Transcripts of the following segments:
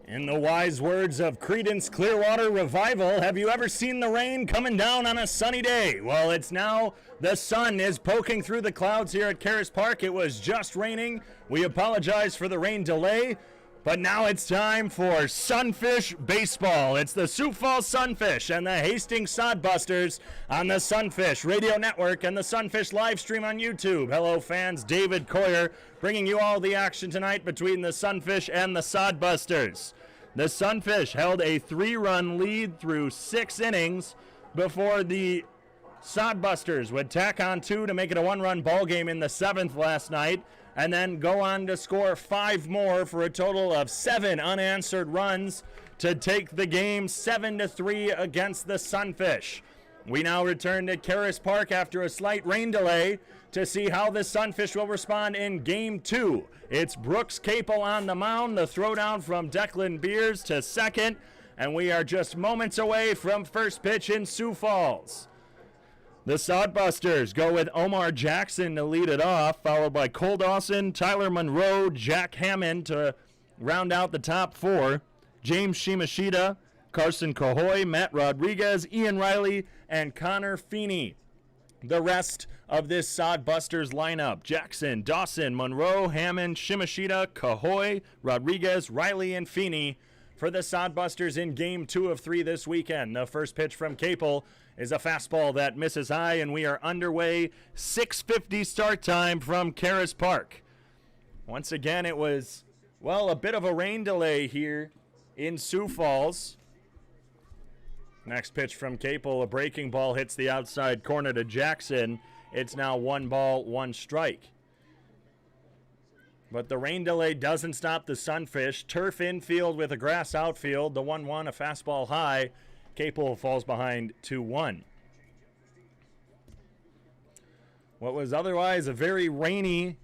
In the wise words of Creedence Clearwater Revival, have you ever seen the rain coming down on a sunny day? Well, it's now the sun is poking through the clouds here at Caras Park. It was just raining. We apologize for the rain delay, but now it's time for Sunfish baseball. It's the Sioux Falls Sunfish and the Hastings Sodbusters on the Sunfish Radio Network and the Sunfish live stream on YouTube. Hello, fans. David Coyer bringing you all the action tonight between the Sunfish and the Sodbusters. The Sunfish held a 3-run lead through 6 innings before the Sodbusters would tack on 2 to make it a 1-run ball game in the 7th last night, and then go on to score 5 more for a total of 7 unanswered runs to take the game 7-3 against the Sunfish. We now return to Caras Park after a slight rain delay to see how the Sunfish will respond in Game 2. It's Brooks Capel on the mound, the throwdown from Declan Beers to second, and we are just moments away from first pitch in Sioux Falls. The Sodbusters go with Omar Jackson to lead it off, followed by Cole Dawson, Tyler Monroe, Jack Hammond to round out the top 4. James Shimashita, Carson Cahoy, Matt Rodriguez, Ian Riley, and Conor Feeney. The rest of this Sodbusters lineup: Jackson, Dawson, Monroe, Hammond, Shimashita, Cahoy, Rodriguez, Riley, and Feeney for the Sodbusters in Game 2 of 3 this weekend. The first pitch from Capel is a fastball that misses high, and we are underway. 6:50 start time from Caras Park. Once again, it was, well, a bit of a rain delay here in Sioux Falls. Next pitch from Capel, a breaking ball hits the outside corner to Jackson. It's now 1 ball, 1 strike. But the rain delay doesn't stop the Sunfish. Turf infield with a grass outfield. The 1-1, a fastball high. Capel falls behind 2-1. What was otherwise a very rainy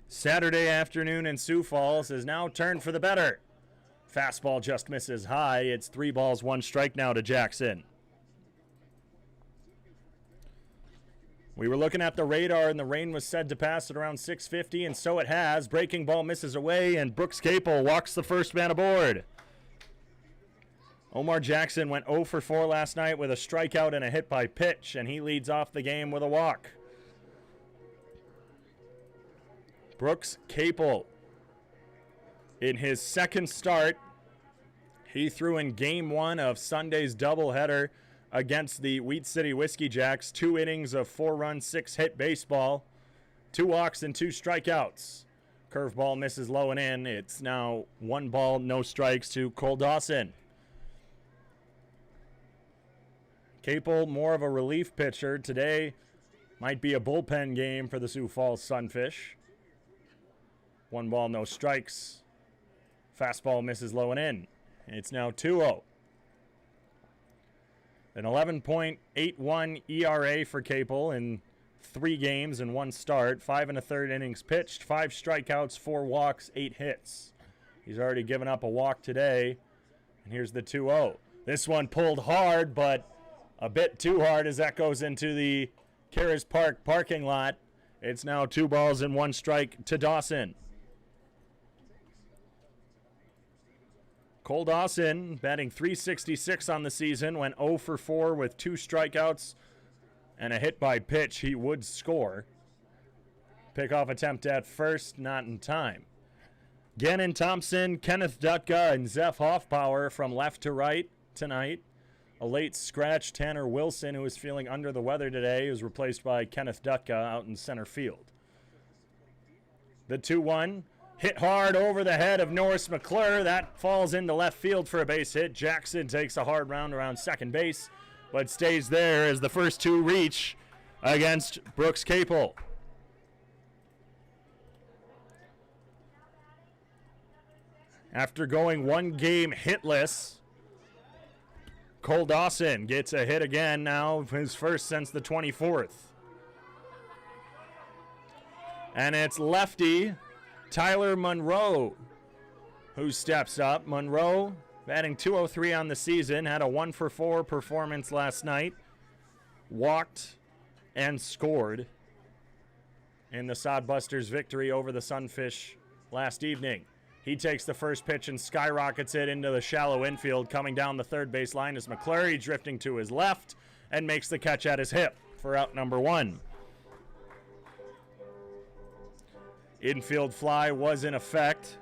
Saturday afternoon in Sioux Falls has now turned for the better. Fastball just misses high. It's 3 balls, 1 strike now to Jackson. We were looking at the radar, and the rain was said to pass at around 6:50, and so it has. Breaking ball misses away, and Brooks Capel walks the first man aboard. Omar Jackson went 0 for 4 last night with a strikeout and a hit by pitch, and he leads off the game with a walk. Brooks Capel, in his second start, he threw in Game 1 of Sunday's doubleheader against the Wheat City Whiskey Jacks. 2 innings of 4-run, 6-hit baseball, 2 walks and 2 strikeouts. Curveball misses low and in. It's now 1 ball, no strikes to Cole Dawson. Capel, more of a relief pitcher. Today might be a bullpen game for the Sioux Falls Sunfish. 1 ball, no strikes. Fastball misses low and in. It's now 2-0. An 11.81 ERA for Capel in 3 games and 1 start. 5 1/3 innings pitched, 5 strikeouts, 4 walks, 8 hits. He's already given up a walk today. And here's the 2-0. This one pulled hard, but a bit too hard as that goes into the Caras Park parking lot. It's now 2 balls and 1 strike to Dawson. Cole Dawson, batting .366 on the season, went 0 for 4 with 2 strikeouts and a hit by pitch. He would score. Pickoff attempt at first, not in time. Gannon Thompson, Kenneth Dutka, and Zeph Hoffpower from left to right tonight. A late scratch, Tanner Wilson, who was feeling under the weather today, was replaced by Kenneth Dutka out in center field. The 2-1. Hit hard over the head of Norris Mcclure. That falls into left field for a base hit. Jackson takes a hard round around second base, but stays there as the first 2 reach against Brooks Capel. After going 1 game hitless, Cole Dawson gets a hit again now, his first since the 24th. And it's lefty Tyler Monroe who steps up. Monroe batting .203 on the season, had a 1 for 4 performance last night, walked and scored in the Sodbusters' victory over the Sunfish last evening. He takes the first pitch and skyrockets it into the shallow infield. Coming down the third base line is McClure, drifting to his left, and makes the catch at his hip for out number 1. Infield fly was in effect,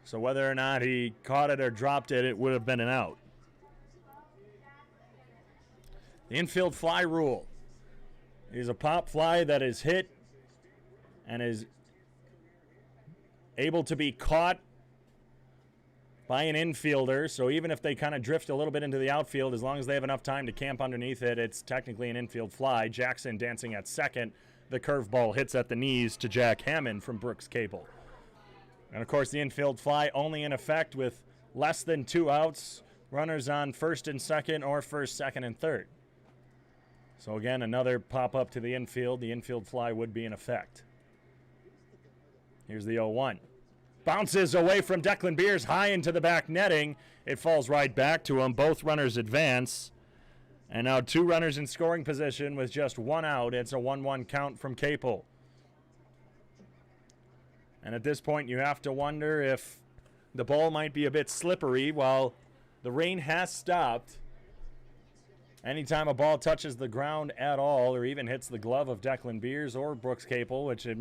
so whether or not he caught it or dropped it, it would have been an out. The infield fly rule is a pop fly that is hit and is able to be caught by an infielder. So even if they kind of drift a little bit into the outfield, as long as they have enough time to camp underneath it, it's technically an infield fly. Jackson dancing at second. The curveball hits at the knees to Jack Hammond from Brooks Capel. And of course, the infield fly only in effect with less than 2 outs. Runners on first and second, or first, second, and third. So again, another pop-up to the infield. The infield fly would be in effect. Here's the 0-1. Bounces away from Declan Beers, high into the back netting. It falls right back to him. Both runners advance. And now 2 runners in scoring position with just 1 out. It's a 1-1 count from Capel. And at this point, you have to wonder if the ball might be a bit slippery. While the rain has stopped, anytime a ball touches the ground at all, or even hits the glove of Declan Beers or Brooks Capel, which they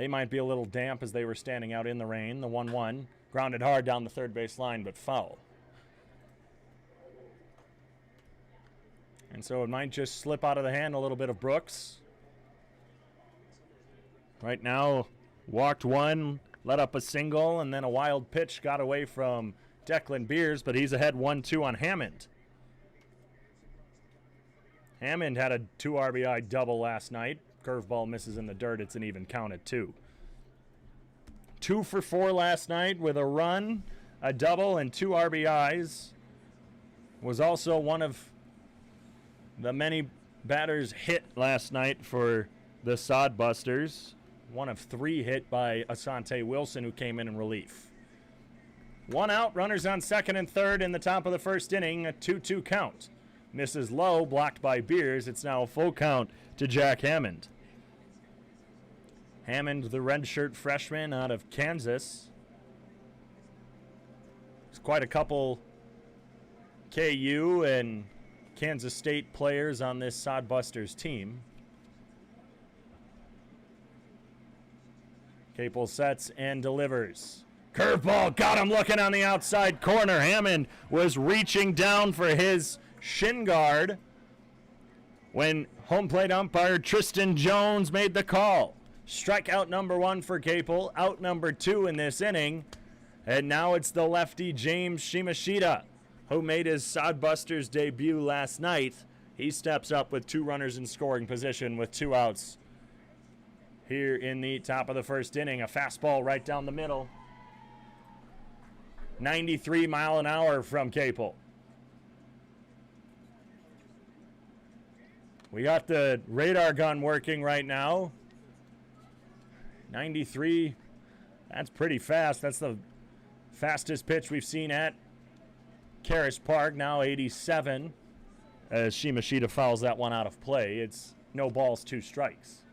might be a little damp as they were standing out in the rain. The 1-1 grounded hard down the third base line, but foul. And so it might just slip out of the hand a little bit of Brooks. Right now, walked 1, let up a single, and then a wild pitch got away from Declan Beers, but he's ahead 1-2 on Hammond. Hammond had a 2 RBI double last night. Curveball misses in the dirt. It's an even count at 2. 2 for 4 last night with a run, a double, and 2 RBIs. Was also one of the many batters hit last night for the Sodbusters. One of 3 hit by Asante Wilson, who came in relief. 1 out, runners on second and third in the top of the first inning, a 2-2 count. Misses low, blocked by Beers. It's now a full count to Jack Hammond. Hammond, the redshirt freshman out of Kansas. There's quite a couple KU and Kansas State players on this Sodbusters team. Capel sets and delivers. Curveball, got him looking on the outside corner. Hammond was reaching down for his shin guard when home plate umpire Tristan Jones made the call. Strikeout number 1 for Capel, out number 2 in this inning. And now it's the lefty James Shimashita, who made his Sodbusters debut last night. He steps up with 2 runners in scoring position with 2 outs here in the top of the first inning. A fastball right down the middle. 93 mile an hour from Capel. We got the radar gun working right now. 93, that's pretty fast. That's the fastest pitch we've seen at Caras Park. Now 87 as Shimashita fouls that one out of play. It's no balls, 2 strikes.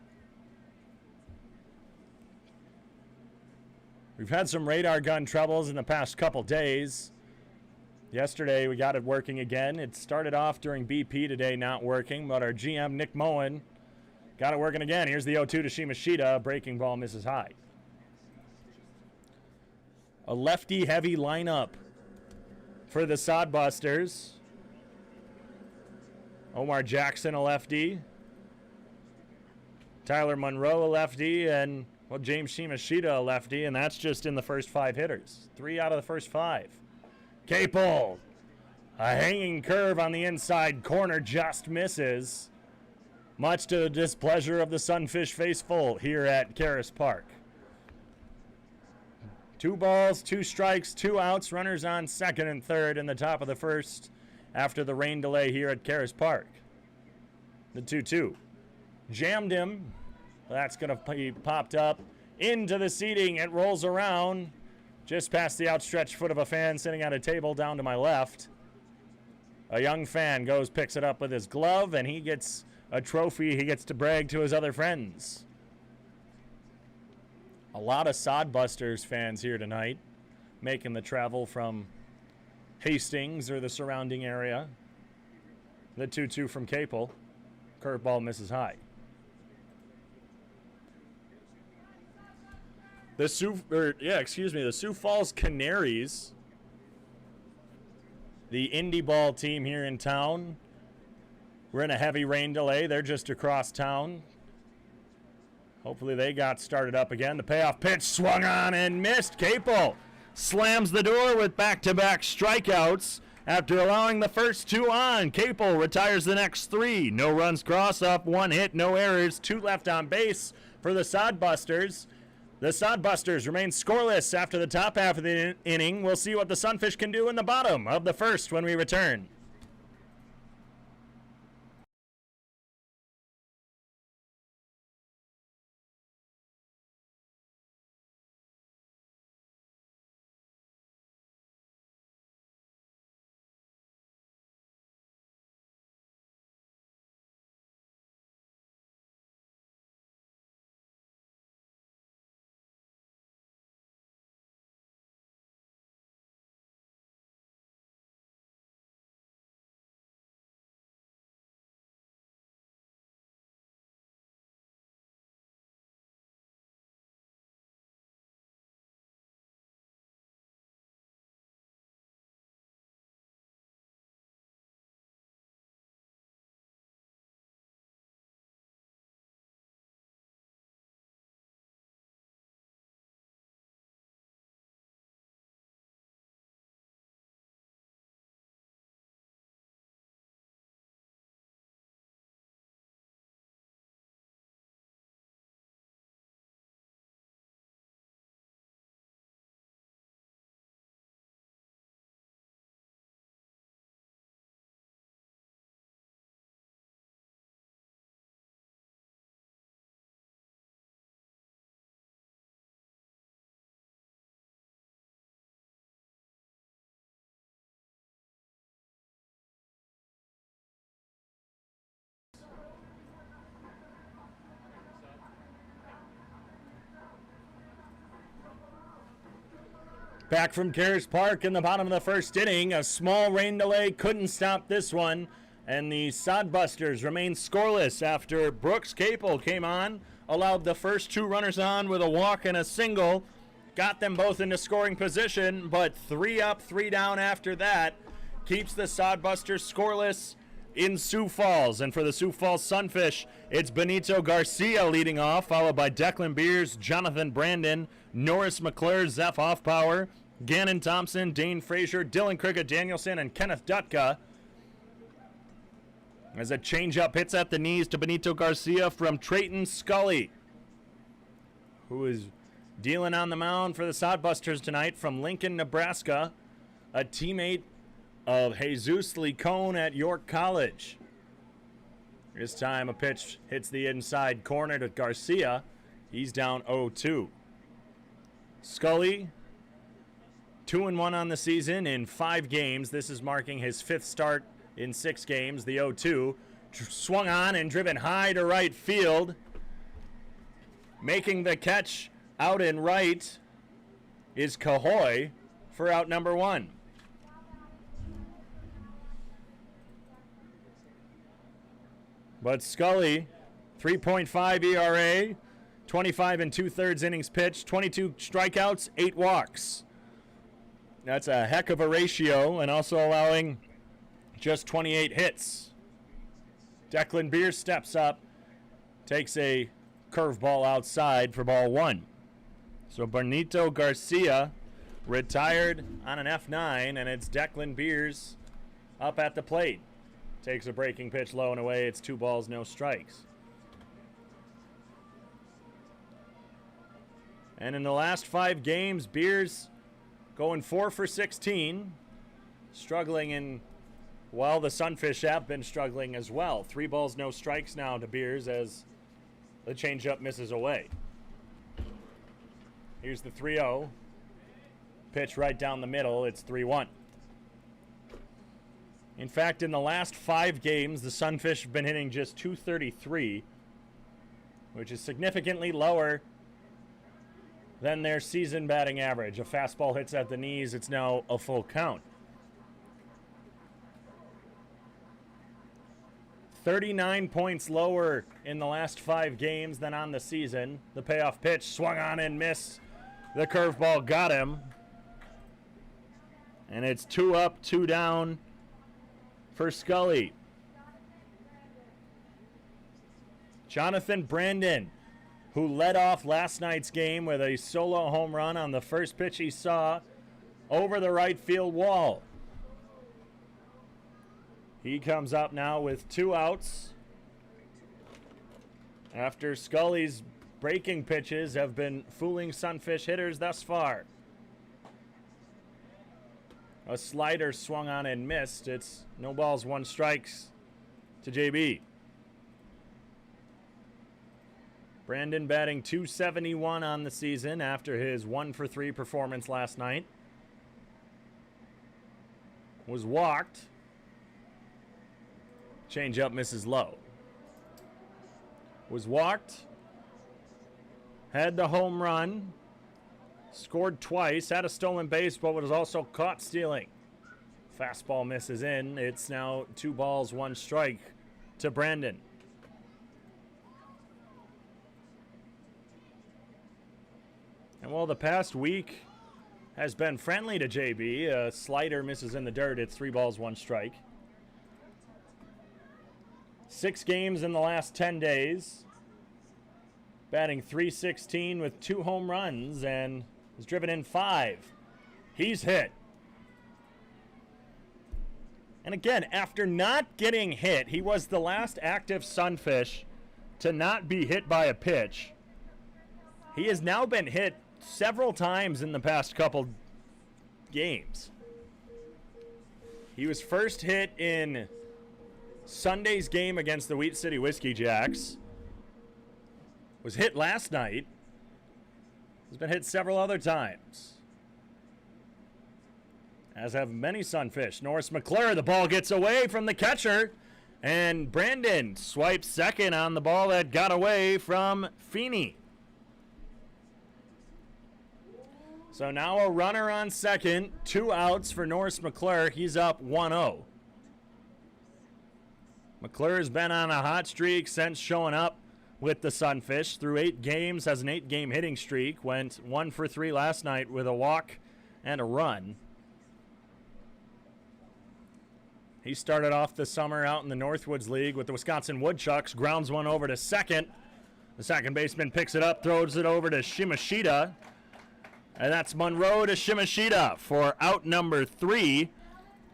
We've had some radar gun troubles in the past couple days. Yesterday we got it working again. It started off during BP today not working, but our GM Nick Moen got it working again. Here's the 0-2 to Shimashita. Breaking ball misses high. A lefty-heavy lineup for the Sodbusters. Omar Jackson, a lefty. Tyler Monroe, a lefty. And, well, James Shimashita, a lefty. And that's just in the first 5 hitters. 3 out of the first 5. Capel, a hanging curve on the inside corner, just misses. Much to the displeasure of the Sunfish faithful here at Caras Park. 2 balls, 2 strikes, 2 outs. Runners on second and third in the top of the first after the rain delay here at Caras Park. The 2-2. Jammed him. That's going to be popped up into the seating. It rolls around just past the outstretched foot of a fan sitting at a table down to my left. A young fan goes, picks it up with his glove, and he gets a trophy he gets to brag to his other friends. A lot of Sodbusters fans here tonight, making the travel from Hastings or the surrounding area. The 2-2 from Capel. Curveball misses high. The Sioux Falls Canaries, the indie ball team here in town. We're in a heavy rain delay. They're just across town. Hopefully they got started up again. The payoff pitch swung on and missed. Capel slams the door with back-to-back strikeouts after allowing the first 2 on. Capel retires the next 3. No runs cross up, 1 hit, no errors, 2 left on base for the Sodbusters. The Sodbusters remain scoreless after the top half of the inning. We'll see what the Sunfish can do in the bottom of the first when we return. Back from Cares Park in the bottom of the first inning. A small rain delay couldn't stop this one. And the Sodbusters remain scoreless after Brooks Capel came on, allowed the first 2 runners on with a walk and a single, got them both into scoring position, but 3 up, 3 down after that keeps the Sodbusters scoreless in Sioux Falls. And for the Sioux Falls Sunfish, it's Benito Garcia leading off, followed by Declan Beers, Jonathan Brandon, Norris Mcclure, Zeph Offpower, Gannon Thompson, Dane Frazier, Dylan Cricket Danielson, and Kenneth Dutka. As a changeup hits at the knees to Benito Garcia from Trayton Scully, who is dealing on the mound for the Sodbusters tonight from Lincoln, Nebraska, a teammate of Jesus Licone at York College. This time a pitch hits the inside corner to Garcia. He's down 0-2. Scully, 2-1 on the season in 5 games. This is marking his 5th start in 6 games. The 0-2 swung on and driven high to right field. Making the catch out in right is Cahoy for out number 1. But Scully, 3.5 ERA, 25 2/3 innings pitched, 22 strikeouts, 8 walks. That's a heck of a ratio, and also allowing just 28 hits. Declan Beers steps up, takes a curveball outside for ball 1. So Benito Garcia retired on an F9, and it's Declan Beers up at the plate. Takes a breaking pitch low and away. It's 2 balls, no strikes. And in the last 5 games, Beers going 4 for 16. Struggling in, while the Sunfish have been struggling as well. 3 balls, no strikes now to Beers as the changeup misses away. Here's the 3-0. Pitch right down the middle. It's 3-1. In fact, in the last 5 games, the Sunfish have been hitting just .233, which is significantly lower than their season batting average. A fastball hits at the knees. It's now a full count. 39 points lower in the last 5 games than on the season. The payoff pitch swung on and missed. The curveball got him. And it's 2 up, 2 down for Scully. Jonathan Brandon, who led off last night's game with a solo home run on the first pitch he saw over the right field wall. He comes up now with 2 outs after Scully's breaking pitches have been fooling Sunfish hitters thus far. A slider swung on and missed. It's no balls, 1 strikes to JB. Brandon batting .271 on the season after his 1-for-3 performance last night. Was walked. Changeup misses low. Was walked. Had the home run. Scored twice. Had a stolen base, but was also caught stealing. Fastball misses in. It's now 2 balls, 1 strike to Brandon. And while the past week has been friendly to JB, a slider misses in the dirt. It's 3 balls, 1 strike. 6 games in the last 10 days. Batting .316 with 2 home runs and has driven in 5. He's hit. And again, after not getting hit, he was the last active Sunfish to not be hit by a pitch. He has now been hit several times in the past couple games. He was first hit in Sunday's game against the Wheat City Whiskey Jacks. Was hit last night. Has been hit several other times. As have many Sunfish. Norris Mcclure, the ball gets away from the catcher. And Brandon swipes second on the ball that got away from Feeney. So now a runner on second, 2 outs for Norris Mcclure. He's up 1-0. McClure has been on a hot streak since showing up with the Sunfish. Through 8 games, has an 8-game hitting streak. Went 1-for-3 last night with a walk and a run. He started off the summer out in the Northwoods League with the Wisconsin Woodchucks. Grounds one over to second. The second baseman picks it up, throws it over to Shimashita. And that's Monroe to Shimashita for out number 3.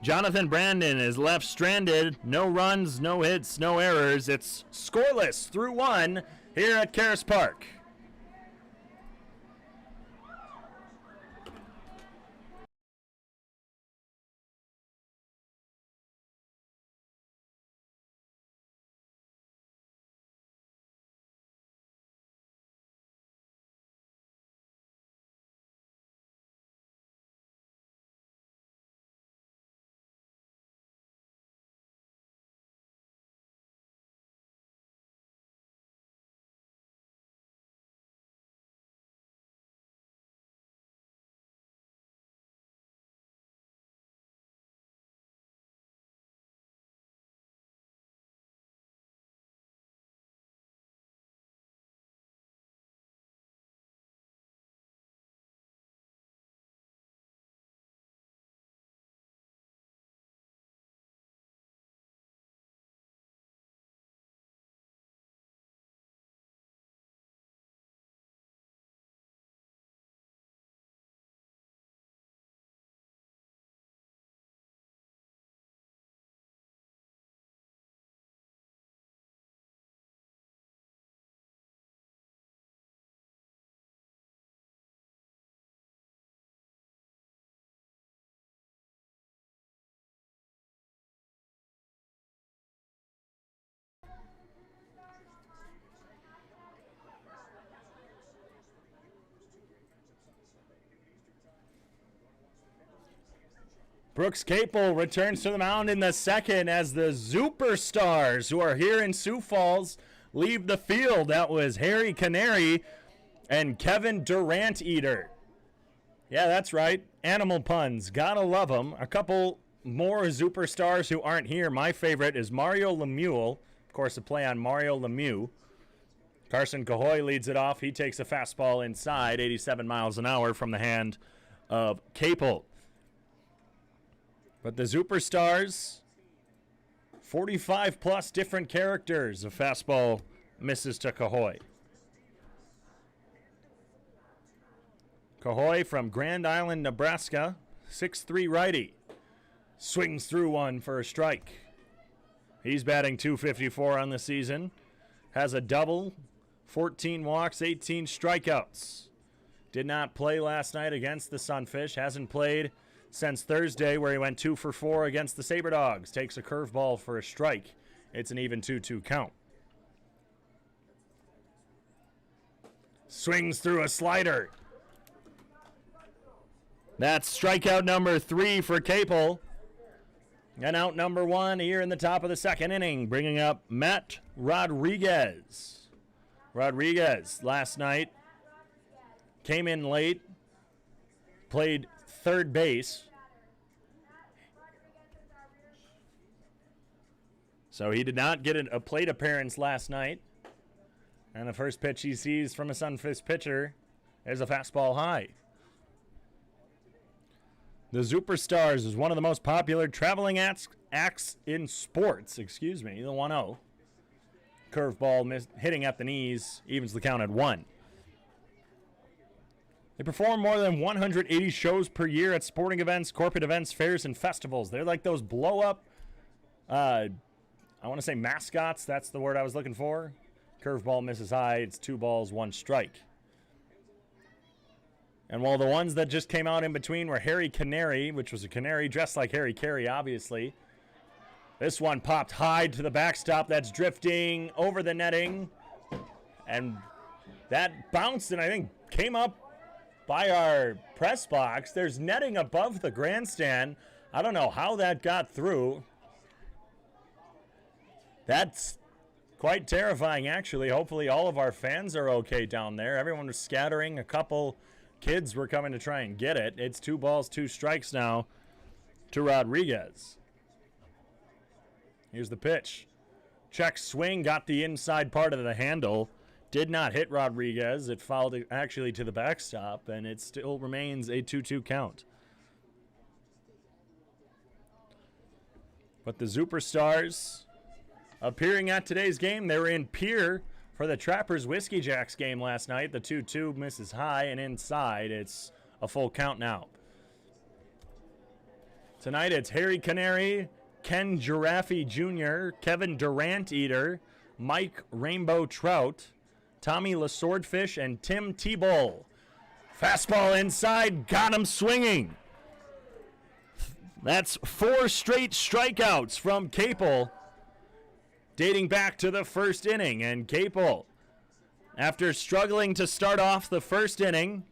Jonathan Brandon is left stranded. No runs, no hits, no errors. It's scoreless through 1 here at Caras Park. Brooks Capel returns to the mound in the second as the Superstars, who are here in Sioux Falls, leave the field. That was Harry Canary and Kevin Durant Eater. Yeah, that's right. Animal puns. Gotta love them. A couple more superstars who aren't here. My favorite is Mario Lemieux. Of course, a play on Mario Lemieux. Carson Cahoy leads it off. He takes a fastball inside, 87 miles an hour from the hand of Capel. But the superstars, 45-plus different characters. A fastball misses to Cahoy. Cahoy from Grand Island, Nebraska, 6'3" righty. Swings through one for a strike. He's batting .254 on the season. Has a double, 14 walks, 18 strikeouts. Did not play last night against the Sunfish. Hasn't played since Thursday, where he went 2 for 4 against the Saber Dogs. Takes a curveball for a strike. It's an even 2-2 count. Swings through a slider. That's strikeout number 3 for Capel. And out number 1 here in the top of the second inning, bringing up Matt Rodriguez. Rodriguez last night came in late, played third base. So he did not get a plate appearance last night. And the first pitch he sees from a Sunfish pitcher is a fastball high. The Superstars is one of the most popular traveling acts in sports. The 1-0. Curveball hitting at the knees, evens the count at 1. They perform more than 180 shows per year at sporting events, corporate events, fairs, and festivals. They're like those blow-up, I want to say mascots. That's the word I was looking for. Curveball misses high. It's 2 balls, 1 strike. And while the ones that just came out in between were Harry Canary, which was a canary dressed like Harry Carey, obviously. This one popped high to the backstop. That's drifting over the netting. And that bounced and I think came up by our press box. There's netting above the grandstand. I don't know how that got through. That's quite terrifying, actually. Hopefully all of our fans are okay down there. Everyone was scattering. A couple kids were coming to try and get it. It's 2 balls, 2 strikes now to Rodriguez. Here's the pitch. Check swing, got the inside part of the handle. Did not hit Rodriguez. It fouled actually to the backstop, and it still remains a 2-2 count. But the Superstars appearing at today's game. They were in Pierre for the Trappers Whiskey Jacks game last night. The 2-2 misses high and inside. It's a full count now. Tonight it's Harry Canary, Ken Giraffe Jr., Kevin Durant Eater, Mike Rainbow Trout, Tommy LaSwordfish, and Tim Tebow. Fastball inside, got him swinging. That's 4 straight strikeouts from Capel, dating back to the first inning. And Capel, after struggling to start off the first inning,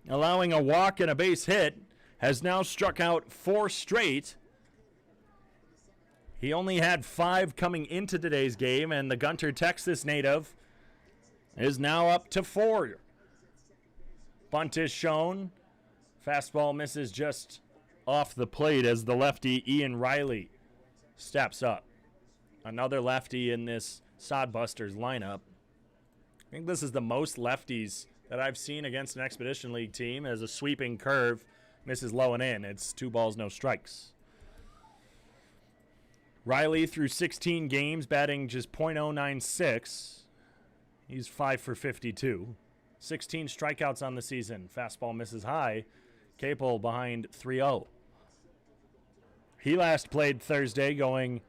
allowing a walk and a base hit, has now struck out 4 straight. He only had 5 coming into today's game, and the Gunter, Texas native is now up to 4. Bunt is shown. Fastball misses just off the plate as the lefty Ian Riley steps up. Another lefty in this Sodbusters lineup. I think this is the most lefties that I've seen against an Expedition League team, as a sweeping curve misses low and in. It's 2 balls, no strikes. Riley through 16 games, batting just .096. He's 5 for 52. 16 strikeouts on the season. Fastball misses high. Capel behind 3-0. He last played Thursday, going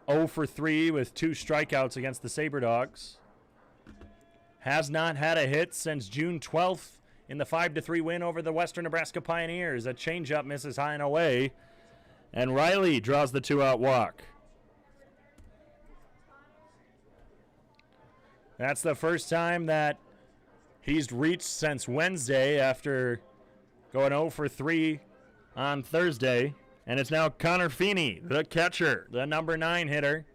0 for 3 with 2 strikeouts against the Saber Dogs. Has not had a hit since June 12th in the 5-3 win over the Western Nebraska Pioneers. A changeup misses high and away, and Riley draws the 2-out walk. That's the first time that he's reached since Wednesday after going 0 for 3 on Thursday. And it's now Conor Feeney, the catcher, the number 9 hitter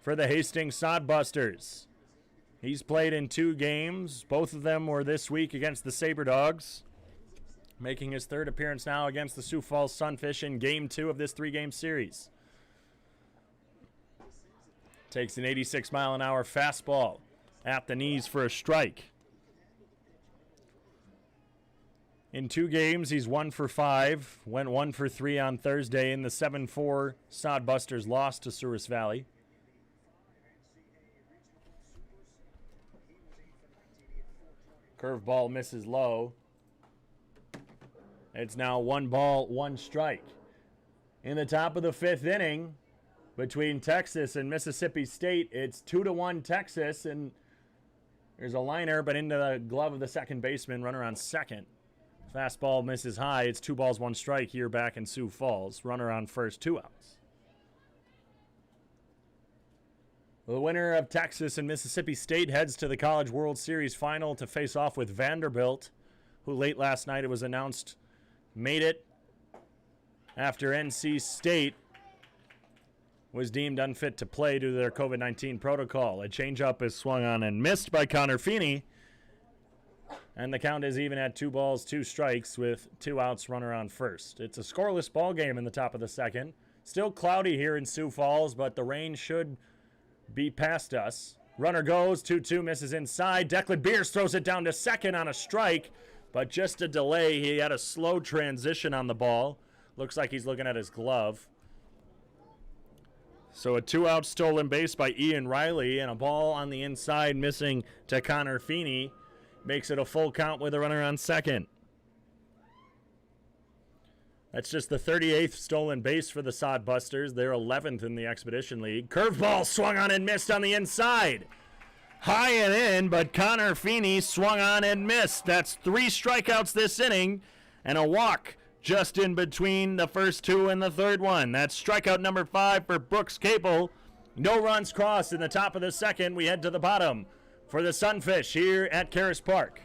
for the Hastings Sodbusters. He's played in 2 games. Both of them were this week against the Sabre Dogs, making his 3rd appearance now against the Sioux Falls Sunfish in Game 2 of this 3-game series. Takes an 86-mile-an-hour fastball at the knees for a strike. In 2 games, he's 1 for 5. Went 1 for 3 on Thursday in the 7-4 Sodbusters loss to Souris Valley. Curveball misses low. It's now 1 ball, 1 strike. In the top of the 5th inning, between Texas and Mississippi State, it's 2-1 Texas, and there's a liner, but into the glove of the second baseman, runner on second. Fastball misses high. It's 2 balls, 1 strike here back in Sioux Falls. Runner on first, 2 outs. The winner of Texas and Mississippi State heads to the College World Series final to face off with Vanderbilt, who late last night, it was announced, made it after NC State was deemed unfit to play due to their COVID-19 protocol. A changeup is swung on and missed by Conor Feeney, and the count is even at 2 balls, 2 strikes with 2 outs, runner on first. It's a scoreless ball game in the top of the 2nd. Still cloudy here in Sioux Falls, but the rain should be past us. Runner goes, 2-2, misses inside. Declan Beers throws it down to second on a strike, but just a delay. He had a slow transition on the ball. Looks like he's looking at his glove. So a 2-out stolen base by Ian Riley, and a ball on the inside missing to Conor Feeney makes it a full count with a runner on second. That's just the 38th stolen base for the Sodbusters. They're 11th in the Expedition League. Curveball swung on and missed on the inside. High and in, but Conor Feeney swung on and missed. That's 3 strikeouts this inning and a walk just in between the first 2 and the 3rd one. That's strikeout number 5 for Brooks Capel. No runs crossed in the top of the 2nd. We head to the bottom for the Sunfish here at Caras Park.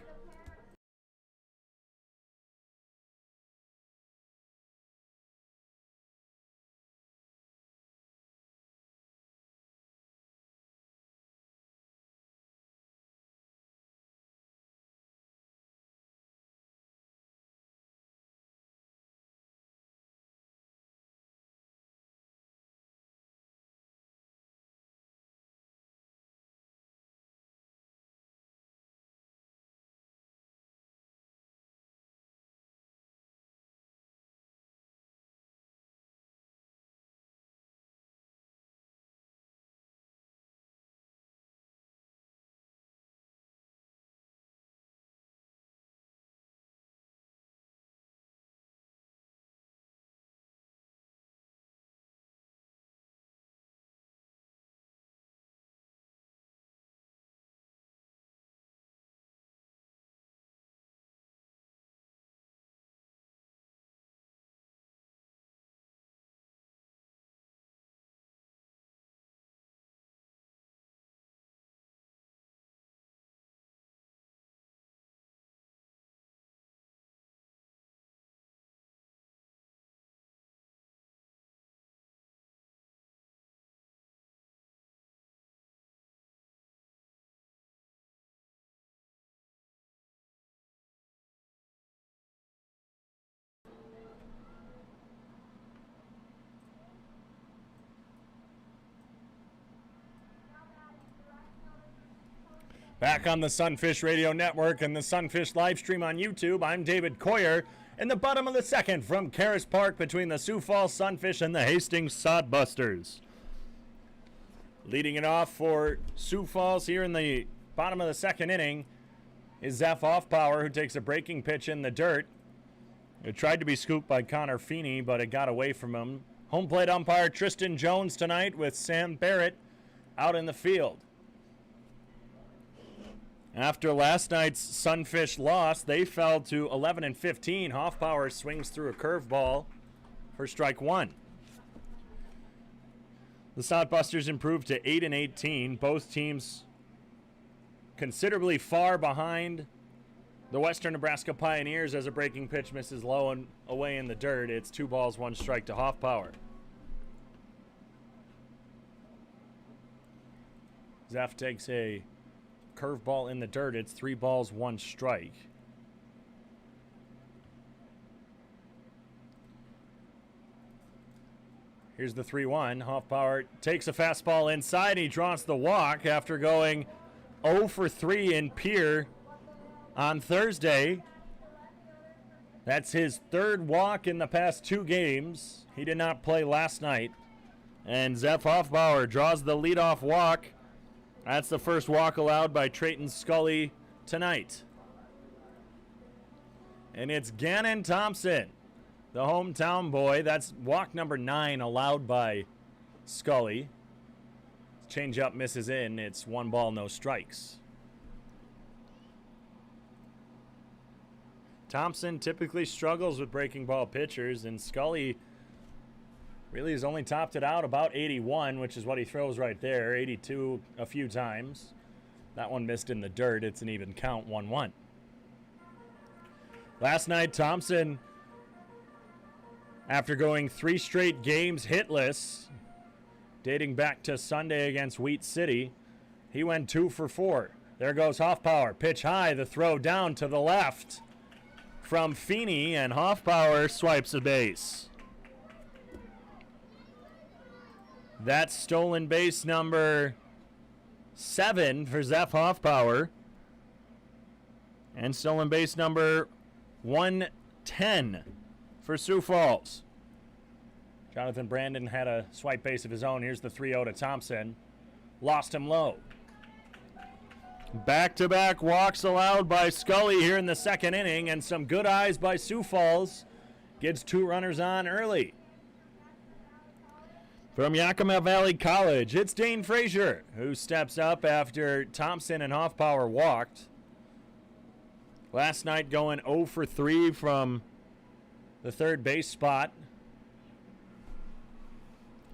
Back on the Sunfish Radio Network and the Sunfish live stream on YouTube, I'm David Coyer in the bottom of the 2nd from Caras Park between the Sioux Falls Sunfish and the Hastings Sodbusters. Leading it off for Sioux Falls here in the bottom of the 2nd inning is Zeph Offpower, who takes a breaking pitch in the dirt. It tried to be scooped by Conor Feeney, but it got away from him. Home plate umpire Tristan Jones tonight with Sam Barrett out in the field. After last night's Sunfish loss, they fell to 11-15. Hoffpower swings through a curveball for strike 1. The Sodbusters improved to 8-18. Both teams considerably far behind the Western Nebraska Pioneers as a breaking pitch misses low and away in the dirt. It's 2 balls, 1 strike to Hoffpower. Zeph takes a curveball in the dirt. It's 3 balls, 1 strike. Here's the 3-1. Hoffbauer takes a fastball inside. He draws the walk after going 0 for 3 in Pierre on Thursday. That's his 3rd walk in the past 2 games. He did not play last night. And Zeph Hoffbauer draws the leadoff walk. That's the first walk allowed by Trayton Scully tonight. And it's Gannon Thompson, the hometown boy. That's walk number 9 allowed by Scully. Changeup misses in. It's 1 ball, no strikes. Thompson typically struggles with breaking ball pitchers, and Scully really has only topped it out about 81, which is what he throws right there. 82 a few times. That one missed in the dirt. It's an even count, 1-1. Last night, Thompson, after going 3 straight games hitless, dating back to Sunday against Wheat City, he went 2 for 4. There goes Hoffbauer. Pitch high, the throw down to the left from Feeney, and Hoffbauer swipes a base. That's stolen base number 7 for Zeph Hoffbauer. And stolen base number 110 for Sioux Falls. Jonathan Brandon had a swipe base of his own. Here's the 3-0 to Thompson. Lost him low. Back-to-back walks allowed by Scully here in the 2nd inning, and some good eyes by Sioux Falls. Gets 2 runners on early. From Yakima Valley College, it's Dane Frazier, who steps up after Thompson and Hoffbauer walked. Last night going 0 for 3 from the 3rd base spot.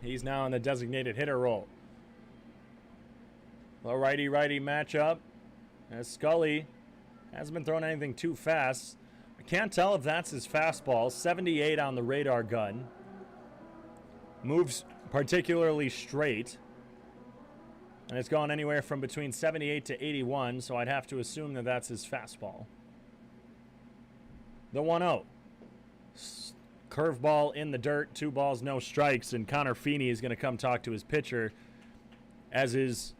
He's now in the designated hitter role. A righty-righty matchup, as Scully hasn't been throwing anything too fast. I can't tell if that's his fastball. 78 on the radar gun. Moves particularly straight. And it's gone anywhere from between 78 to 81, so I'd have to assume that that's his fastball. The 1-0. Curveball in the dirt, 2 balls, no strikes, and Conor Feeney is going to come talk to his pitcher, as is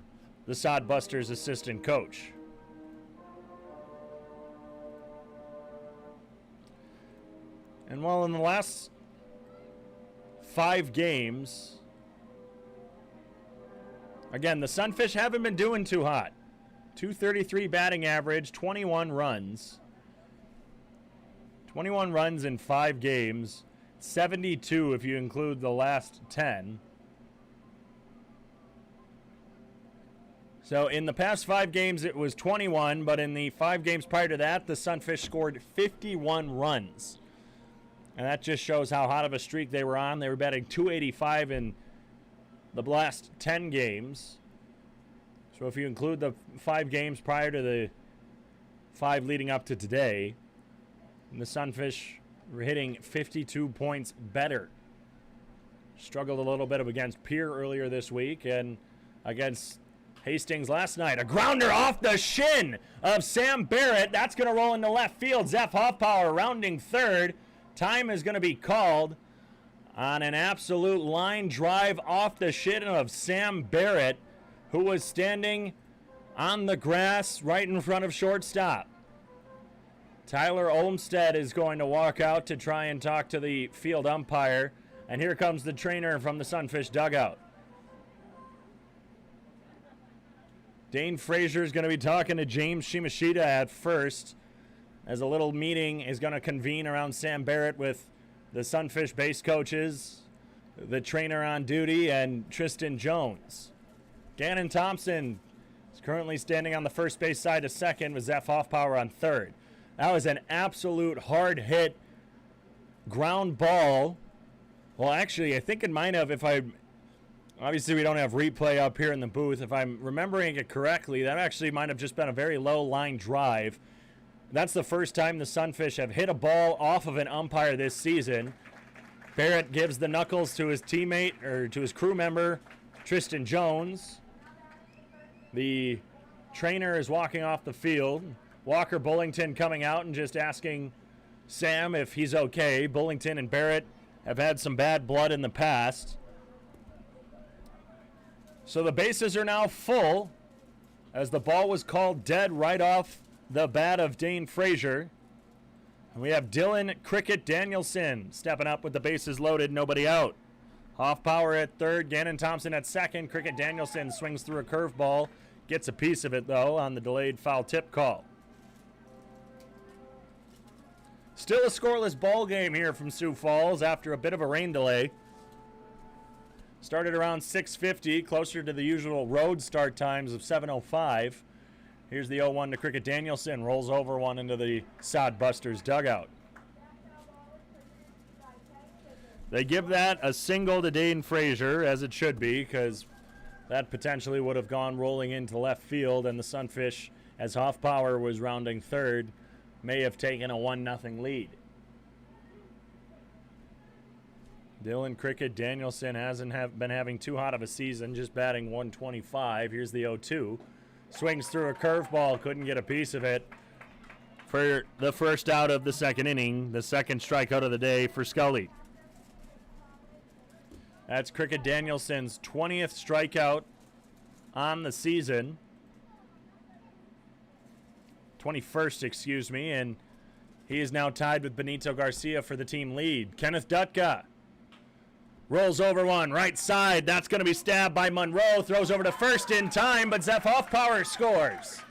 the Sodbusters assistant coach. And while in the last 5 games, again, the Sunfish haven't been doing too hot. 233 batting average, 21 runs. 21 runs in 5 games, 72 if you include the last 10. So in the past 5 games, it was 21, but in the 5 games prior to that, the Sunfish scored 51 runs. And that just shows how hot of a streak they were on. They were batting .285 in the last 10 games. So if you include the 5 games prior to the 5 leading up to today, the Sunfish were hitting 52 points better. Struggled a little bit against Pierre earlier this week, and against Hastings last night. A grounder off the shin of Sam Barrett. That's going to roll into left field. Zeph Hoffbauer rounding third. Time is going to be called on an absolute line drive off the shin of Sam Barrett, who was standing on the grass right in front of shortstop. Tyler Olmstead is going to walk out to try and talk to the field umpire. And here comes the trainer from the Sunfish dugout. Dane Frazier is going to be talking to James Shimashita at first, as a little meeting is going to convene around Sam Barrett with the Sunfish base coaches, the trainer on duty, and Tristan Jones. Gannon Thompson is currently standing on the first base side of second with Zeph Hoffbauer on third. That was an absolute hard hit ground ball. Well, actually, I think it might have, obviously we don't have replay up here in the booth. If I'm remembering it correctly, that actually might have just been a very low line drive. That's the first time the Sunfish have hit a ball off of an umpire this season. Barrett gives the knuckles to his teammate, or to his crew member, Tristan Jones. The Trainer is walking off the field. Walker Bullington coming out and just asking Sam if he's okay. Bullington and Barrett have had some bad blood in the past. So the bases are now full as the ball was called dead right off the bat of Dane Frazier. And we have Dylan Cricket Danielson stepping up with the bases loaded, nobody out. Hoffpower at third, Gannon Thompson at second. Cricket Danielson swings through a curveball, gets a piece of it though on the delayed foul tip call. Still a scoreless ball game here from Sioux Falls after a bit of a rain delay. Started around 6:50, closer to the usual road start times of 7:05. Here's the 0-1 to Cricket Danielson. Rolls over one into the Sodbusters dugout. They give that a single to Dane Frazier, as it should be, because that potentially would have gone rolling into left field, and the Sunfish, as Hoffpower was rounding third, may have taken a 1-0 lead. Dylan Cricket Danielson hasn't been having too hot of a season, just batting .125. Here's the 0-2. Swings through a curveball, couldn't get a piece of it for the first out of the second inning, the second strikeout of the day for Scully. That's Cricket Danielson's 20th strikeout on the season. 21st, excuse me, and he is now tied with Benito Garcia for the team lead. Kenneth Dutka rolls over one, right side. That's going to be stabbed by Monroe. Throws over to first in time, but Zeph Hoffpower scores.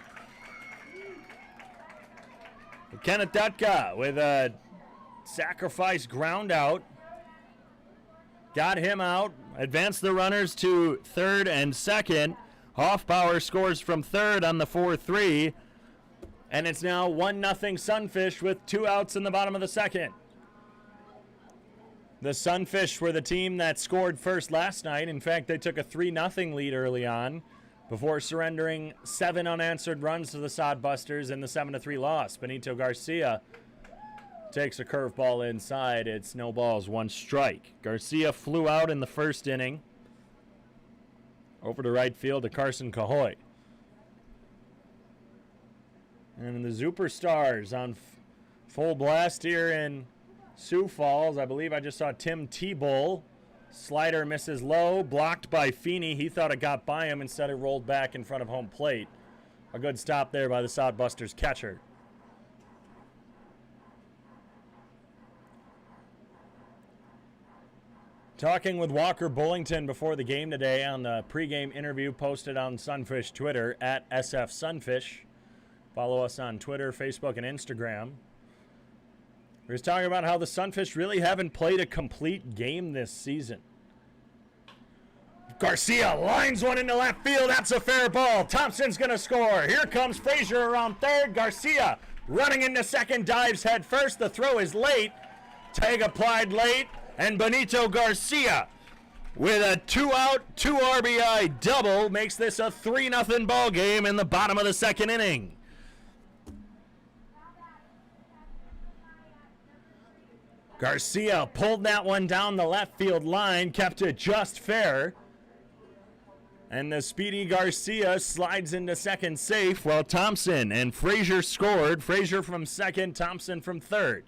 Kenneth Dutka with a sacrifice ground out. Got him out. Advanced the runners to third and second. Hoffpower scores from third on the 4-3. And it's now 1-0 Sunfish with 2 outs in the bottom of the second. The Sunfish were the team that scored first last night. In fact, they took a 3-0 lead early on before surrendering 7 unanswered runs to the Sodbusters in the 7-3 loss. Benito Garcia takes a curveball inside. It's no balls, 1 strike. Garcia flew out in the first inning. Over to right field to Carson Cahoy. And the Superstars on full blast here in Sioux Falls. I believe I just saw Tim Tebow. Slider misses low, blocked by Feeney. He thought it got by him, instead it rolled back in front of home plate. A good stop there by the Sodbusters catcher. Talking with Walker Bullington before the game today on the pregame interview posted on Sunfish Twitter at SF Sunfish. Follow us on Twitter, Facebook, and Instagram. We were talking about how the Sunfish really haven't played a complete game this season. Garcia lines one into left field. That's a fair ball. Thompson's going to score. Here comes Frazier around third. Garcia running into second, dives head first. The throw is late. Tag applied late. And Benito Garcia, with a 2-out, 2 RBI double, makes this a 3-0 ball game in the bottom of the second inning. Garcia pulled that one down the left field line, kept it just fair. And the speedy Garcia slides into second safe while Thompson and Frazier scored. Frazier from second, Thompson from third.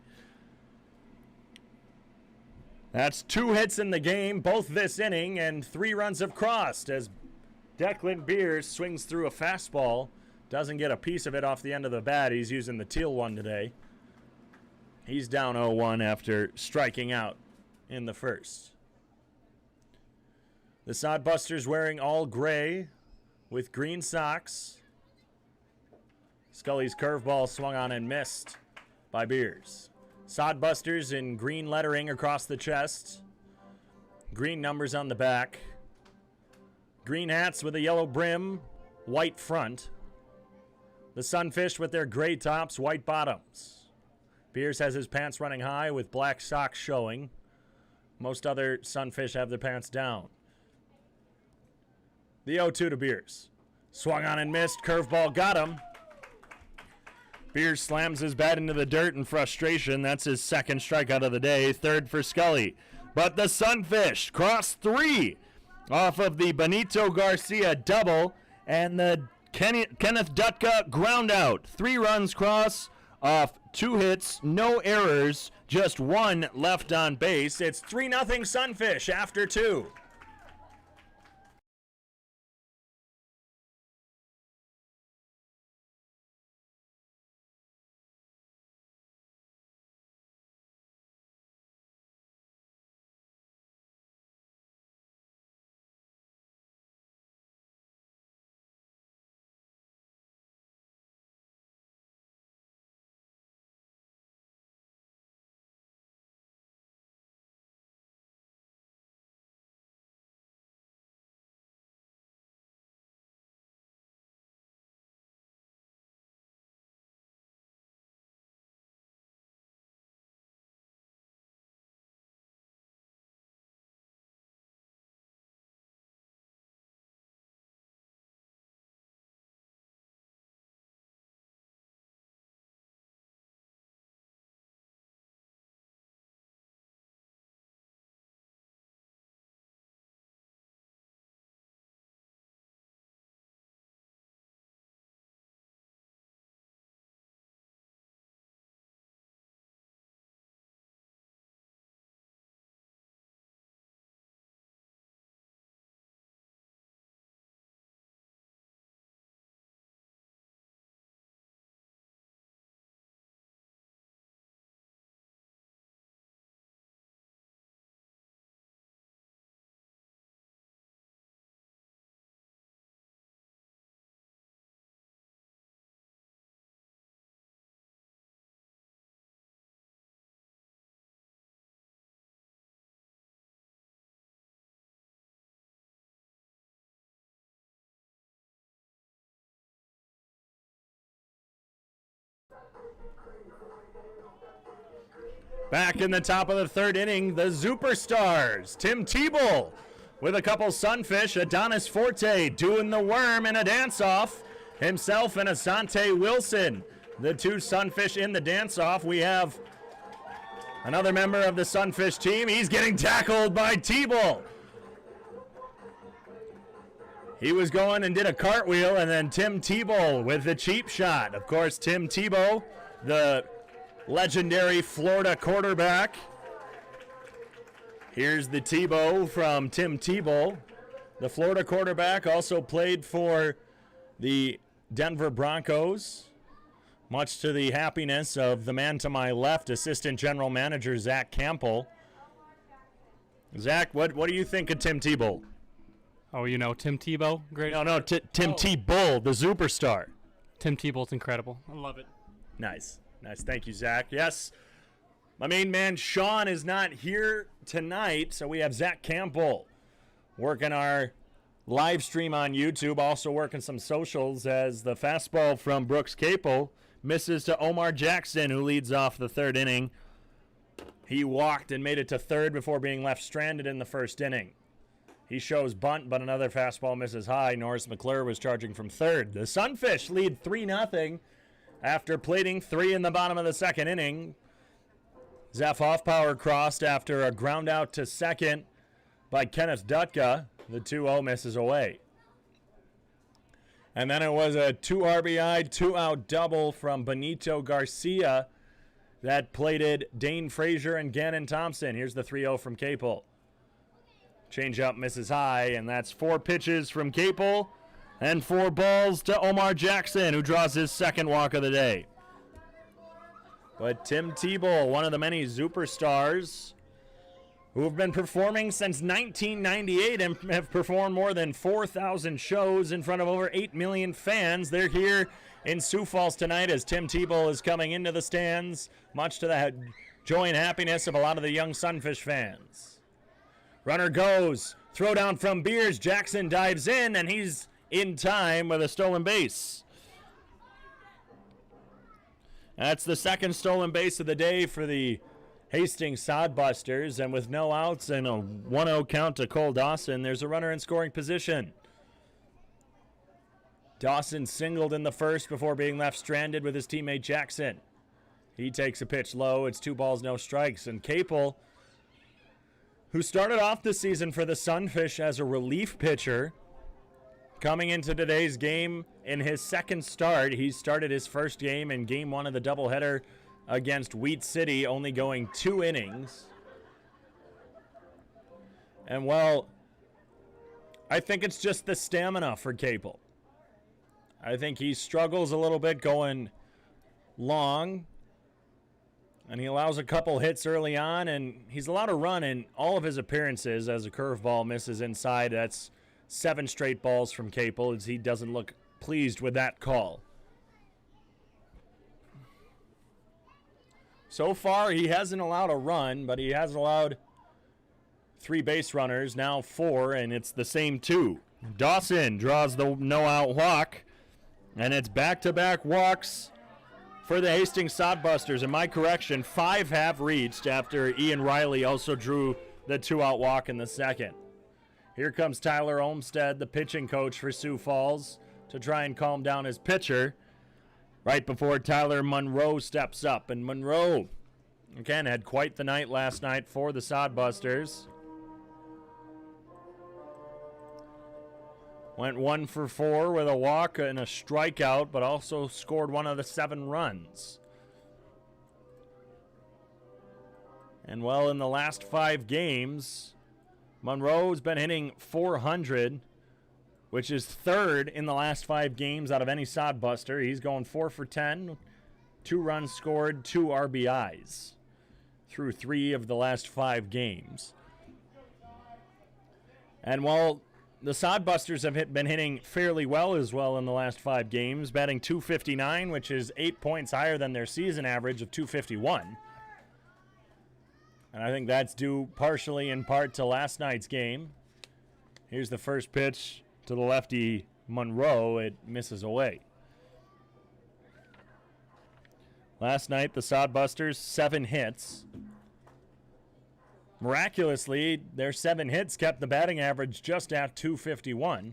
That's 2 hits in the game, both this inning, and 3 runs have crossed as Declan Beers swings through a fastball. Doesn't get a piece of it off the end of the bat. He's using the teal one today. He's down 0-1 after striking out in the first. The Sodbusters wearing all gray with green socks. Scully's curveball swung on and missed by Beers. Sodbusters in green lettering across the chest. Green numbers on the back. Green hats with a yellow brim, white front. The Sunfish with their gray tops, white bottoms. Beers has his pants running high with black socks showing. Most other Sunfish have their pants down. The 0-2 to Beers. Swung on and missed. Curveball got him. Beers slams his bat into the dirt in frustration. That's his second strikeout of the day. Third for Scully. But the Sunfish cross 3 off of the Benito Garcia double. And the Kenneth Dutka, ground out. 3 runs cross off 2 hits, no errors, just 1 left on base. It's 3-0 Sunfish after 2. Back in the top of the 3rd inning, the Superstars. Tim Tebow with a couple Sunfish. Adonis Forte doing the worm in a dance-off. Himself and Asante Wilson, the 2 Sunfish in the dance-off. We have another member of the Sunfish team. He's getting tackled by Tebow. He was going and did a cartwheel, and then Tim Tebow with the cheap shot. Of course, Tim Tebow, the legendary Florida quarterback. Here's the Tebow from Tim Tebow. The Florida quarterback also played for the Denver Broncos, much to the happiness of the man to my left, Assistant General Manager Zach Campbell. Zach, what do you think of Tim Tebow? Oh, you know Tim Tebow? Great. No, Tim Tebow, the superstar. Tim Tebow's incredible. I love it. Nice. Thank you, Zach. Yes, my main man Sean is not here tonight, so we have Zach Campbell working our live stream on YouTube, also working some socials as the fastball from Brooks Capel misses to Omar Jackson, who leads off the 3rd inning. He walked and made it to 3rd before being left stranded in the 1st inning. He shows bunt, but another fastball misses high. Norris Mcclure was charging from 3rd. The Sunfish lead 3-0 after plating 3 in the bottom of the 2nd inning. Zeph Hoffpower crossed after a ground out to 2nd by Kenneth Dutka. The 2-0 misses away. And then it was a 2 RBI, 2-out double from Benito Garcia that plated Dane Frazier and Gannon Thompson. Here's the 3-0 from Capel. Changeup misses high, and that's 4 pitches from Capel and 4 balls to Omar Jackson, who draws his 2nd walk of the day. But Tim Tebow, one of the many superstars who have been performing since 1998 and have performed more than 4,000 shows in front of over 8 million fans. They're here in Sioux Falls tonight as Tim Tebow is coming into the stands, much to the joy and happiness of a lot of the young Sunfish fans. Runner goes, throw down from Beers. Jackson dives in, and he's in time with a stolen base. That's the 2nd stolen base of the day for the Hastings Sodbusters, and with no outs and a 1-0 count to Cole Dawson, there's a runner in scoring position. Dawson singled in the 1st before being left stranded with his teammate Jackson. He takes a pitch low. It's 2 balls, no strikes, and Capel, who started off the season for the Sunfish as a relief pitcher, Coming into today's game, in his second start, he started his first game in game 1 of the doubleheader against Wheat City, only going 2 innings. And, well, I think it's just the stamina for Capel. I think he struggles a little bit going long, and he allows a couple hits early on, and he's allowed a run in all of his appearances as a curveball misses inside. That's 7 straight balls from Capel, as he doesn't look pleased with that call. So far, he hasn't allowed a run, but he has allowed 3 base runners, now 4, and it's the same 2. Dawson draws the no-out walk, and it's back-to-back walks for the Hastings Sodbusters. And my correction, 5 have reached after Ian Riley also drew the 2-out walk in the second. Here comes Tyler Olmstead, the pitching coach for Sioux Falls, to try and calm down his pitcher right before Tyler Monroe steps up. And Monroe, again, had quite the night last night for the Sodbusters. Went 1 for 4 with a walk and a strikeout, but also scored 1 of the 7 runs. And, well, in the last 5 games, Monroe's been hitting .400, which is 3rd in the last 5 games out of any Sodbuster. He's going 4 for 10, 2 runs scored, 2 RBIs through 3 of the last 5 games. And, well, the Sodbusters have been hitting fairly well as well in the last 5 games, batting .259, which is 8 points higher than their season average of .251. And I think that's due partially in part to last night's game. Here's the first pitch to the lefty Monroe. It misses away. Last night, the Sodbusters, 7 hits. Miraculously, their 7 hits kept the batting average just at .251.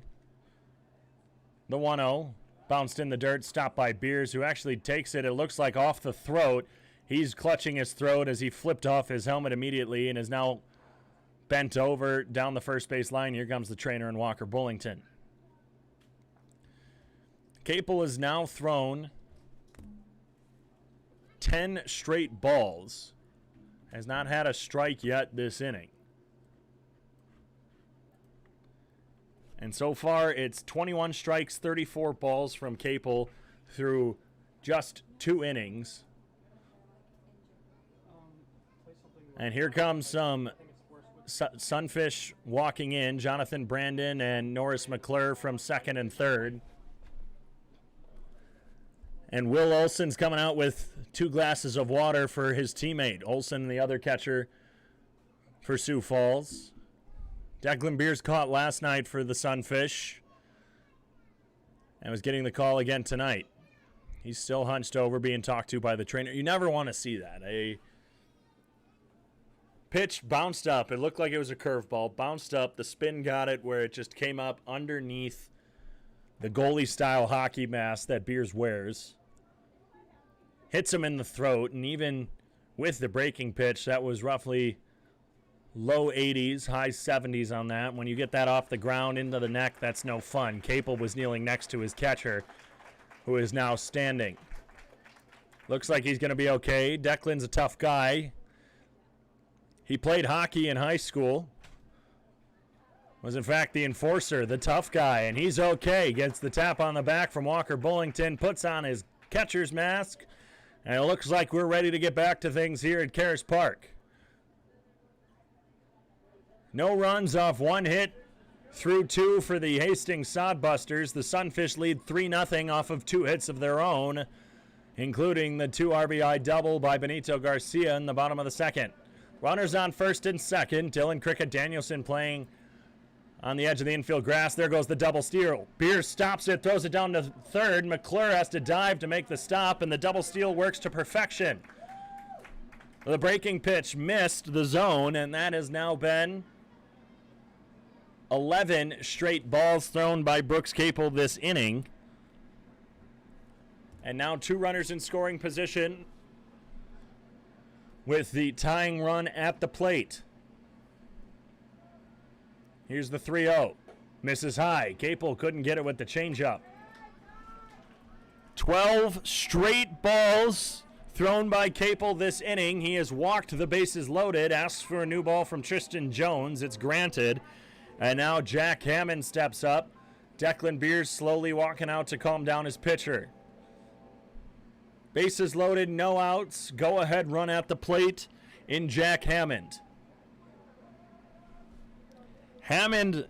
The 1-0 bounced in the dirt, stopped by Beers, who actually takes it, it looks like, off the throat. He's clutching his throat as he flipped off his helmet immediately and is now bent over down the first base line. Here comes the trainer in Walker Bullington. Capel has now thrown 10 straight balls. Has not had a strike yet this inning. And so far, it's 21 strikes, 34 balls from Capel through just 2 innings. And here comes some Sunfish walking in. Jonathan Brandon and Norris Mcclure from second and third. And Will Olson's coming out with 2 glasses of water for his teammate. Olson, the other catcher for Sioux Falls. Declan Beers caught last night for the Sunfish and was getting the call again tonight. He's still hunched over being talked to by the trainer. You never want to see that. A pitch bounced up. It looked like it was a curveball. Bounced up. The spin got it where it just came up underneath the goalie-style hockey mask that Beers wears. Hits him in the throat, and even with the breaking pitch, that was roughly low 80s, high 70s on that. When you get that off the ground into the neck, that's no fun. Capel was kneeling next to his catcher, who is now standing. Looks like he's going to be okay. Declan's a tough guy. He played hockey in high school. Was in fact the enforcer, the tough guy, and he's okay. Gets the tap on the back from Walker Bullington, puts on his catcher's mask, and it looks like we're ready to get back to things here at Caras Park. No runs off 1 hit through 2 for the Hastings Sodbusters. The Sunfish lead 3-0 off of 2 hits of their own, including the 2 RBI double by Benito Garcia in the bottom of the second. Runners on first and second. Dylan Cricket Danielson playing on the edge of the infield grass. There goes the double steal. Beers stops it, throws it down to third. McClure has to dive to make the stop, and the double steal works to perfection. The breaking pitch missed the zone, and that has now been 11 straight balls thrown by Brooks Capel this inning. And now 2 runners in scoring position with the tying run at the plate. Here's the 3-0. Misses high. Capel couldn't get it with the changeup. 12 straight balls thrown by Capel this inning. He has walked the bases loaded, asks for a new ball from Tristan Jones. It's granted. And now Jack Hammond steps up. Declan Beers slowly walking out to calm down his pitcher. Bases loaded, no outs. Go ahead run at the plate in Jack Hammond. Hammond,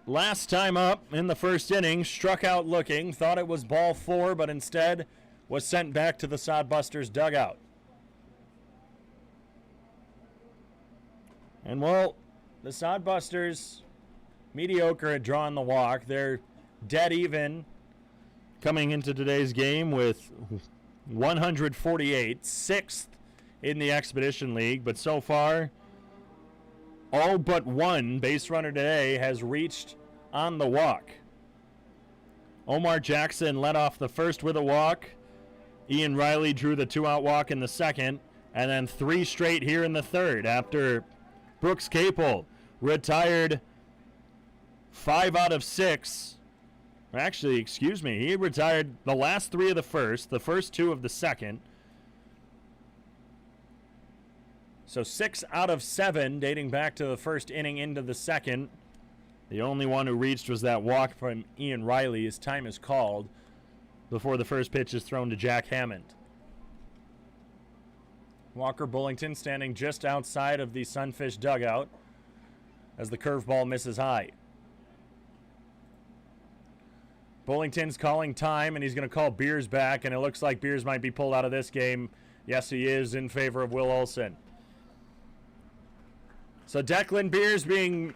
last time up in the first inning, struck out looking, thought it was ball 4, but instead was sent back to the Sodbusters dugout. And well, the Sodbusters, mediocre at drawing the walk. They're dead even coming into today's game with 148, 6th in the Expedition League, but so far, all but one base runner today has reached on the walk. Omar Jackson led off the first with a walk. Ian Riley drew the 2-out walk in the second, and then 3 straight here in the third after Brooks Capel retired 5 out of 6. Actually, excuse me, he retired the last 3 of the first 2 of the second. So 6 out of 7 dating back to the first inning into the second. The only one who reached was that walk from Ian Riley. His time is called before the first pitch is thrown to Jack Hammond. Walker Bullington standing just outside of the Sunfish dugout as the curveball misses high. Bullington's calling time, and he's going to call Beers back, and it looks like Beers might be pulled out of this game. Yes, he is, in favor of Will Olson. So Declan Beers being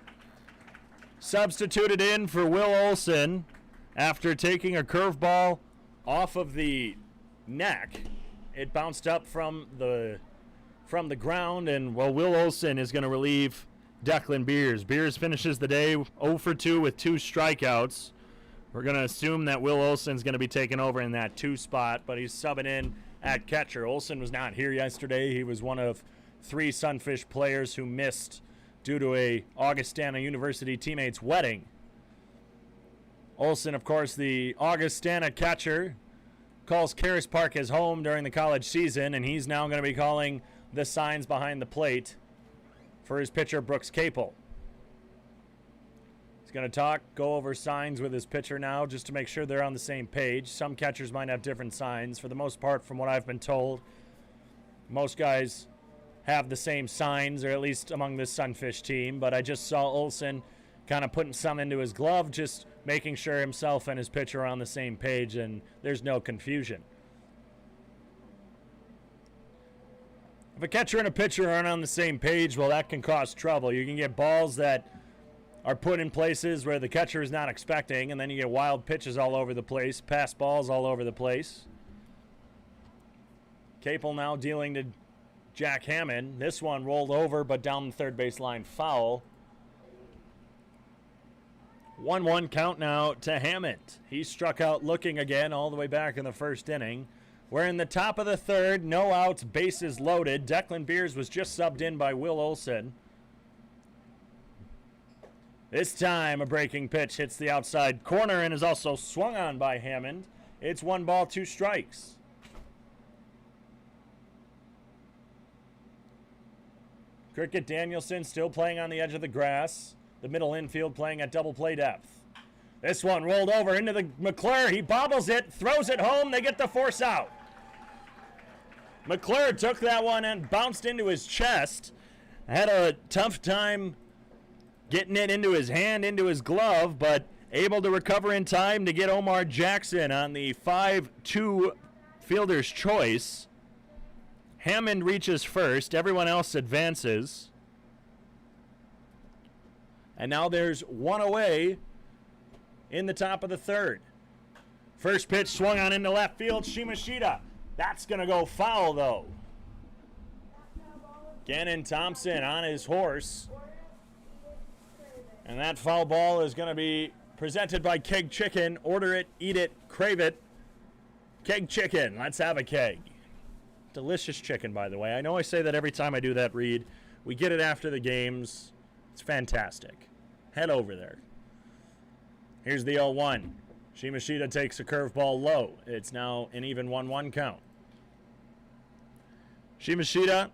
substituted in for Will Olson after taking a curveball off of the neck. It bounced up from the ground, and well, Will Olson is going to relieve Declan Beers. Beers finishes the day 0 for 2 with 2 strikeouts. We're going to assume that Will Olson's going to be taking over in that 2 spot, but he's subbing in at catcher. Olson was not here yesterday. He was one of 3 Sunfish players who missed due to a Augustana University teammate's wedding. Olson, of course, the Augustana catcher, calls Caras Park his home during the college season, and he's now going to be calling the signs behind the plate for his pitcher, Brooks Capel. He's going to go over signs with his pitcher now just to make sure they're on the same page. Some catchers might have different signs. For the most part, from what I've been told, most guys have the same signs, or at least among this Sunfish team, but I just saw Olson kind of putting some into his glove, just making sure himself and his pitcher are on the same page and there's no confusion. If a catcher and a pitcher aren't on the same page, well, that can cause trouble. You can get balls that are put in places where the catcher is not expecting, and then you get wild pitches all over the place, pass balls all over the place. Capel now dealing to Jack Hammond. This one rolled over, but down the third base line, foul. 1-1 count now to Hammond. He struck out looking again all the way back in the first inning. We're in the top of the third, no outs, bases loaded. Declan Beers was just subbed in by Will Olson. This time a breaking pitch hits the outside corner and is also swung on by Hammond. It's 1 ball, 2 strikes. Cricket Danielson still playing on the edge of the grass. The middle infield playing at double play depth. This one rolled over into the Mcclure. He bobbles it, throws it home. They get the force out. Mcclure took that one and bounced into his chest. Had a tough time getting it into his hand, into his glove, but able to recover in time to get Omar Jackson on the 5-2 fielder's choice. Hammond reaches first. Everyone else advances. And now there's 1 away in the top of the third. First pitch swung on into left field. Shimashita. That's going to go foul, though. Gannon Thompson on his horse. And that foul ball is going to be presented by Keg Chicken. Order it, eat it, crave it. Keg Chicken. Let's have a keg. Delicious chicken, by the way. I know I say that every time I do that read. We get it after the games. It's fantastic. Head over there. Here's the 0-1. Shimashita takes a curveball low. It's now an even 1-1 count. Shimashita,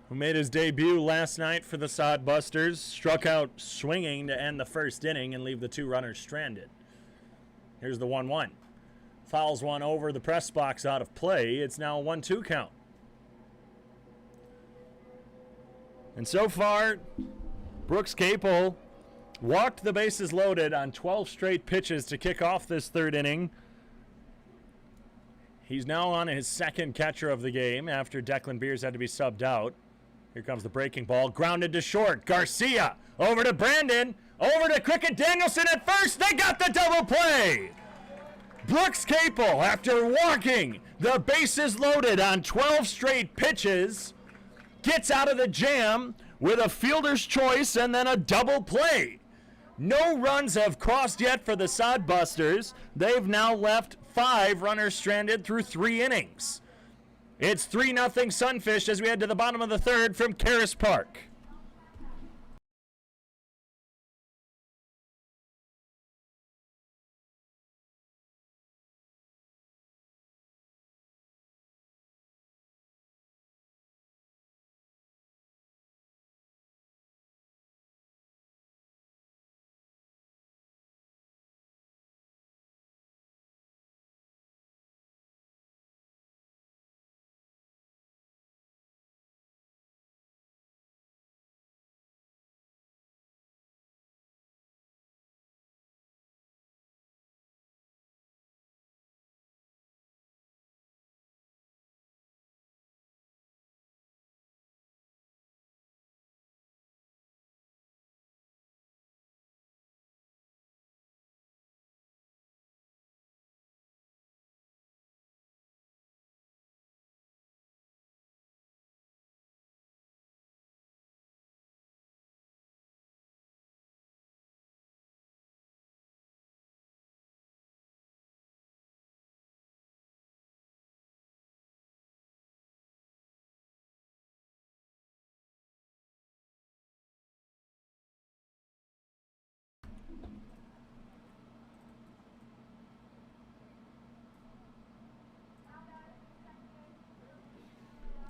who made his debut last night for the Sodbusters, struck out swinging to end the first inning and leave the 2 runners stranded. Here's the 1-1. Fouls one over the press box out of play. It's now a 1-2 count. And so far, Brooks Capel walked the bases loaded on 12 straight pitches to kick off this 3rd inning. He's now on his 2nd catcher of the game after Declan Beers had to be subbed out. Here comes the breaking ball, grounded to short. Garcia over to Brandon, over to Cricket Danielson at first. They got the double play. Brooks Capel, after walking the bases loaded on 12 straight pitches, gets out of the jam with a fielder's choice and then a double play. No runs have crossed yet for the Sodbusters. They've now left 5 runners stranded through 3 innings. It's 3-0 Sunfish as we head to the bottom of the 3rd from Caras Park.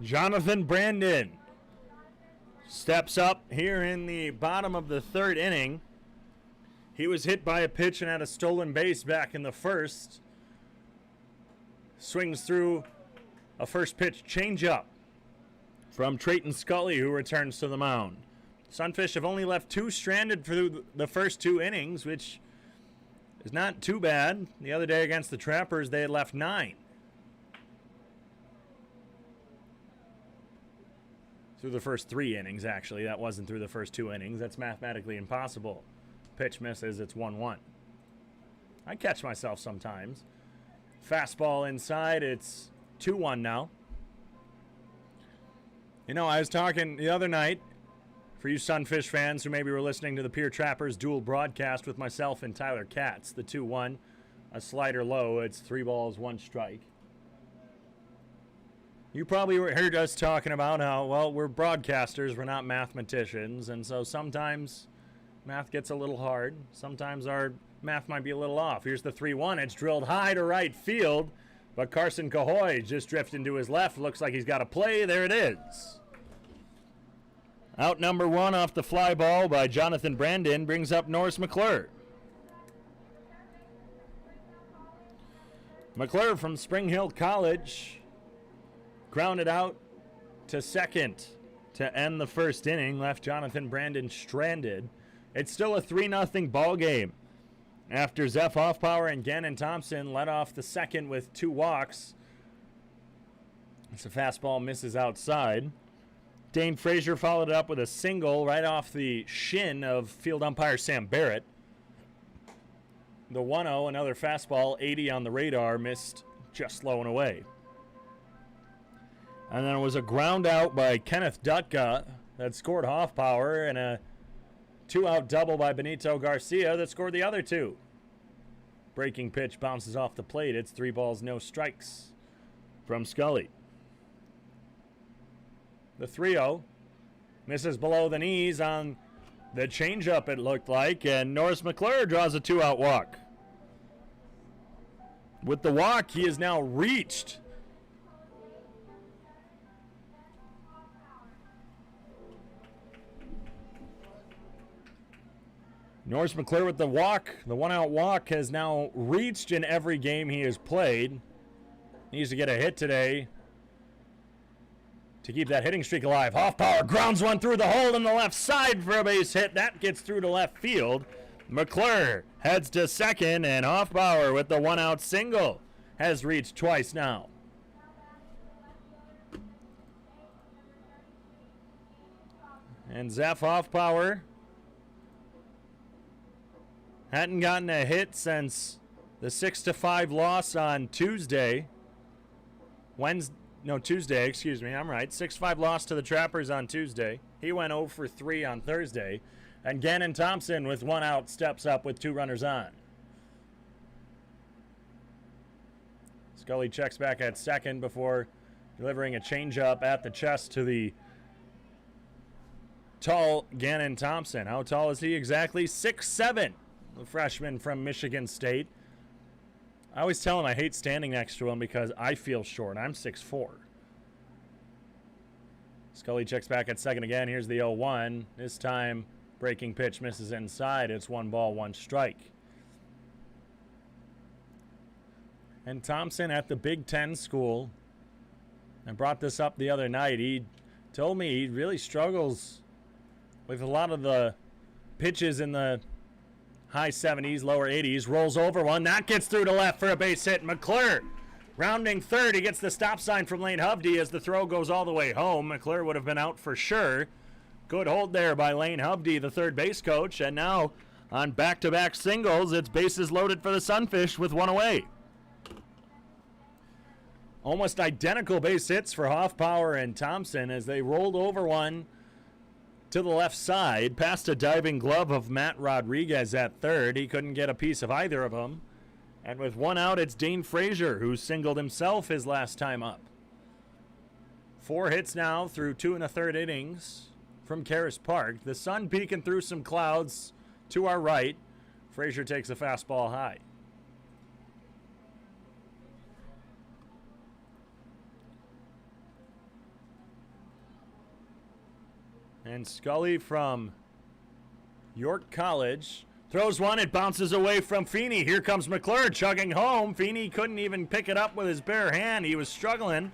Jonathan Brandon steps up here in the bottom of the 3rd inning. He was hit by a pitch and had a stolen base back in the 1st. Swings through a first pitch changeup from Trayton Scully, who returns to the mound. Sunfish have only left 2 stranded through the first 2 innings, which is not too bad. The other day against the Trappers, they had left 9. Through the first 3 innings, actually. That wasn't through the first 2 innings. That's mathematically impossible. Pitch misses, it's 1-1. I catch myself sometimes. Fastball inside, it's 2-1 now. You know, I was talking the other night, for you Sunfish fans who maybe were listening to the Pure Trappers dual broadcast with myself and Tyler Katz, the 2-1, a slider low, it's 3 balls, 1 strike. You probably heard us talking about how, well, we're broadcasters, we're not mathematicians, and so sometimes math gets a little hard. Sometimes our math might be a little off. Here's the 3-1. It's drilled high to right field, but Carson Cahoy just drifted to his left. Looks like he's got a play. There it is. Out number 1 off the fly ball by Jonathan Brandon brings up Norris Mcclure. Mcclure from Spring Hill College grounded out to second to end the first inning, left Jonathan Brandon stranded. It's still a 3-0 ball game after Zeph Hoffpower and Gannon Thompson led off the second with 2 walks. It's a fastball, misses outside. Dane Frazier followed it up with a single right off the shin of field umpire Sam Barrett. The 1-0, another fastball, 80 on the radar, missed just low and away. And then it was a ground out by Kenneth Dutka that scored Hoffpower, and a 2-out double by Benito Garcia that scored the other 2. Breaking pitch bounces off the plate. It's 3 balls, no strikes from Scully. The 3-0 misses below the knees on The changeup, it looked like, and Norris Mcclure draws a 2-out walk. With the walk, he is now reached. Norris Mcclure with the walk. The 1-out walk has now reached in every game he has played. Needs to get a hit today to keep that hitting streak alive. Hoffpower grounds one through the hole in the left side for a base hit. That gets through to left field. Mcclure heads to second, and Hoffpower with the 1-out single has reached twice now. And Zeph Hoffpower hadn't gotten a hit since the 6-5 loss on Tuesday. Tuesday, excuse me, I'm right. 6-5 loss to the Trappers on Tuesday. He went 0 for 3 on Thursday. And Gannon Thompson with 1 out steps up with 2 runners on. Scully checks back at second before delivering a changeup at the chest to the tall Gannon Thompson. How tall is he exactly? 6'7", the freshman from Michigan State. I always tell him I hate standing next to him because I feel short. I'm 6'4". Scully checks back at second again. Here's the 0-1. This time, breaking pitch misses inside. It's 1 ball, 1 strike. And Thompson at the Big Ten school, I brought this up the other night. He told me he really struggles with a lot of the pitches in the high 70s, lower 80s. Rolls over one. That gets through to left for a base hit. McClure rounding third. He gets the stop sign from Lane Hovde as the throw goes all the way home. McClure would have been out for sure. Good hold there by Lane Hovde, the third base coach. And now on back-to-back singles, it's bases loaded for the Sunfish with 1 away. Almost identical base hits for Hoffpower and Thompson as they rolled over one to the left side, past a diving glove of Matt Rodriguez at third. He couldn't get a piece of either of them. And with 1 out, it's Dane Frazier, who singled himself his last time up. 4 hits now through 2 1/3 innings from Caras Park. The sun peeking through some clouds to our right. Frazier takes a fastball high. And Scully from York College throws one. It bounces away from Feeney. Here comes McClure chugging home. Feeney couldn't even pick it up with his bare hand. He was struggling.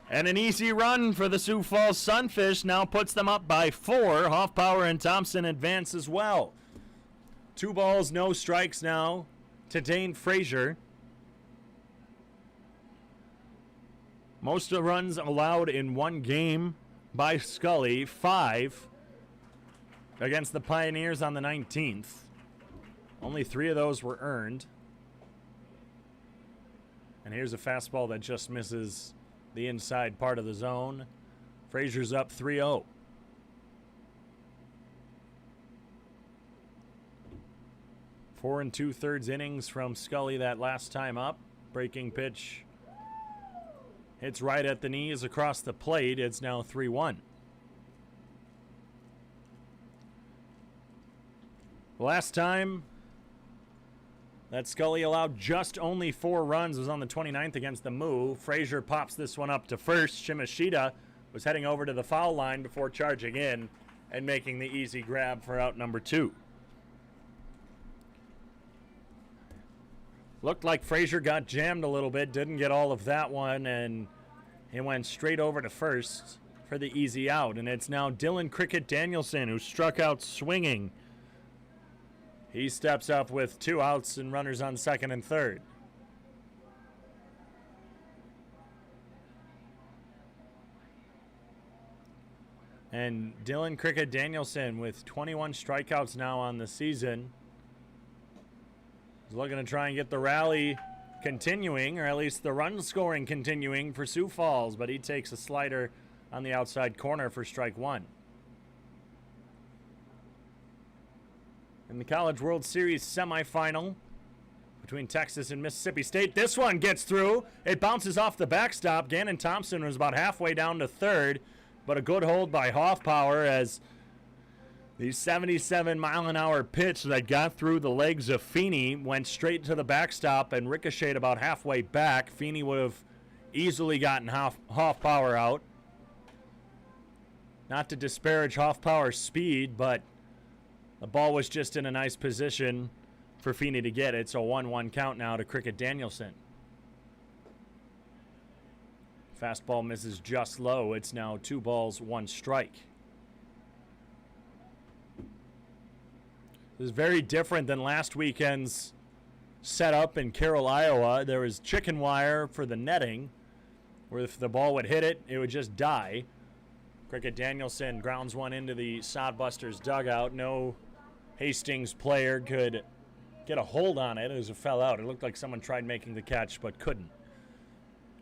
And an easy run for the Sioux Falls Sunfish now puts them up by 4. Hoffpower and Thompson advance as well. 2 balls, no strikes now to Dane Frazier. Most of the runs allowed in one game by Scully, 5 against the Pioneers on the 19th. Only 3 of those were earned. And here's a fastball that just misses the inside part of the zone. Frazier's up 3-0. Four and 2/3 innings from Scully that last time up. Breaking pitch hits right at the knees across the plate. It's now 3-1. Last time that Scully allowed just only 4 runs was on the 29th against the Moo. Frazier pops this one up to first. Shimashita was heading over to the foul line before charging in and making the easy grab for out number 2. Looked like Frazier got jammed a little bit, didn't get all of that one, and he went straight over to first for the easy out. And it's now Dylan Cricket Danielson who struck out swinging. He steps up with 2 outs and runners on second and third. And Dylan Cricket Danielson with 21 strikeouts now on the season. He's looking to try and get the rally continuing, or at least the run scoring continuing for Sioux Falls, but he takes a slider on the outside corner for strike 1. In the College World Series semifinal between Texas and Mississippi State, this one gets through. It bounces off the backstop. Gannon Thompson was about halfway down to third, but a good hold by Hoffpower as The 77-mile-an-hour pitch that got through the legs of Feeney went straight to the backstop and ricocheted about halfway back. Feeney would have easily gotten Hoffpower out. Not to disparage Hoffpower's speed, but the ball was just in a nice position for Feeney to get it. So 1-1 count now to Cricket Danielson. Fastball misses just low. It's now 2 balls, 1 strike. This is very different than last weekend's setup in Carroll, Iowa. There was chicken wire for the netting, where if the ball would hit it, it would just die. Cricket Danielson grounds one into the Sodbusters dugout. No Hastings player could get a hold on it as it fell out. It looked like someone tried making the catch but couldn't.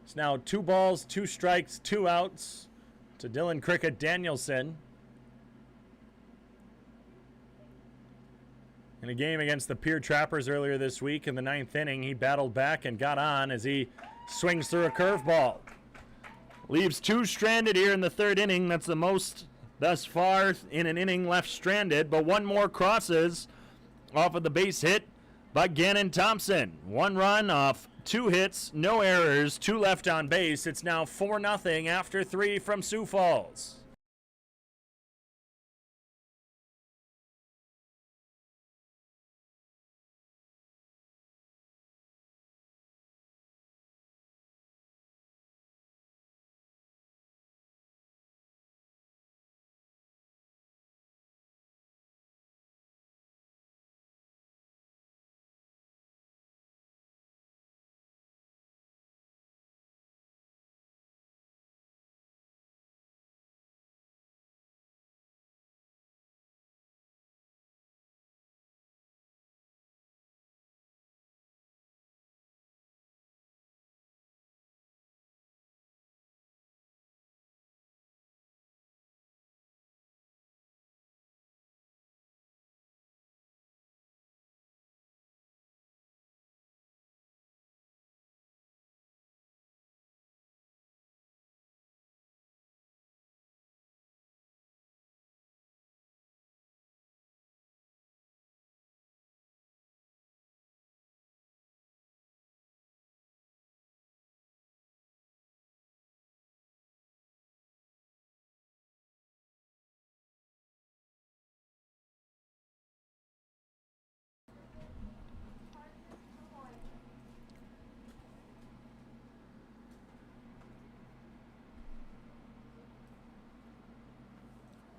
It's now 2 balls, 2 strikes, 2 outs to Dylan Cricket Danielson. In a game against the Pier Trappers earlier this week in the 9th inning, he battled back and got on as he swings through a curveball. Leaves 2 stranded here in the 3rd inning. That's the most thus far in an inning left stranded, but 1 more crosses off of the base hit by Gannon Thompson. 1 run off 2 hits, no errors, 2 left on base. It's now 4-0 after 3 from Sioux Falls.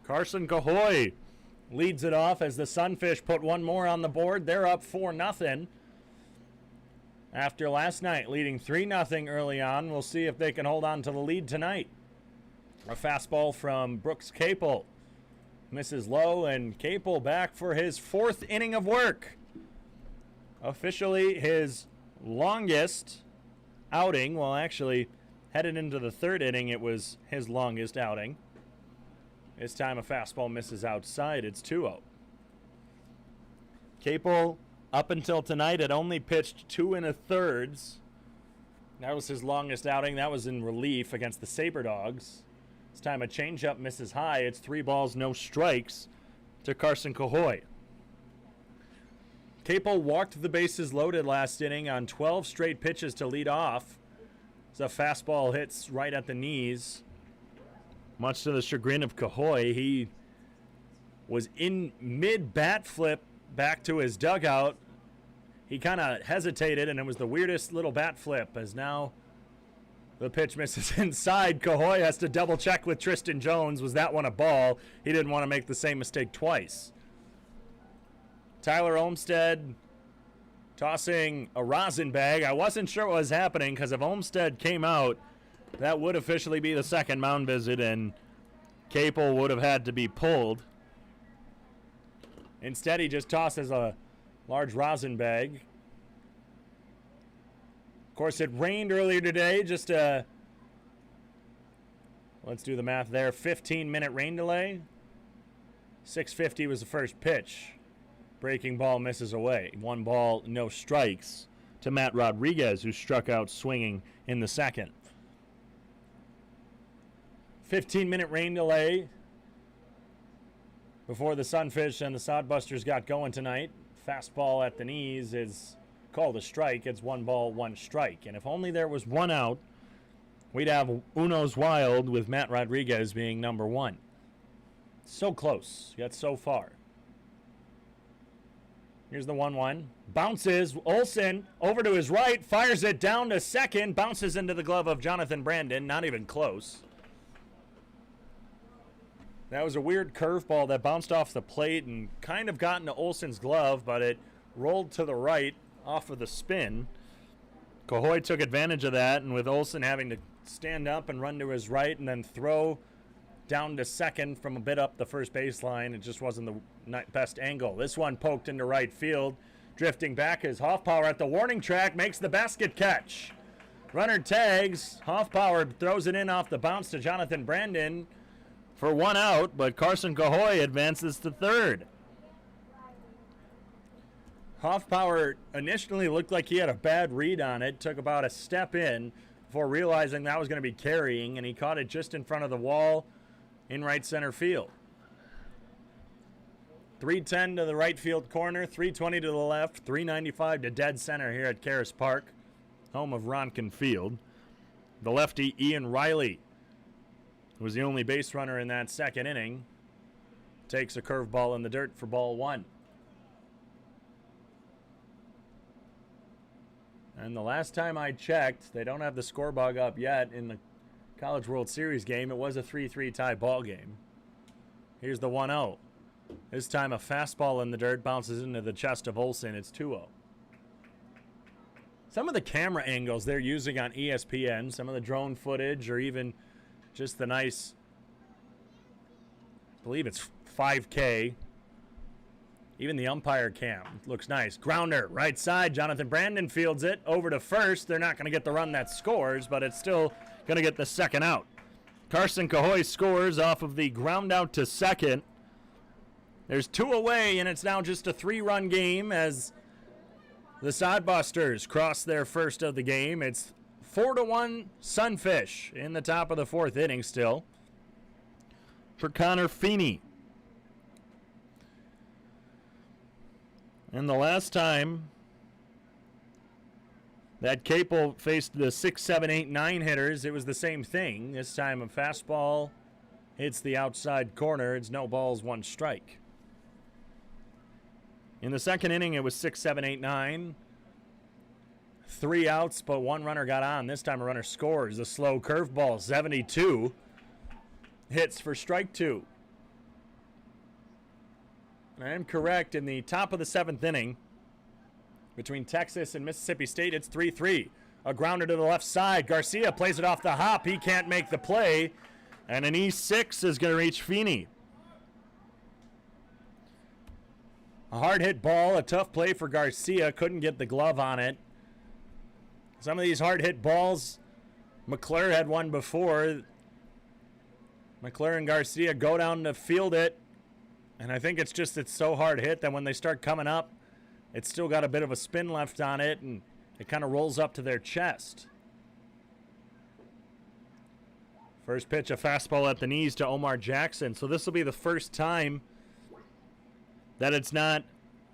Carson Cahoy leads it off as the Sunfish put 1 more on the board. They're up 4-0. After last night leading 3-0 early on, we'll see if they can hold on to the lead tonight. A fastball from Brooks Capel misses low, and Capel back for his 4th inning of work. Officially his longest outing. Well, actually, headed into the 3rd inning, it was his longest outing. This time a fastball misses outside. It's 2-0. Capel, up until tonight, had only pitched 2 1/3. That was his longest outing. That was in relief against the Saber Dogs. This time a changeup misses high. It's 3 balls, no strikes to Carson Cahoy. Capel walked the bases loaded last inning on 12 straight pitches to lead off. As a fastball hits right at the knees. Much to the chagrin of Cahoy, he was in mid-bat flip back to his dugout. He kind of hesitated, and it was the weirdest little bat flip, as now the pitch misses inside. Cahoy has to double-check with Tristan Jones. Was that one a ball? He didn't want to make the same mistake twice. Tyler Olmstead tossing a rosin bag. I wasn't sure what was happening, because if Olmstead came out, that would officially be the 2nd mound visit, and Capel would have had to be pulled. Instead, he just tosses a large rosin bag. Of course, it rained earlier today. Just let's do the math there. 15-minute rain delay. 6:50 was the first pitch. Breaking ball misses away. 1 ball, no strikes to Matt Rodriguez, who struck out swinging in the 2nd. 15-minute rain delay before the Sunfish and the Sodbusters got going tonight. Fastball at the knees is called a strike. It's 1 ball, 1 strike. And if only there was 1 out, we'd have Uno's Wild with Matt Rodriguez being number 1. So close, yet so far. Here's the 1-1. Bounces. Olsen over to his right. Fires it down to second. Bounces into the glove of Jonathan Brandon. Not even close. That was a weird curveball that bounced off the plate and kind of got into Olsen's glove, but it rolled to the right off of the spin. Cahoy took advantage of that, and with Olsen having to stand up and run to his right and then throw down to second from a bit up the first baseline, it just wasn't the best angle. This one poked into right field. Drifting back is Hoffpower at the warning track, makes the basket catch. Runner tags. Hoffpower throws it in off the bounce to Jonathan Brandon for 1 out, but Carson Cahoy advances to third. Hoffpower initially looked like he had a bad read on it, took about a step in before realizing that was going to be carrying, and he caught it just in front of the wall in right center field. 310 to the right field corner, 320 to the left, 395 to dead center here at Caras Park, home of Ronkin Field. The lefty Ian Riley, who was the only base runner in that second inning, takes a curveball in the dirt for ball 1. And the last time I checked, they don't have the score bug up yet in the College World Series game. It was a 3-3 tie ball game. Here's the 1-0. This time a fastball in the dirt bounces into the chest of Olsen. It's 2-0. Some of the camera angles they're using on ESPN, some of the drone footage, or even just the nice, I believe it's 5K. Even the umpire cam looks nice. Grounder, right side. Jonathan Brandon fields it over to first. They're not going to get the run that scores, but it's still going to get the second out. Carson Cahoy scores off of the ground out to second. There's 2 away, and it's now just a 3-run game as the Sodbusters cross their first of the game. It's 4-1 Sunfish in the top of the 4th inning still for Conor Feeney. And the last time that Capel faced the 6, 7, 8, 9 hitters, it was the same thing. This time a fastball hits the outside corner. It's no balls, 1 strike. In the second inning, it was 6, 7, 8, 9. 3 outs, but 1 runner got on. This time a runner scores. A slow curveball, 72. Hits for strike 2. I am correct. In the top of the 7th inning, between Texas and Mississippi State, it's 3-3. A grounder to the left side. Garcia plays it off the hop. He can't make the play. And an E6 is going to reach Feeney. A hard hit ball, a tough play for Garcia. Couldn't get the glove on it. Some of these hard hit balls, Mcclure had one before. Mcclure and Garcia go down to field it. And I think it's so hard hit that when they start coming up, it's still got a bit of a spin left on it, and it kind of rolls up to their chest. First pitch, a fastball at the knees to Omar Jackson. So this will be the first time that it's not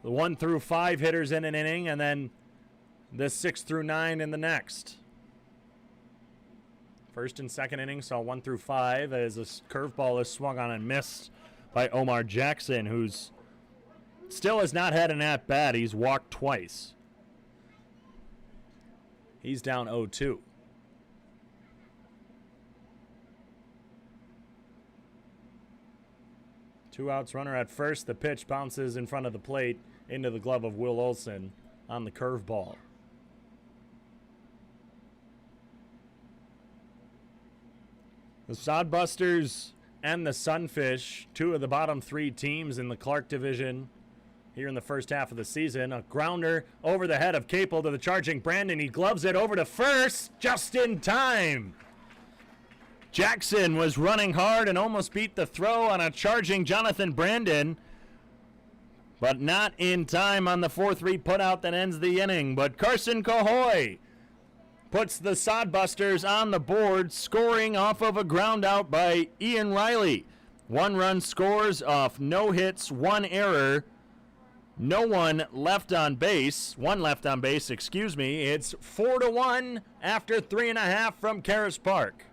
the 1 through 5 hitters in an inning and then the 6 through 9 in the next. First and second inning saw 1 through 5 as a curveball is swung on and missed by Omar Jackson, who's still has not had an at-bat. He's walked twice. He's down 0-2. Two outs, runner at first. The pitch bounces in front of the plate into the glove of Will Olsen on the curveball. The Sodbusters and the Sunfish, 2 of the bottom 3 teams in the Clark division here in the first half of the season. A grounder over the head of Capel to the charging Brandon. He gloves it over to first just in time. Jackson was running hard and almost beat the throw on a charging Jonathan Brandon, but not in time on the 4-3 putout that ends the inning. But Carson Cahoy puts the Sodbusters on the board, scoring off of a ground out by Ian Riley. 1 run scores off no hits, 1 error, no one left on base. 1 left on base, excuse me. It's 4-1 after 3.5 from Caras Park.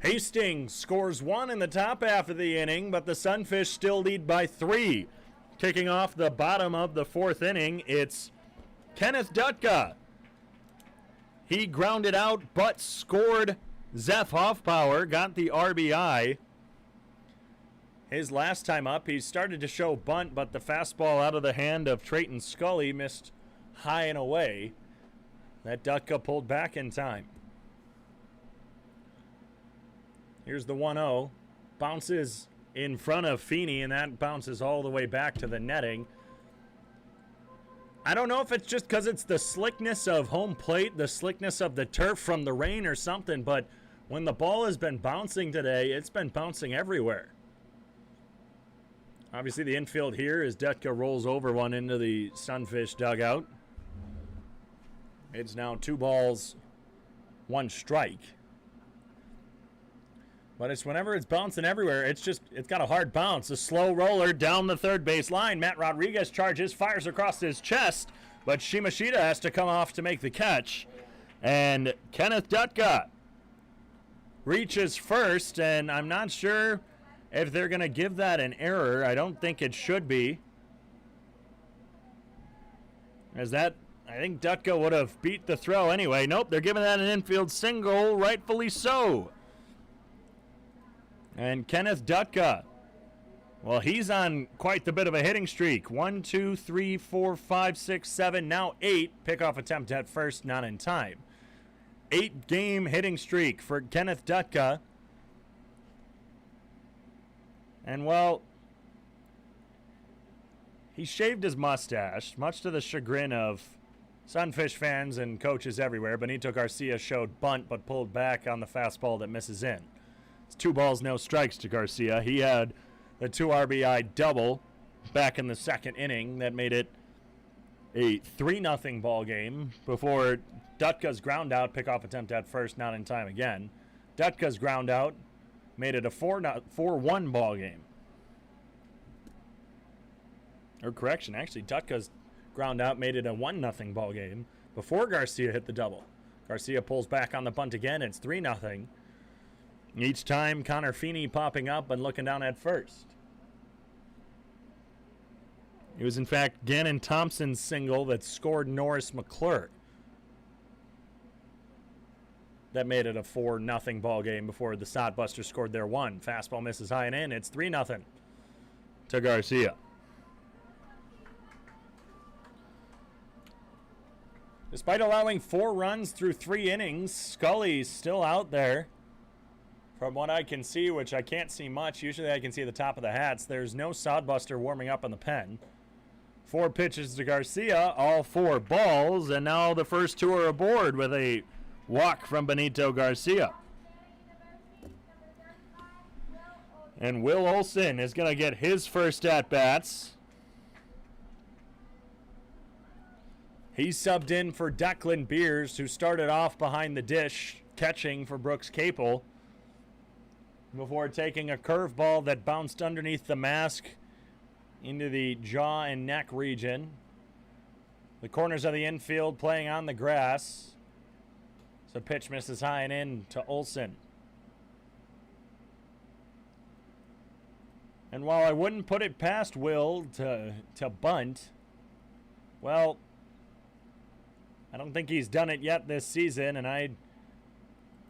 Hastings scores 1 in the top half of the inning, but the Sunfish still lead by 3. Kicking off the bottom of the 4th inning, it's Kenneth Dutka. He grounded out but scored. Zeph Hoffpower got the RBI. His last time up, he started to show bunt, but the fastball out of the hand of Trayton Scully missed high and away. That Dutka pulled back in time. Here's the 1-0. Bounces in front of Feeney, and that bounces all the way back to the netting. I don't know if it's just because it's the slickness of home plate, the slickness of the turf from the rain or something, but when the ball has been bouncing today, it's been bouncing everywhere. Obviously, the infield here as Dutka rolls over one into the Sunfish dugout. It's now 2 balls, 1 strike. But it's whenever it's bouncing everywhere, it's got a hard bounce. A slow roller down the third base line. Matt Rodriguez charges, fires across his chest, but Shimashita has to come off to make the catch. And Kenneth Dutka reaches first, and I'm not sure if they're going to give that an error. I don't think it should be. I think Dutka would have beat the throw anyway. Nope, they're giving that an infield single, rightfully so. And Kenneth Dutka, well, he's on quite the bit of a hitting streak. 1, 2, 3, 4, 5, 6, 7, now 8. Pickoff attempt at first, not in time. 8-game hitting streak for Kenneth Dutka. And, well, he shaved his mustache, much to the chagrin of Sunfish fans and coaches everywhere. Benito Garcia showed bunt but pulled back on the fastball that misses in. 2 balls, no strikes to Garcia. He had the 2 RBI double back in the 2nd inning that made it a 3-0 ball game before Dutka's ground out, pickoff attempt at first, not in time again. Dutka's ground out made it a 4-1 ball game. Or correction, actually, Dutka's ground out made it a 1-0 ball game before Garcia hit the double. Garcia pulls back on the bunt again. It's 3-0. Each time, Conor Feeney popping up and looking down at first. It was, in fact, Gannon Thompson's single that scored Norris Mcclure. That made it a 4-0 ball game before the Sodbusters scored their 1. Fastball misses high and in. It's 3-0 to Garcia. Despite allowing 4 runs through 3 innings, Scully's still out there. From what I can see, which I can't see much, usually I can see the top of the hats, there's no Sodbuster warming up in the pen. 4 pitches to Garcia, all 4 balls, and now the first 2 are aboard with a walk from Benito Garcia. And Will Olson is going to get his first at-bats. He subbed in for Declan Beers, who started off behind the dish, catching for Brooks Capel, before taking a curveball that bounced underneath the mask into the jaw and neck region. The corners of the infield playing on the grass. So pitch misses high and in to Olson. And while I wouldn't put it past Will to bunt, well, I don't think he's done it yet this season, and I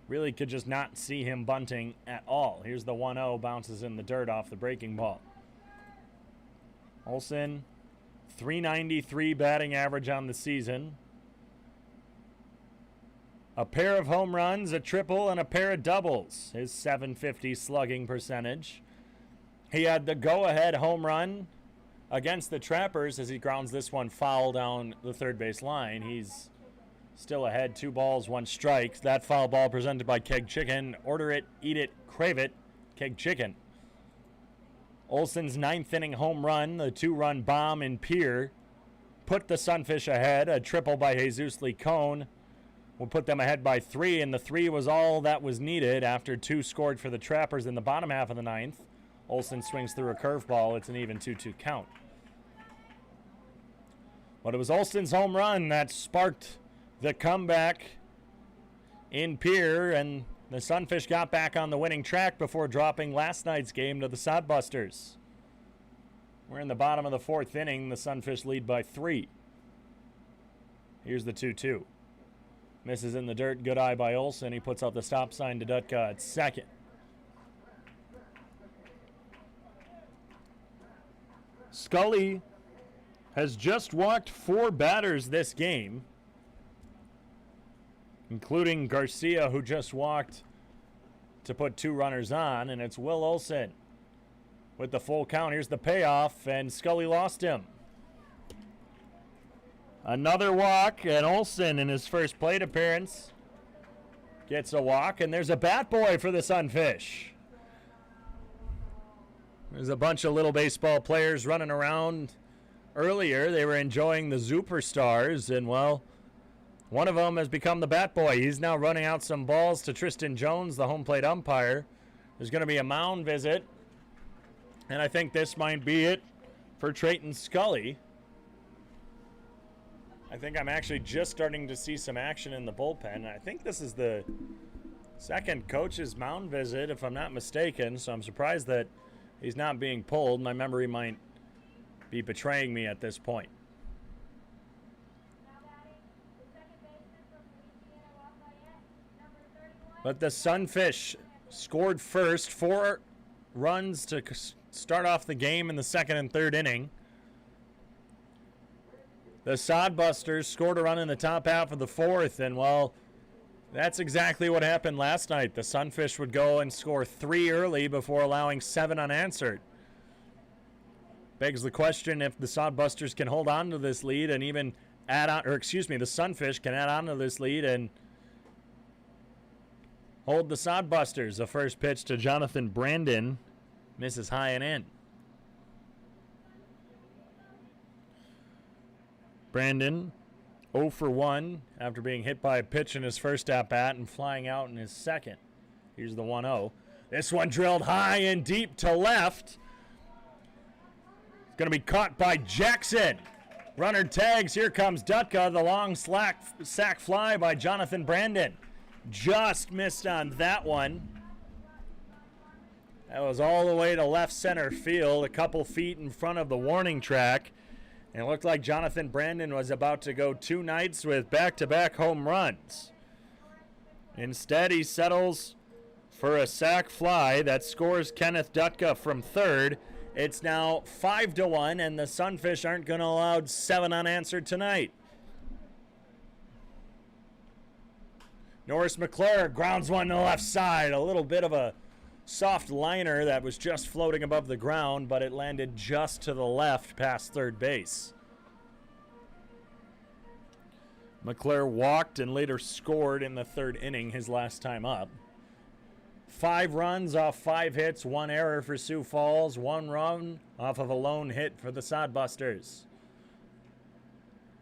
really could just not see him bunting at all. Here's the 1-0, bounces in the dirt off the breaking ball. Olson, .393 batting average on the season. A pair of home runs, a triple, and a pair of doubles. His .750 slugging percentage. He had the go-ahead home run against the Trappers as he grounds this one foul down the third base line. He's still ahead, 2 balls, 1 strike. That foul ball presented by Keg Chicken. Order it, eat it, crave it, Keg Chicken. Olson's 9th inning home run, the 2-run bomb in Pier, put the Sunfish ahead. A triple by Jesus Licon will put them ahead by 3, and the 3 was all that was needed after 2 scored for the Trappers in the bottom half of the 9th. Olson swings through a curveball. It's an even 2-2 count. But it was Olson's home run that sparked the comeback in Pier, and the Sunfish got back on the winning track before dropping last night's game to the Sodbusters. We're in the bottom of the 4th inning. The Sunfish lead by 3. Here's the 2-2. Misses in the dirt. Good eye by Olson. He puts up the stop sign to Dutka at second. Scully has just walked 4 batters this game, including Garcia, who just walked to put 2 runners on, and it's Will Olson with the full count. Here's the payoff, and Scully lost him. Another walk, and Olson in his first plate appearance gets a walk, and there's a bat boy for the Sunfish. There's a bunch of little baseball players running around earlier. They were enjoying the Superstars, and, well, one of them has become the bat boy. He's now running out some balls to Tristan Jones, the home plate umpire. There's going to be a mound visit, and I think this might be it for Trayton Scully. I think I'm actually just starting to see some action in the bullpen. I think this is the second coach's mound visit, if I'm not mistaken, so I'm surprised that he's not being pulled. My memory might be betraying me at this point. But the Sunfish scored first, 4 runs to start off the game in the 2nd and 3rd inning. The Sodbusters scored a run in the top half of the 4th, and, well, that's exactly what happened last night. The Sunfish would go and score 3 early before allowing 7 unanswered. Begs the question if the Sodbusters can hold on to this lead and even add on, or excuse me, the Sunfish can add on to this lead and hold the Sodbusters. The first pitch to Jonathan Brandon misses high and in. Brandon 0 for 1 after being hit by a pitch in his first at-bat and flying out in his second. Here's the 1-0. This one drilled high and deep to left. It's going to be caught by Jackson. Runner tags. Here comes Dutka. The long sack fly by Jonathan Brandon. Just missed on that one. That was all the way to left center field, a couple feet in front of the warning track. And it looked like Jonathan Brandon was about to go 2 nights with back-to-back home runs. Instead, he settles for a sac fly that scores Kenneth Dutka from third. It's now 5-1, and the Sunfish aren't going to allow 7 unanswered tonight. Norris Mcclure grounds one to the left side. A little bit of a soft liner that was just floating above the ground, but it landed just to the left past third base. Mcclure walked and later scored in the 3rd inning, his last time up. 5 runs off 5 hits, 1 error for Sioux Falls, 1 run off of a lone hit for the Sodbusters.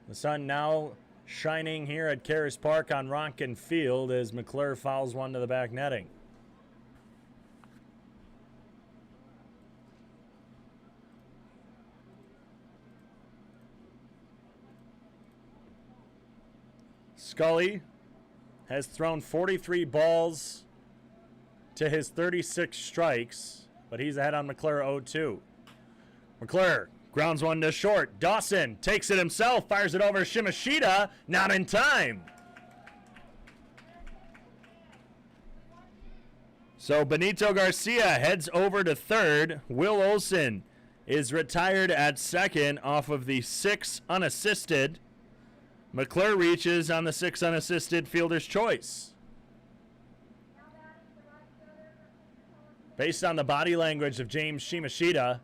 The sun now shining here at Caras Park on Ronkin Field as Mcclure fouls one to the back netting. Scully has thrown 43 balls to his 36 strikes, but he's ahead on McClure 0-2. McClure grounds one to short. Dawson takes it himself, fires it over Shimashita, not in time. So Benito Garcia heads over to third. Will Olson is retired at second off of the 6 unassisted. McClure reaches on the 6 unassisted fielder's choice. Based on the body language of James Shimashita,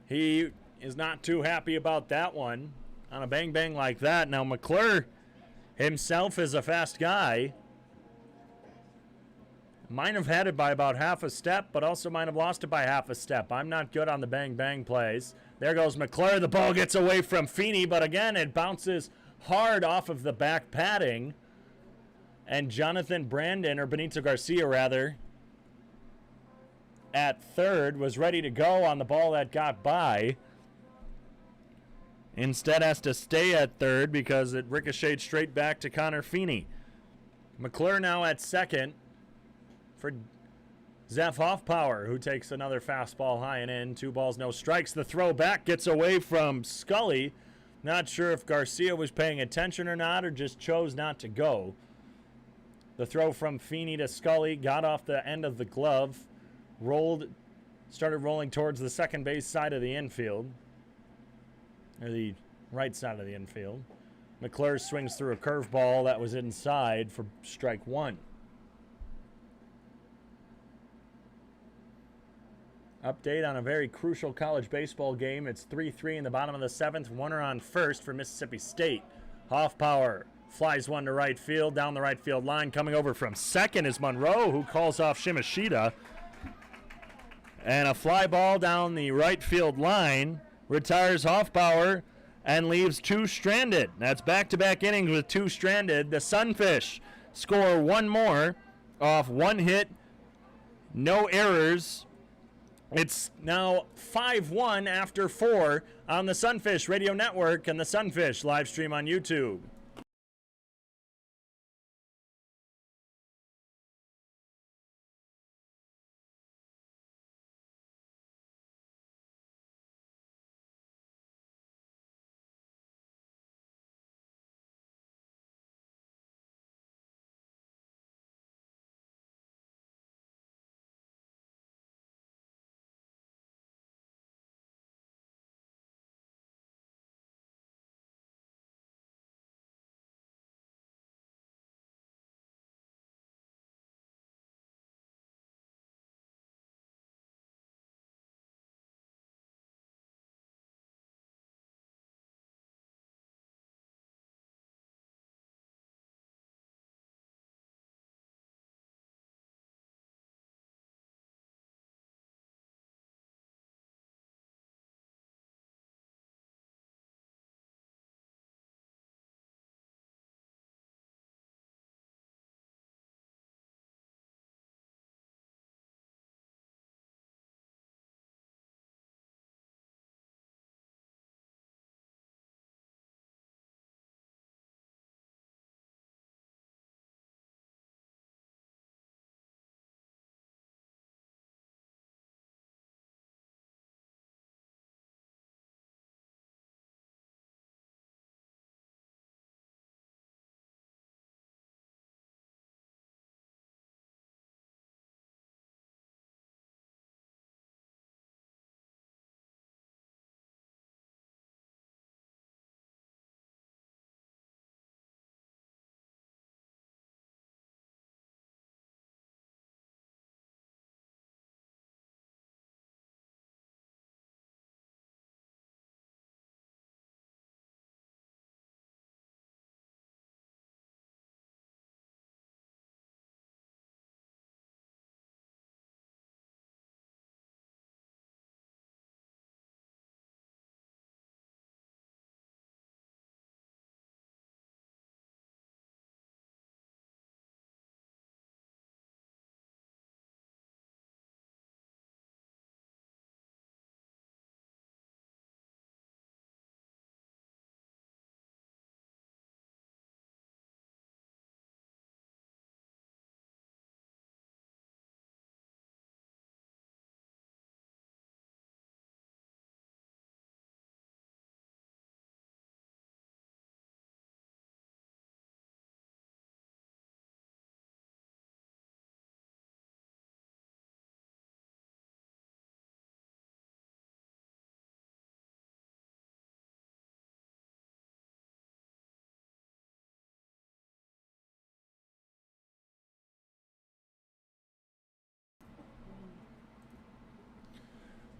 he is not too happy about that one on a bang-bang like that. Now McClure himself is a fast guy. Might have had it by about half a step, but also might have lost it by half a step. I'm not good on the bang-bang plays. There goes McClure. The ball gets away from Feeney, but again, it bounces hard off of the back padding. And Jonathan Brandon, or Benito Garcia rather, at third, was ready to go on the ball that got by. Instead has to stay at third because it ricocheted straight back to Conor Feeney. McClure now at second for Zeph Hoffpower, who takes another fastball high and in. 2 balls, no strikes. The throw back gets away from Scully. Not sure if Garcia was paying attention or not, or just chose not to go. The throw from Feeney to Scully got off the end of the glove, started rolling towards the second base side of the infield, or the right side of the infield. McClure swings through a curveball that was inside for strike 1. Update on a very crucial college baseball game. It's 3-3 in the bottom of the 7th. Runner on first for Mississippi State. Hoffpower flies one to right field, down the right field line. Coming over from second is Monroe, who calls off Shimashita. And a fly ball down the right field line retires Hoffpower and leaves 2 stranded. That's back-to-back innings with 2 stranded. The Sunfish score 1 more off 1 hit, no errors. It's now 5-1 after 4 on the Sunfish Radio Network and the Sunfish live stream on YouTube.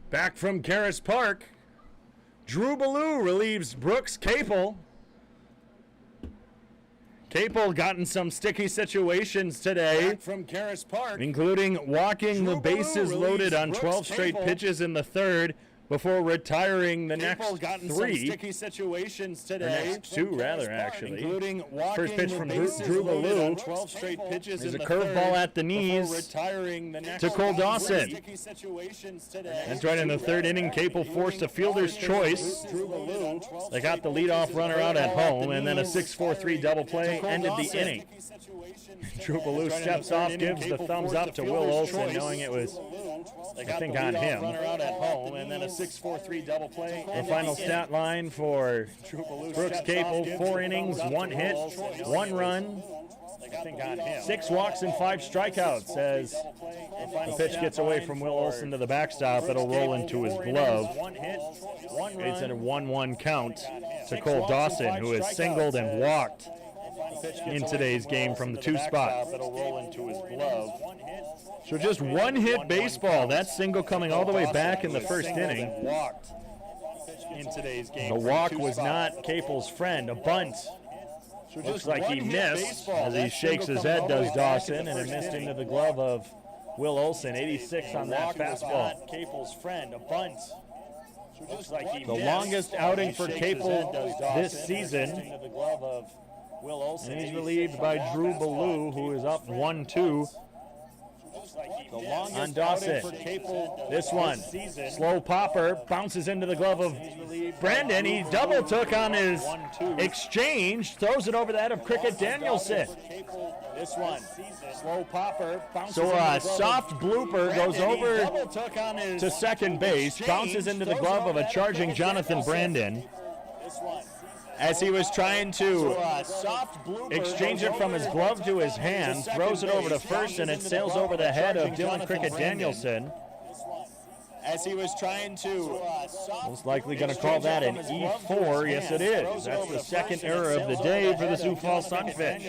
Back from Caris Park, Drew Ballou relieves Brooks Capel. Capel got in some sticky situations today, Back from Caris Park, including walking Drew the bases Ballou loaded on relieves 12 Brooks straight Capel. pitches in the third before retiring the Capel next got in some three. sticky situations Or today, next two, rather, actually. including walking First pitch the from bases Drew loaded Ballou. on 12 straight pitches There's in a the curveball third at the before knees retiring the next to Cole two. Dawson. Sticky situations today. That's right in the third inning. Capel forced a fielder's choice. Drew Ballou. They got the leadoff runner out at home, and then a 6-4-3 double play ended the inning. Drew Ballou steps off, gives the thumbs up to Will Olson, knowing it was, I think, on him. Runner out at home, and then a 6-4-3 double play. The final stat line for Brooks Capel: 4 innings, 1 hit, 1 run, 6 walks and 5 strikeouts. As the pitch gets away from Will Olson to the backstop, it'll roll into his glove. It's at a 1-1 count to Cole Dawson, who has singled and walked in today's game from the 2 spot. So just 1 hit baseball. That single coming all the way back in the first inning. The walk was not Capel's friend. A bunt. Looks like he missed as he shakes his head, does Dawson, and it missed into the glove of Will Olson. 86 on that fastball. Capel's friend, a bunt. The longest outing for Capel this season. And he's relieved by Drew Ballou, who is up 1-2 on Dawson. This one, slow popper, bounces into the glove of Brandon. He double took on his exchange, throws it over the head of Cricket Danielson. This one, slow popper, bounces So into a the glove soft of blooper goes Brandon. He over double took on his to second base, bounces into the glove of a charging Jonathan Brandon as he was trying to exchange it from his glove to his hand, throws it over to first, and it sails over the head of Dylan Cricket Danielson. As he was trying to Most likely going to call that an E4. Yes, it is. That's the second error of the day for the Sioux Falls Sunfish.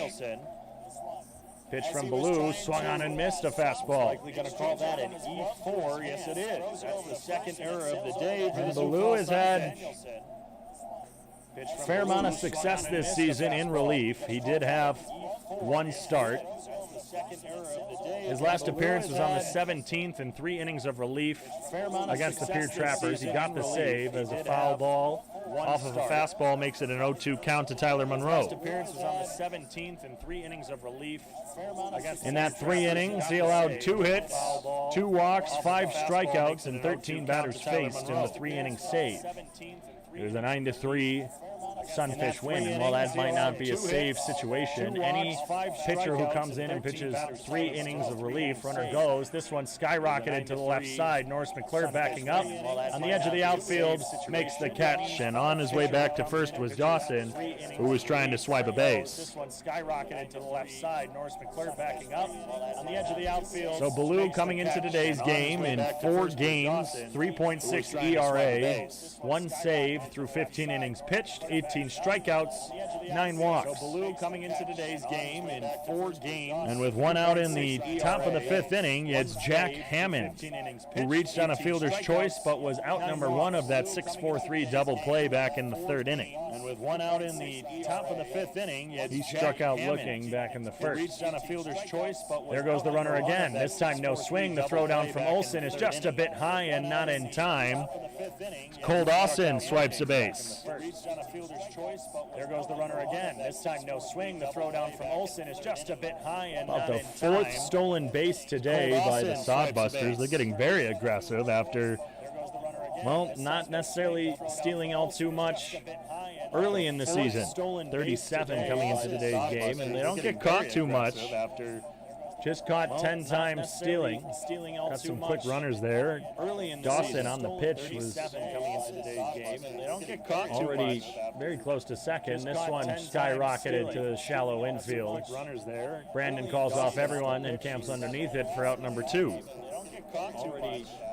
Pitch from Ballou, swung on and missed a fastball. likely going to call that an E4. Yes, it is. That's the second error of the day for the And Sioux Ballou Falls has had Sunfish. a fair amount of success this season in relief. He did have 1 start. His last appearance was on the 17th in 3 innings of relief against the Pier Trappers. He got the save as a foul ball off of a fastball makes it an 0-2 count to Tyler Monroe. Appearance was on the 17th in 3 innings of relief. In that 3 innings, he allowed 2 hits, 2 walks, 5 strikeouts, and 13 batters faced in the 3-inning save. It was a 9-3 Sunfish win, and while that might not be a save situation, any pitcher who comes in and pitches 3 innings of relief, runner goes. This one skyrocketed to the left side. Norris Mcclure backing up on the edge of the outfield, makes the catch, and on his way back to first was Dawson, who was trying to swipe a base. This one skyrocketed to the left side. Norris Mcclure backing up on the edge of the outfield. So Ballou coming into today's game in 4 games, 3.6 ERA, 1 save through 15 innings pitched, 18 strikeouts, 9 walks. Ballou coming into today's game in 4 games. And with 1 out in the top of the 5th inning, it's Jack Hammond, who reached on a fielder's choice but was out number 1 of that 6-4-3 double play back in the 3rd inning. And with 1 out in the top of the 5th inning, it's He struck out looking back in the He 1st. reached on a fielder's choice, but was There goes the out runner number 1 again. of that This time no 6-4-3 swing. The double throwdown play from back in Olson the is 3rd just a inning. bit high and not in time. Top of the 5th inning, Cole Dawson swipes a base. reached on a fielder's choice, but there goes the runner again. This time no swing. The throwdown from Olson is just a bit high and About not the in 4th time. stolen base today by the Sodbusters. They're getting very aggressive after, well, not necessarily stealing all too much early in the season. 37 coming into today's game, and they don't get caught too much. Just caught 10 times stealing. Got some quick runners there. Dawson on the pitch was already very close to second. This one skyrocketed to the shallow infield. Brandon calls off everyone and camps underneath it for out number 2.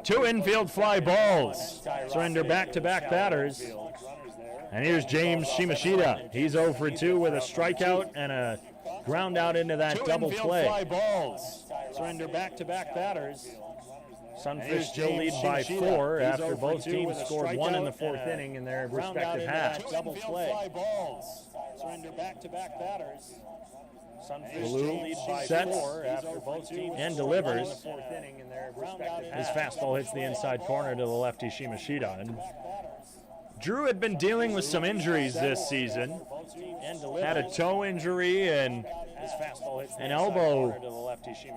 2 infield fly balls. Surrender back-to-back batters. And here's James Shimashita. He's 0 for 2 with a strikeout and a ground out into that double play. Surrender back-to-back batters. Sunfish still lead by 4 after both teams scored 1 in the 4th inning in their respective halves. Double play. Fly balls. Surrender back-to-back batters. Sunfish Blue lead by sets 4 after both teams and delivers. scored 1 in the 4th inning in their respective His halves. fastball hits the inside corner to the lefty Shimashita. And Drew had been dealing with some injuries this season. Had a toe injury and an elbow.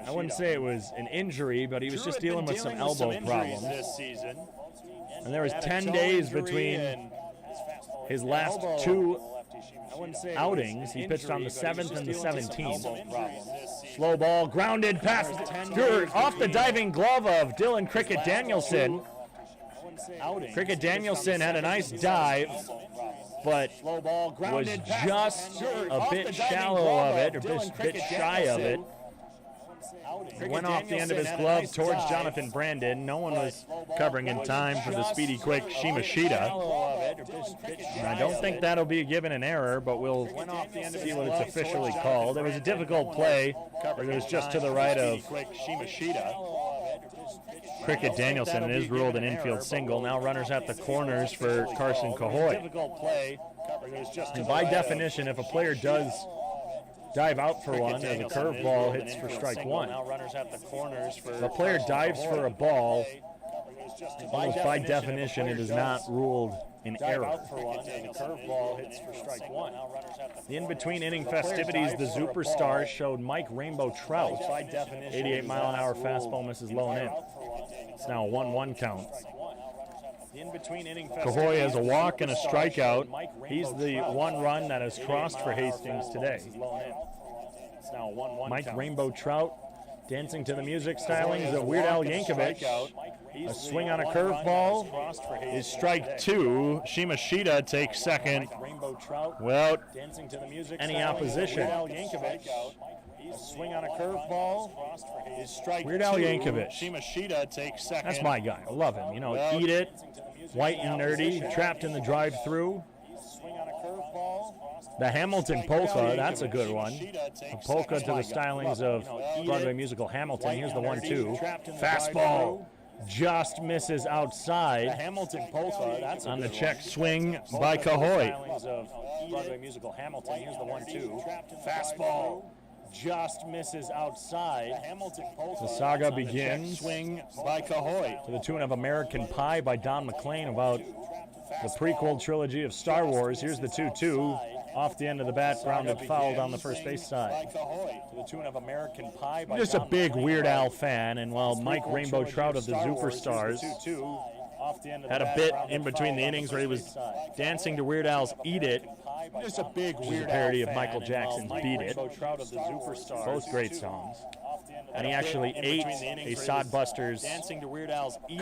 I wouldn't say it was an injury, but he was just dealing with some elbow problems. This season. And there was 10 days between his last 2 outings. He pitched on the 7th and the 17th. Slow ball, grounded past off the diving glove of Dylan Cricket Danielson. Cricket Danielson had a nice dive, but was just a bit shallow of it, or a bit shy of it. It went off the end of his glove towards Jonathan Brandon. No one was covering in time for the speedy, quick Shimashita. And I don't think that'll be given an error, but we'll see what it's officially called. It was a difficult play, but it was just to the right of Cricket Danielson. It is ruled an infield single. Now runners at the corners for Carson Cahoy. And by definition, if a player does dive out for one as a curveball hits for strike 1. If a player dives for a ball, almost by definition, it is not ruled an error. The in-between inning festivities, the Superstars showed Mike Rainbow Trout. 88-mile-an-hour fastball misses low and in. It's now a 1-1 count. Cahoy has a walk and a strikeout. He's the one run that has crossed for Hastings today. Mike Rainbow Trout dancing to the music stylings of Weird Al Yankovic. A swing on a curveball is strike 2. Shimashita takes second without any opposition. Swing on a curveball is strike Weird Al Yankovic. Shimashita takes second. That's my guy. I love him. You know, eat it, white and nerdy, trapped in the drive-through. The Hamilton polka, that's a good one. A polka to the stylings of Broadway musical Hamilton. Here's the 1-2. Fastball just misses outside. Hamilton polka, that's on the check swing by Cahoy. Broadway musical Hamilton. Here's the 1-2. Fastball just misses outside. The saga begins swing by Cahoy to the tune of American Pie by Don McLean about the prequel trilogy of Star Wars. Here's the 2-2. Off the end of the bat, grounded foul down the first base side. To the tune of American Pie by just a big Weird Al fan, and while Mike Rainbow Trout of the Superstars had a bit in between the innings where he was dancing to Weird Al's Eat It, just a big Weird parody of Michael Jackson's Beat It. Both great songs. And he actually ate a Sodbusters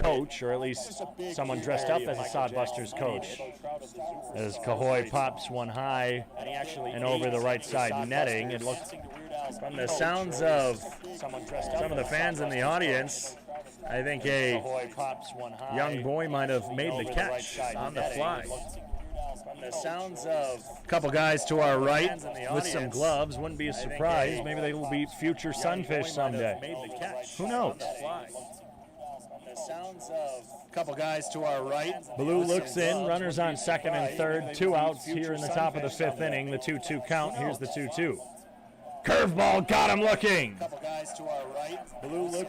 coach, or at least someone dressed up as a Sodbusters coach, as Cahoy pops one high and over the right side netting. It looked, from the sounds of some of the fans in the audience, I think a young boy might have made the catch on the fly. The sounds of a couple guys to our right with some gloves. Wouldn't be a surprise. Maybe they will be future Sunfish someday. Who knows? A couple guys to our right. Blue looks in. Runners on second and third. 2 outs here in the top of the 5th inning. The 2-2 count. Here's the 2-2. Curveball got him looking.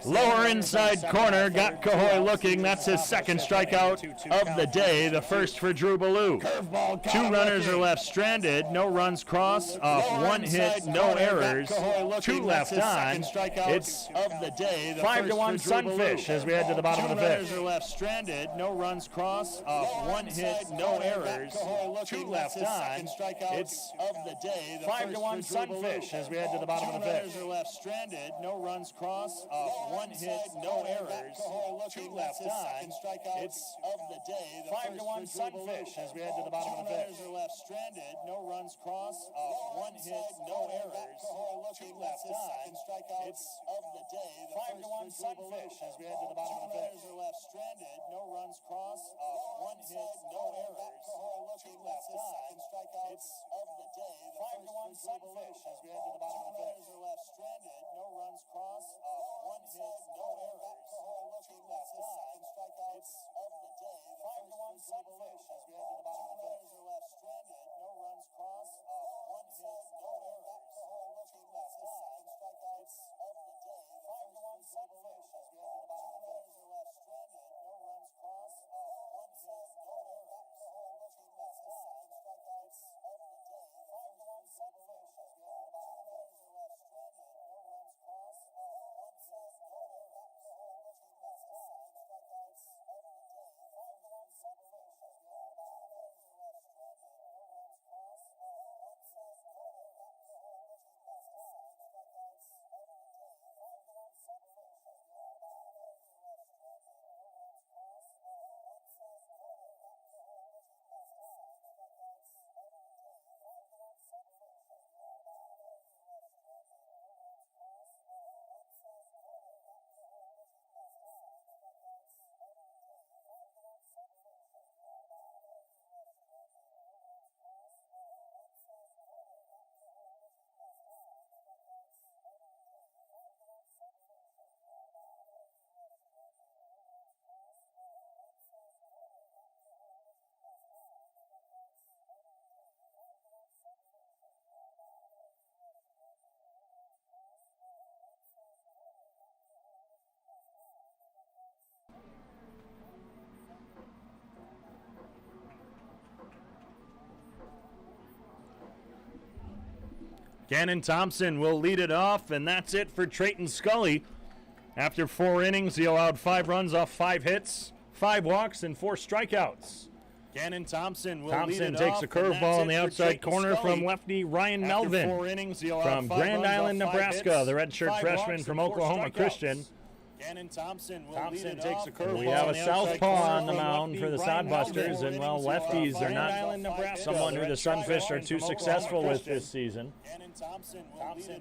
Lower inside corner, got Cahoy looking. That's his second strikeout of the day, the first for Drew Ballou. 2 runners are left stranded, no runs crossed, off 1 hit, no errors, 2 left on. It's 5-1 Sunfish as we head to the bottom of the 5th. 2 runners are left stranded, no runs crossed, off 1 hit, no errors, 2 left on. It's 5-1 Sunfish as we head to the bottom of the 5th. 2 runners are left stranded, no runs crossed, off 1 hit, no errors, 2 left on. It's 5-1 Sunfish as we head to the bottom of the 5th. 2 runners are left stranded, no runs crossed, off 1 hit, no errors, 2 left on. It's 5-1 Sunfish as we head to the bottom of the 5th. 2 runners are left stranded, no runs crossed, off 1 hit, no errors, 2 left on. It's 5-1 Sunfish as we head to the bottom of the 5th. 2 runners are left stranded, no runs crossed, off 1 hit, no errors, 2 left Gannon Thompson will lead it off, and that's it for Trayton Scully. After 4 innings, he allowed 5 runs off 5 hits, 5 walks, and 4 strikeouts. Gannon Thompson will Thompson lead it takes off, a curveball in the outside Trayton corner Scully. from lefty Ryan After Melvin. 4 innings, he allowed From 5 Grand runs Island, off 5 Nebraska, hits, the redshirt 5 freshman walks, from and 4 Oklahoma strikeouts. Christian. Gannon Thompson will Thompson lead it takes off. a curveball. And We have a on the southpaw outside corner on the from mound lefty for the Ryan Sodbusters, Melvin. and well, lefties are not someone who the Sunfish are too successful with this season. Gannon Thompson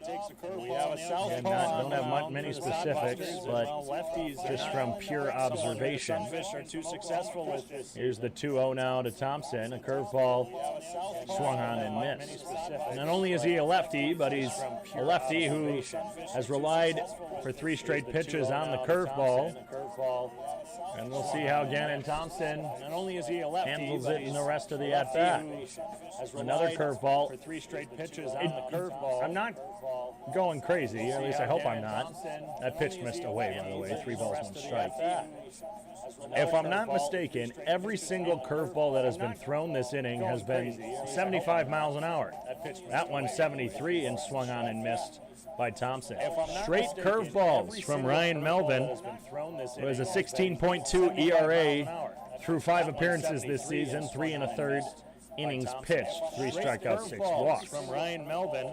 takes a curveball. We have a southpaw. Don't have many specifics, but just from pure observation. Sunfish are too successful with this. Here's the 2-0 now to Thompson. A curveball swung on and missed. Not only is he a lefty, but he's a lefty who has relied for 3 straight pitches on the curveball. And we'll see how Gannon Thompson Not only is he a lefty, handles but it in he's the rest of the a lefty at-bat. who has Another relied curveball. for 3 straight pitches on the curveball. I'm not going crazy, or at least I hope I'm not. That pitch missed away, by the way. 3 balls, 1 strike. If I'm not mistaken, every single curveball that has been thrown this inning has been 75 miles an hour. That one 73 and swung on and missed by Thompson. Straight curveballs from Ryan Melvin. It was a 16.2 ERA through 5 appearances this season, 3 1/3 innings pitched, 3 strikeouts, 6 walks. From Ryan Melvin.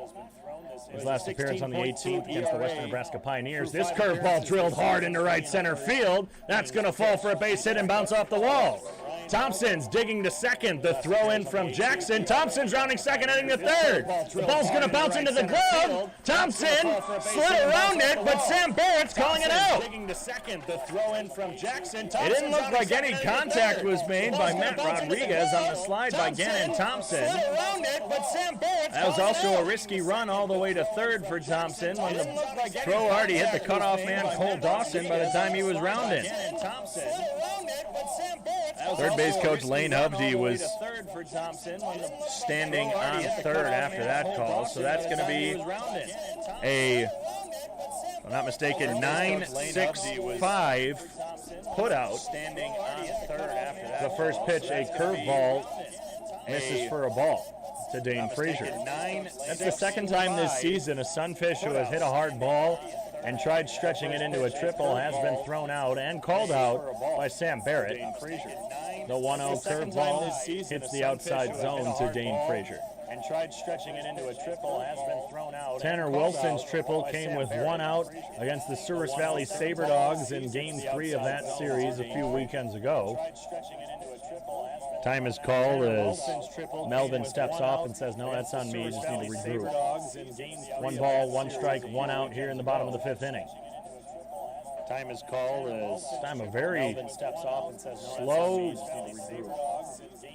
His last appearance on the 18th against the Western Nebraska Pioneers. This curveball drilled hard into right center field. That's going to fall for a base hit and bounce off the wall. Thompson's digging to second. The throw in from Jackson. Thompson's rounding second, heading to third. The ball's going to bounce into the glove. Thompson slid around it, but Sam Barrett's calling it out. Digging to second. The throw in from Jackson. It didn't look like any contact was made by Matt Rodriguez on the slide by Gannon Thompson. That was also a risky run all the way to third for Thompson when the throw already hit the cutoff man Cole Dawson by the time he was rounding. Third base coach Lane Hubsey was standing on third after that call, so that's going to be a, if I'm not mistaken, 9-6-5 putout. The first pitch, a curveball, misses for a ball to Dane Frazier. That's the second time this season a Sunfish who has hit a hard ball and tried stretching it into a triple has been thrown out and called out by Sam Barrett. The 1-0 curveball hits the outside zone to Dane Frazier. And tried stretching it into a triple, has been thrown out. Tanner Wilson's triple came with 1 out against the Souris Valley Sabre Dogs in Game 3 of that series a few weekends ago. Time is called as Melvin steps off and says, no, that's on me, just need to regroup. 1 ball, 1 strike, 1 out here in the bottom of the 5th inning. Time is called as Time a very slow,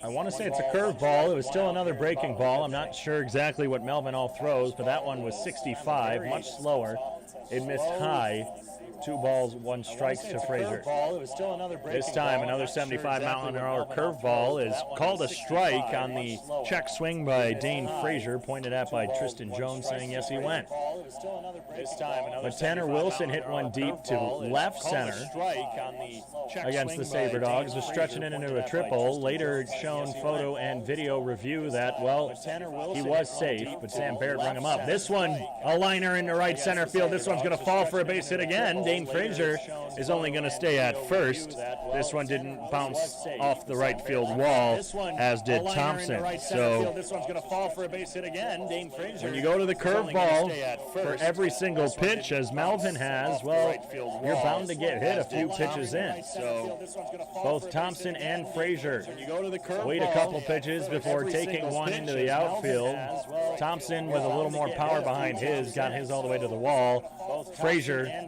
I want to say it's a curveball. It was still another breaking ball. I'm not sure exactly what Melvin all throws, but that one was 65, much slower. It missed high. 2 balls, 1 strike to Frazier. This time, another 75-mile-an-hour curveball is called a strike on the check swing by Dane Frazier, pointed at by Tristan Jones, saying yes, he went. But Tanner Wilson hit one deep to left center against the Sabre Dogs, was stretching it into a triple. Later shown photo and video review that, well, he was safe, but Sam Barrett rung him up. This one, a liner into right center field. This one's going to fall for a base hit again. Dane Frazier is only going to stay at first. This one didn't bounce off the right field wall, as did Thompson. So this one's going to fall for a base hit again. Dane Frazier. when you go to the curveball for every single pitch, as Melvin has, well, you're bound to get hit a few pitches in. So both Thompson and Frazier wait a couple pitches before taking one into the outfield. Thompson, with a little more power behind his, got his all the way to the wall. Frazier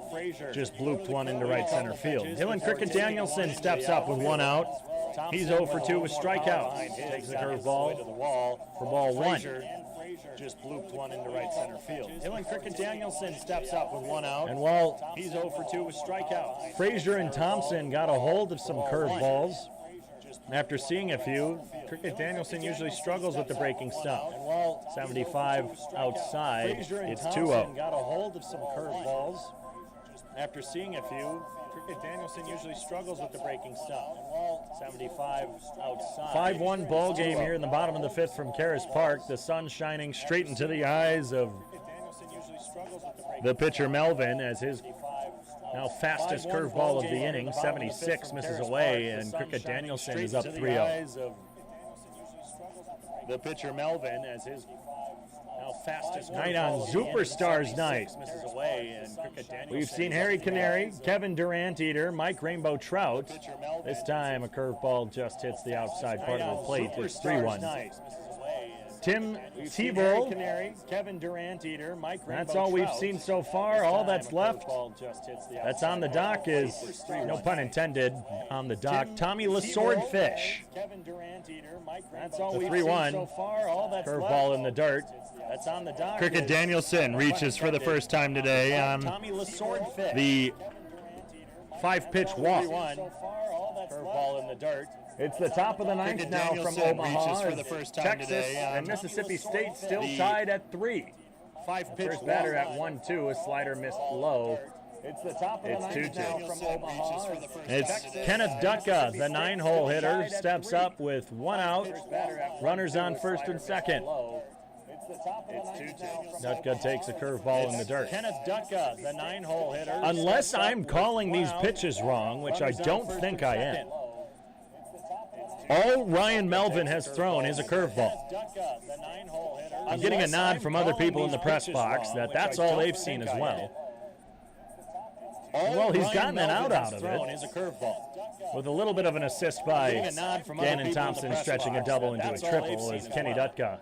just blooped one into right center field. Dylan Cricket Danielson steps up with 1 out. He's 0 for 2 with strikeouts. Takes the curveball for ball 1. Just blooped one into right center field. Dylan Cricket Danielson steps up with 1 out. And while He's 0 for 2 with strikeouts. Frazier and Thompson got a hold of some curveballs, after seeing a few, Cricket Danielson usually struggles with the breaking stuff. 75 outside, it's 2-0. Got a hold of some curveballs. After seeing a few, Cricket Danielson usually struggles with the breaking stuff. 75 outside. 5-1 ball game here in the bottom of the fifth from Caras Park. The sun shining straight into the eyes of the pitcher Melvin as his now fastest curveball of the inning, 76, misses away, and Cricket Danielson is up 3-0. The pitcher Melvin as his now fastest night on Superstars night. We've seen Harry Canary, Kevin Durant Eater, Mike Rainbow Trout. This time a curveball just hits the outside part of the plate. It's 3-1. Tim Tebow, Kevin Durant Eater, Mike Rainbow. That's all we've seen so far. All that's left that's on the dock is, no pun intended, on the dock, Tommy Swordfish. That's all we've seen so far. All that's curveball in the dirt. That's on the dock. Cricket Danielson reaches for the first time today on the 5-pitch walk. Curveball in the dirt. It's the top of the ninth now from Omaha. For the first time Texas today and Mississippi State still tied at 3. 5-pitch first batter at 1-2. A slider missed low. It's the top of the ninth now from Omaha. It's Kenneth Dutka, the 9-hole hitter, steps up with 1 out. Runners on first and second. It's 2-2. Dutka takes a curveball in the dirt. Kenneth Dutka, the 9-hole hitter. Unless I'm calling these pitches wrong, which I don't think I am. All Ryan Melvin has thrown is a curveball. I'm getting a nod from other people in the press box that that's all they've seen as well. Well, he's gotten an out of it with a little bit of an assist by Gannon Thompson stretching a double into a triple as Kenny Dutka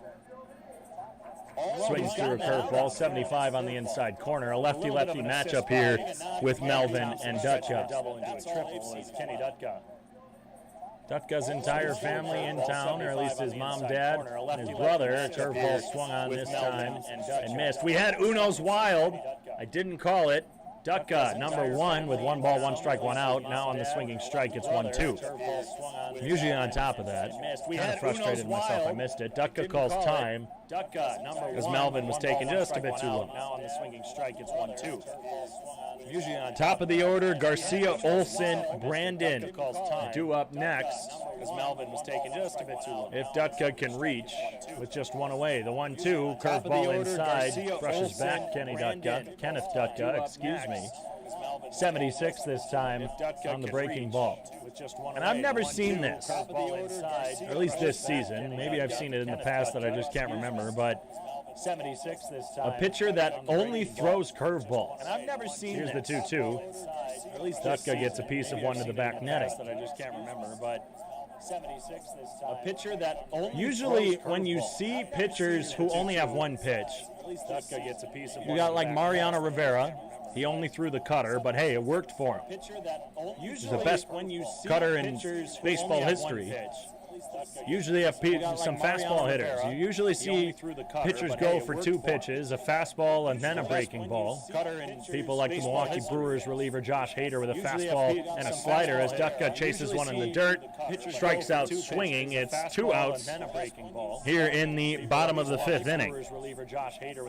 swings through a curveball. 75 on the inside corner. A lefty-lefty matchup here with Melvin and Dutka. Dutka's entire family in town, or at least his mom, dad, and his brother. A curveball swung on this time and missed. We had Uno's Wild. I didn't call it. Dutka, number 1 with 1 ball, 1 strike, 1 out. Now on the swinging strike, it's 1-2. I'm usually on top of that. Kind of frustrated myself. I missed it. Dutka calls time as Melvin was taken just a bit too long. Now on the swinging strike, it's 1-2. Usually on top of the order, Garcia, Olson, Brandon due up next. As Melvin was taken just a bit too long. If Dutka can reach with just 1 away, the 1-2 curveball inside brushes back Kenneth Dutka, excuse me. 76 this time on the breaking ball. And I've never seen this, or at least this season. Maybe I've seen it in the past that I just can't remember, but 76 this time. A pitcher that only throws curveballs. And I've never seen Here's the 2-2. At least Dutka gets a piece of one to the back netting. That I just can't remember, but 76 this time. A pitcher that only usually when you see pitchers who only have 1 pitch, Dutka gets a piece of. You got like Mariano Rivera. He only threw the cutter, but hey, it worked for him. He's the best cutter in baseball history. Usually have some fastball hitters. You usually see pitchers go for 2 pitches, a fastball and then a breaking ball. People like the Milwaukee Brewers reliever Josh Hader with a fastball and a slider as Dutka chases one in the dirt, strikes out swinging. It's 2 outs here in the bottom of the 5th inning.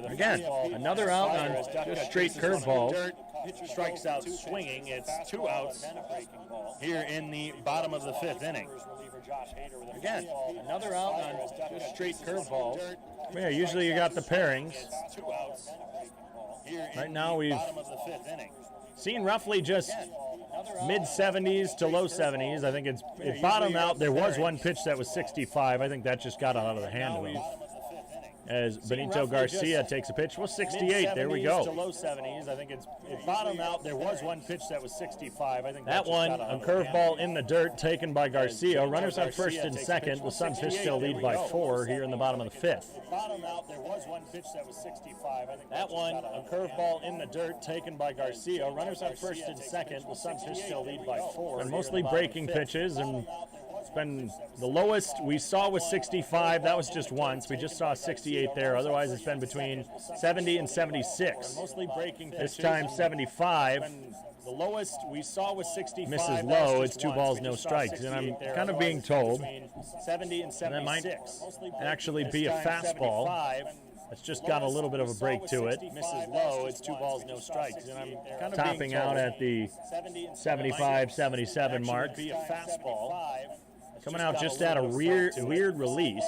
Again, another out on just straight curveball. Strikes out swinging. It's 2 outs here in the bottom of the 5th inning. Again, another out on just straight curveball. Yeah, usually you got the pairings. Right now we've seen roughly just mid-70s to low 70s. I think it bottomed out. There was 1 pitch that was 65. I think that just got out of the hand of him. As Benito Garcia takes a pitch. Well, 68. There we go. To low 70s. I think it bottomed out. There was 1 pitch that was 65. I think that one, a curveball in the dirt taken by Garcia. Runners on first and second. The Sunfish still lead by 4 here in the bottom of the 5th. Bottomed out. There was 1 pitch that was 65. I think that one, a curveball in the dirt taken by Garcia. Runners on first and second. The Sunfish still lead by 4. And mostly breaking pitches, and it's been the lowest we saw was 65. That was just once. We just saw 68 there. Otherwise, it's been between 70 and 76. Mostly breaking pitches. This time, 75. The lowest we saw was 65. Misses low. It's 2 balls, no strikes. And I'm kind of being told 70 and 76. That might actually be a fastball. It's just got a little bit of a break to it. Misses low. It's 2 balls, no strikes. And I'm kind of Topping out at the 75-77 mark. Be a fastball. Coming out just at a weird release.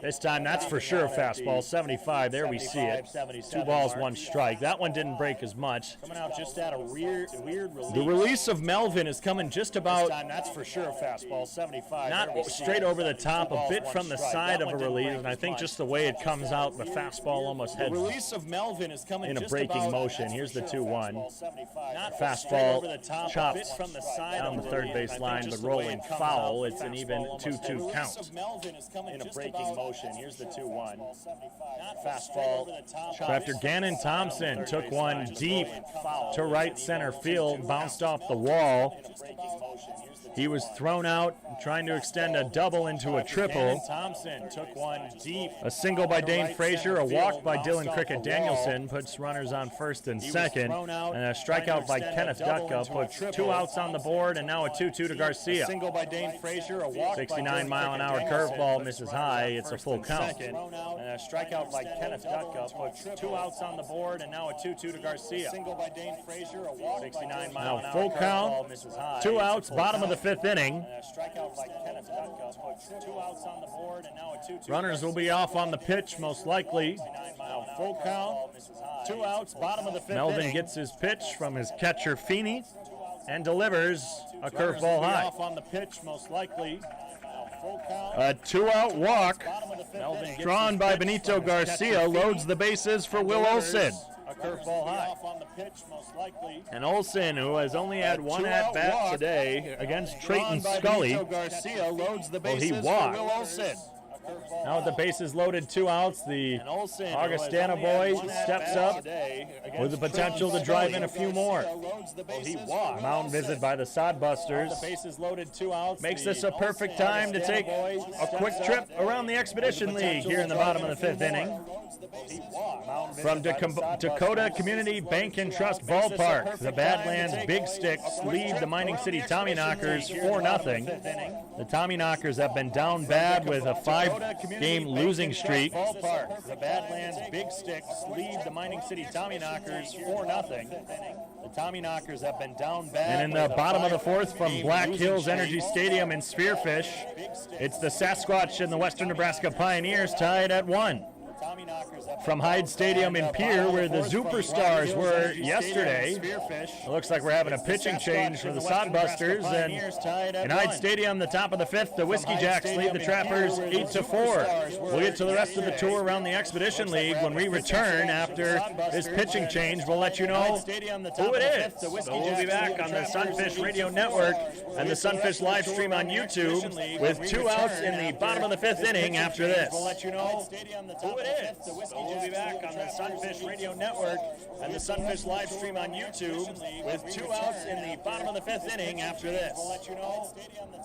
This time, that's for sure a fastball. 75, there we see it. 2 balls, 1 strike. That one didn't break as much. Coming out just at a weird release. The release of Melvin is coming just about, That's for sure a fastball. 75. not straight over the top, a bit from the side of a release, and I think just the way it comes out, the fastball almost heads Release of Melvin is coming in a just breaking about, motion. Here's the 2-1. Not Fastball chopped chopped down the third base line, but rolling foul. It's an even 2-2 count. In a breaking motion. Here's the 2-1. Fastball. After Gannon Thompson took one deep to right center field, bounced off the wall. He was thrown out trying to extend a double into a triple. Thompson took one deep. A single by Dane Frazier, a walk by Dylan Cricket Danielson puts runners on first and second, and a strikeout by Kenneth Dutka puts 2 outs on the board, and now a 2-2 to Garcia. Single by Dane Frazier, a walk 69-mile-an-hour curveball misses high. It's a full count. And a strikeout by Kenneth Dutka puts 2 outs on the board, and now a 2-2 to Garcia. Single by Dane Frazier, a walk 69-mile-an-hour full count. 2 outs, bottom of the 5th inning. Strikeout by Kenneth Dutka puts 2 outs on the board, and now a 2-2. Runners will be off on the pitch, most likely. Now full count, 2 outs, bottom of the 5th Melvin inning. gets his pitch from his catcher Feeney and delivers a curveball high. Off on the pitch, most likely. A 2-out walk Melvin gets drawn his by pitch Benito from his catcher Garcia Feeney loads the bases for and Will delivers Olson. A curveball high. Off on the pitch, most likely. And Olson, who has only had 1 at-bat today against Trayton Scully. Benito Garcia loads the Well, he bases walked. for Will Olson. Now with the bases loaded, 2 outs, the And Olson, who Augustana has only boy had one steps at-bat up today with the against potential to Trayton drive in a Scully. few more. Loads the bases for Mound Will Olson. visit by the Sodbusters. The bases loaded, 2 outs. Makes The this a perfect time to take a quick trip around the Expedition League here in the bottom of the 5th inning. From Dakota Community Bank and Trust Ballpark, the Badlands Big Sticks lead the Mining City Tommyknockers 4-0. The Tommyknockers have been down bad with a 5-game losing streak. The Badlands Big Sticks lead the Mining City Tommyknockers 4-0. The Tommyknockers have been down bad. And in the bottom of the 4th from Black Hills Energy Stadium in Spearfish, it's the Sasquatch and the Western Nebraska Pioneers tied at 1. From Hyde Stadium in Pierre, where the Superstars were yesterday, it looks like we're having a pitching change for the Sodbusters. And in Hyde Stadium, the top of the 5th, the Whiskey Jacks lead the Trappers 8-4. We'll get to the rest of the tour around the Expedition League when we return after this pitching change. We'll let you know who it is. So we'll be back on the Sunfish Radio Network and the Sunfish live stream on YouTube with 2 outs in the bottom of the 5th inning after this. We'll let you know who it is. So we'll be back on the Sunfish Radio Network and the Sunfish live stream on YouTube with 2 outs in the bottom of the 5th inning after this. We'll let you know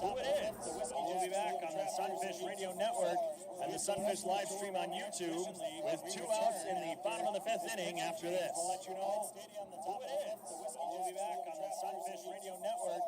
who it is. So we'll be back on the Sunfish Radio Network and the Sunfish live stream on YouTube with 2 outs in the bottom of the 5th inning after this. We'll let you know who it is. So we'll be back on the Sunfish Radio Network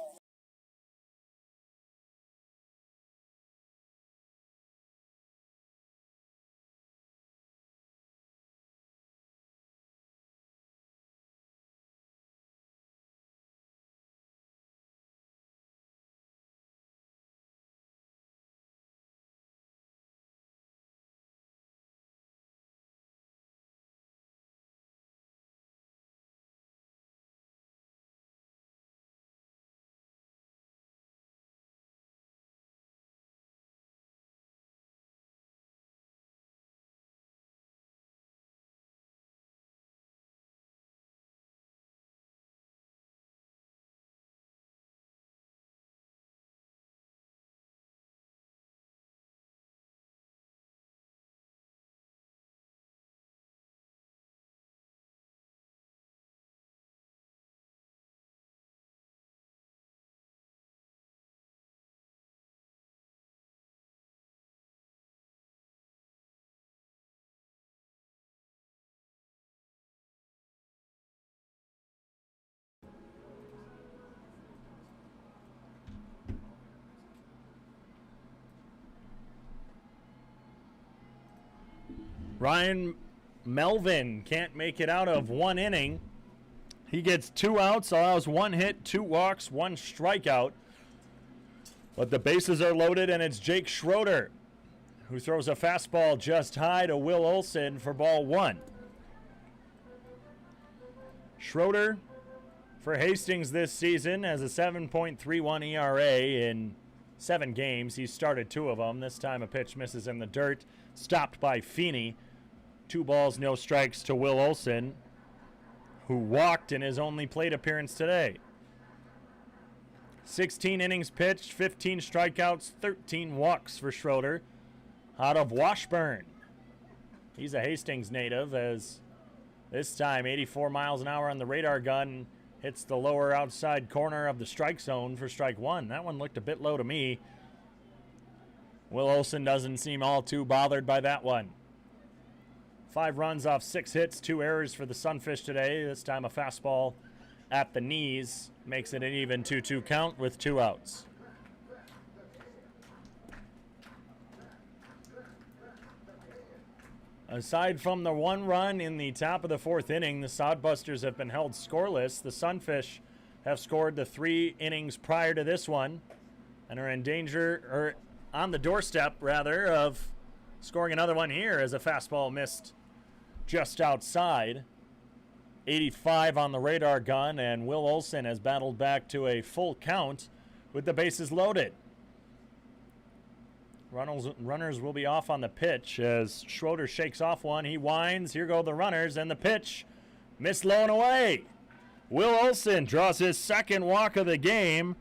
Ryan Melvin can't make it out of one inning. He gets 2 outs, allows 1 hit, 2 walks, 1 strikeout. But the bases are loaded, and it's Jake Schroeder who throws a fastball just high to Will Olson for ball 1. Schroeder for Hastings this season has a 7.31 ERA in 7 games. He's started 2 of them. This time a pitch misses in the dirt, stopped by Feeney. 2 balls, no strikes to Will Olson, who walked in his only plate appearance today. 16 innings pitched, 15 strikeouts, 13 walks for Schroeder out of Washburn. He's a Hastings native, as this time 84 miles an hour on the radar gun hits the lower outside corner of the strike zone for strike 1. That one looked a bit low to me. Will Olson doesn't seem all too bothered by that one. 5 runs off 6 hits, 2 errors for the Sunfish today. This time a fastball at the knees makes it an even 2-2 count with 2 outs. Aside from the 1 run in the top of the 4th inning, the Sodbusters have been held scoreless. The Sunfish have scored the 3 innings prior to this one and are in danger, or on the doorstep rather, of scoring another one here as a fastball missed just outside. 85 on the radar gun, and Will Olson has battled back to a full count with the bases loaded. Runners will be off on the pitch as Schroeder shakes off one. He winds. Here go the runners, and the pitch missed low and away. Will Olson draws his 2nd walk of the game,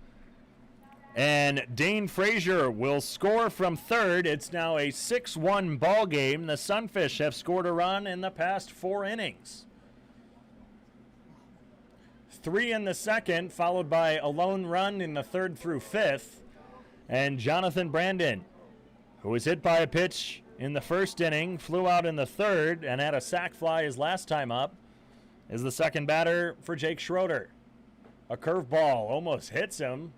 and Dane Frazier will score from 3rd. It's now a 6-1 ball game. The Sunfish have scored a run in the past 4 innings. 3 in the 2nd, followed by a lone run in the 3rd through 5th, and Jonathan Brandon, who was hit by a pitch in the 1st inning, flew out in the 3rd, and had a sac fly his last time up, is the 2nd batter for Jake Schroeder. A curveball almost hits him,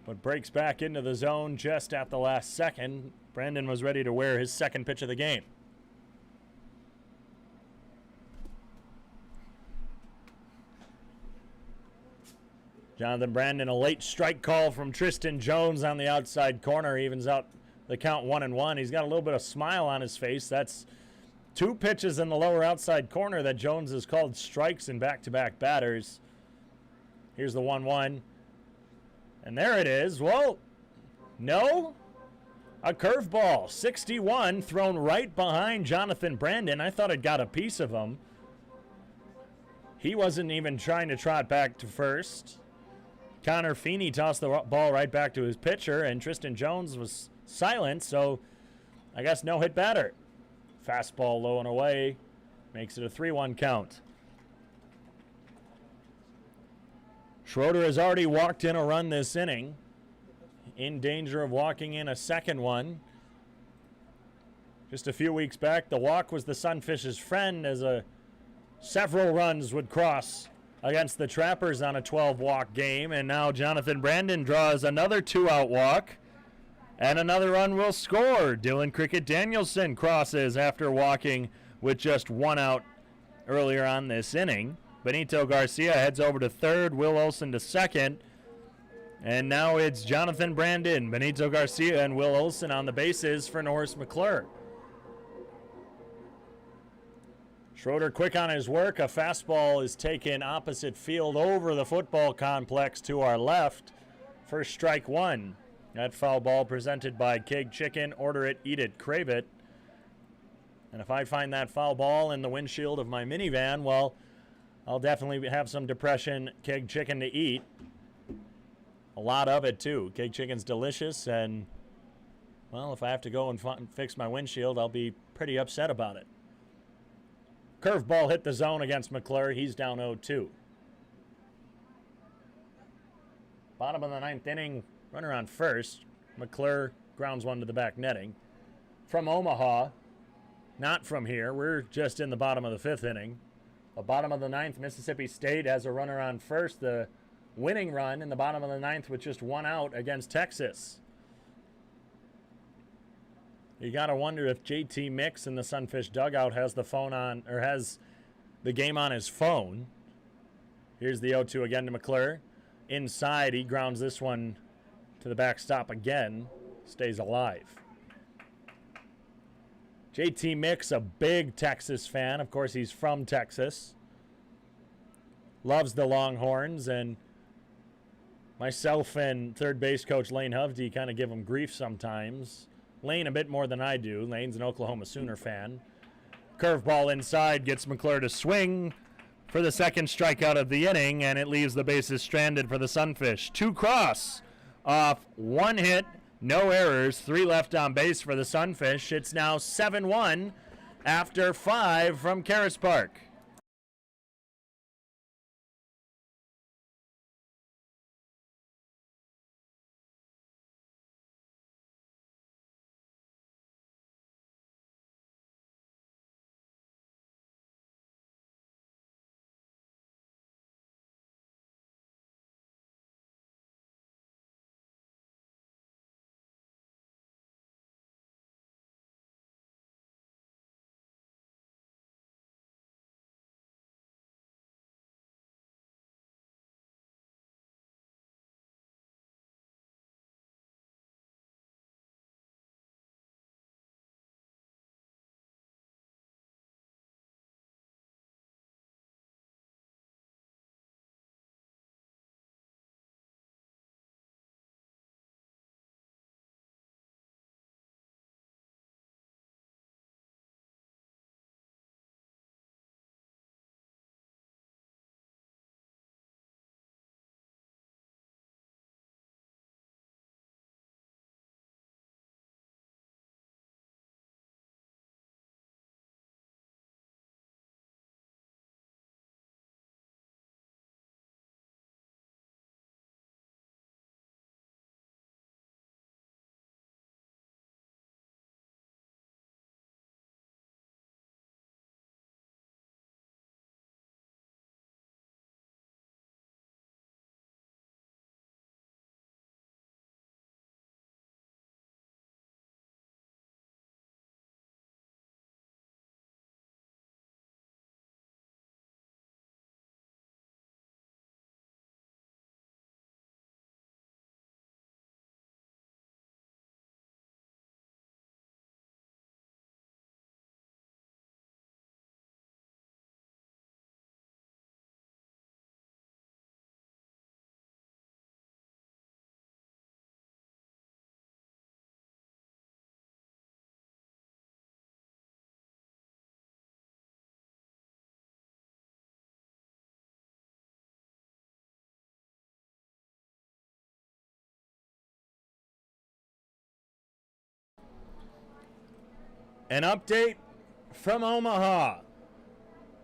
but breaks back into the zone just at the last second. Brandon was ready to wear his 2nd pitch of the game. Jonathan Brandon, a late strike call from Tristan Jones on the outside corner, evens out the count 1-1. He's got a little bit of smile on his face. That's 2 pitches in the lower outside corner that Jones has called strikes in back-to-back batters. Here's the 1-1. And there it is. Well, no. A curveball, 61, thrown right behind Jonathan Brandon. I thought it got a piece of him. He wasn't even trying to trot back to first. Conor Feeney tossed the ball right back to his pitcher, and Tristan Jones was silent, so I guess no hit batter. Fastball low and away makes it a 3-1 count. Schroeder has already walked in a run this inning, in danger of walking in a 2nd one. Just a few weeks back, the walk was the Sunfish's friend, as several runs would cross against the Trappers on a 12-walk game, and now Jonathan Brandon draws another 2-out walk, and another run will score. Dylan Cricket Danielson crosses after walking with just 1 out earlier on this inning. Benito Garcia heads over to 3rd, Will Olson to 2nd, and now it's Jonathan Brandon, Benito Garcia, and Will Olson on the bases for Norris Mcclure. Schroeder quick on his work. A fastball is taken opposite field over the football complex to our left for strike 1. That foul ball presented by Keg Chicken. Order it, eat it, crave it. And if I find that foul ball in the windshield of my minivan, well, I'll definitely have some depression Keg Chicken to eat. A lot of it, too. Keg Chicken's delicious, and, well, if I have to go and fix my windshield, I'll be pretty upset about it. Curveball hit the zone against McClure. He's down 0-2. Bottom of the 9th inning, runner on first. McClure grounds one to the back netting. From Omaha, not from here. We're just in the bottom of the 5th inning. The bottom of the 9th, Mississippi State has a runner on first. The winning run in the bottom of the 9th with just 1 out against Texas. You got to wonder if JT Mix in the Sunfish dugout has the phone on, or has the game on his phone. Here's the 0-2 again to McClure. Inside, he grounds this one to the backstop again. Stays alive. JT Mix, a big Texas fan. Of course, he's from Texas. Loves the Longhorns, and myself and third base coach Lane Hovde kind of give him grief sometimes. Lane a bit more than I do. Lane's an Oklahoma Sooner fan. Curveball inside gets McClure to swing for the second strikeout of the inning, and it leaves the bases stranded for the Sunfish. 2 cross off 1 hit, no errors, 3 left on base for the Sunfish. It's now 7-1 after 5 from Caras Park. An update from Omaha.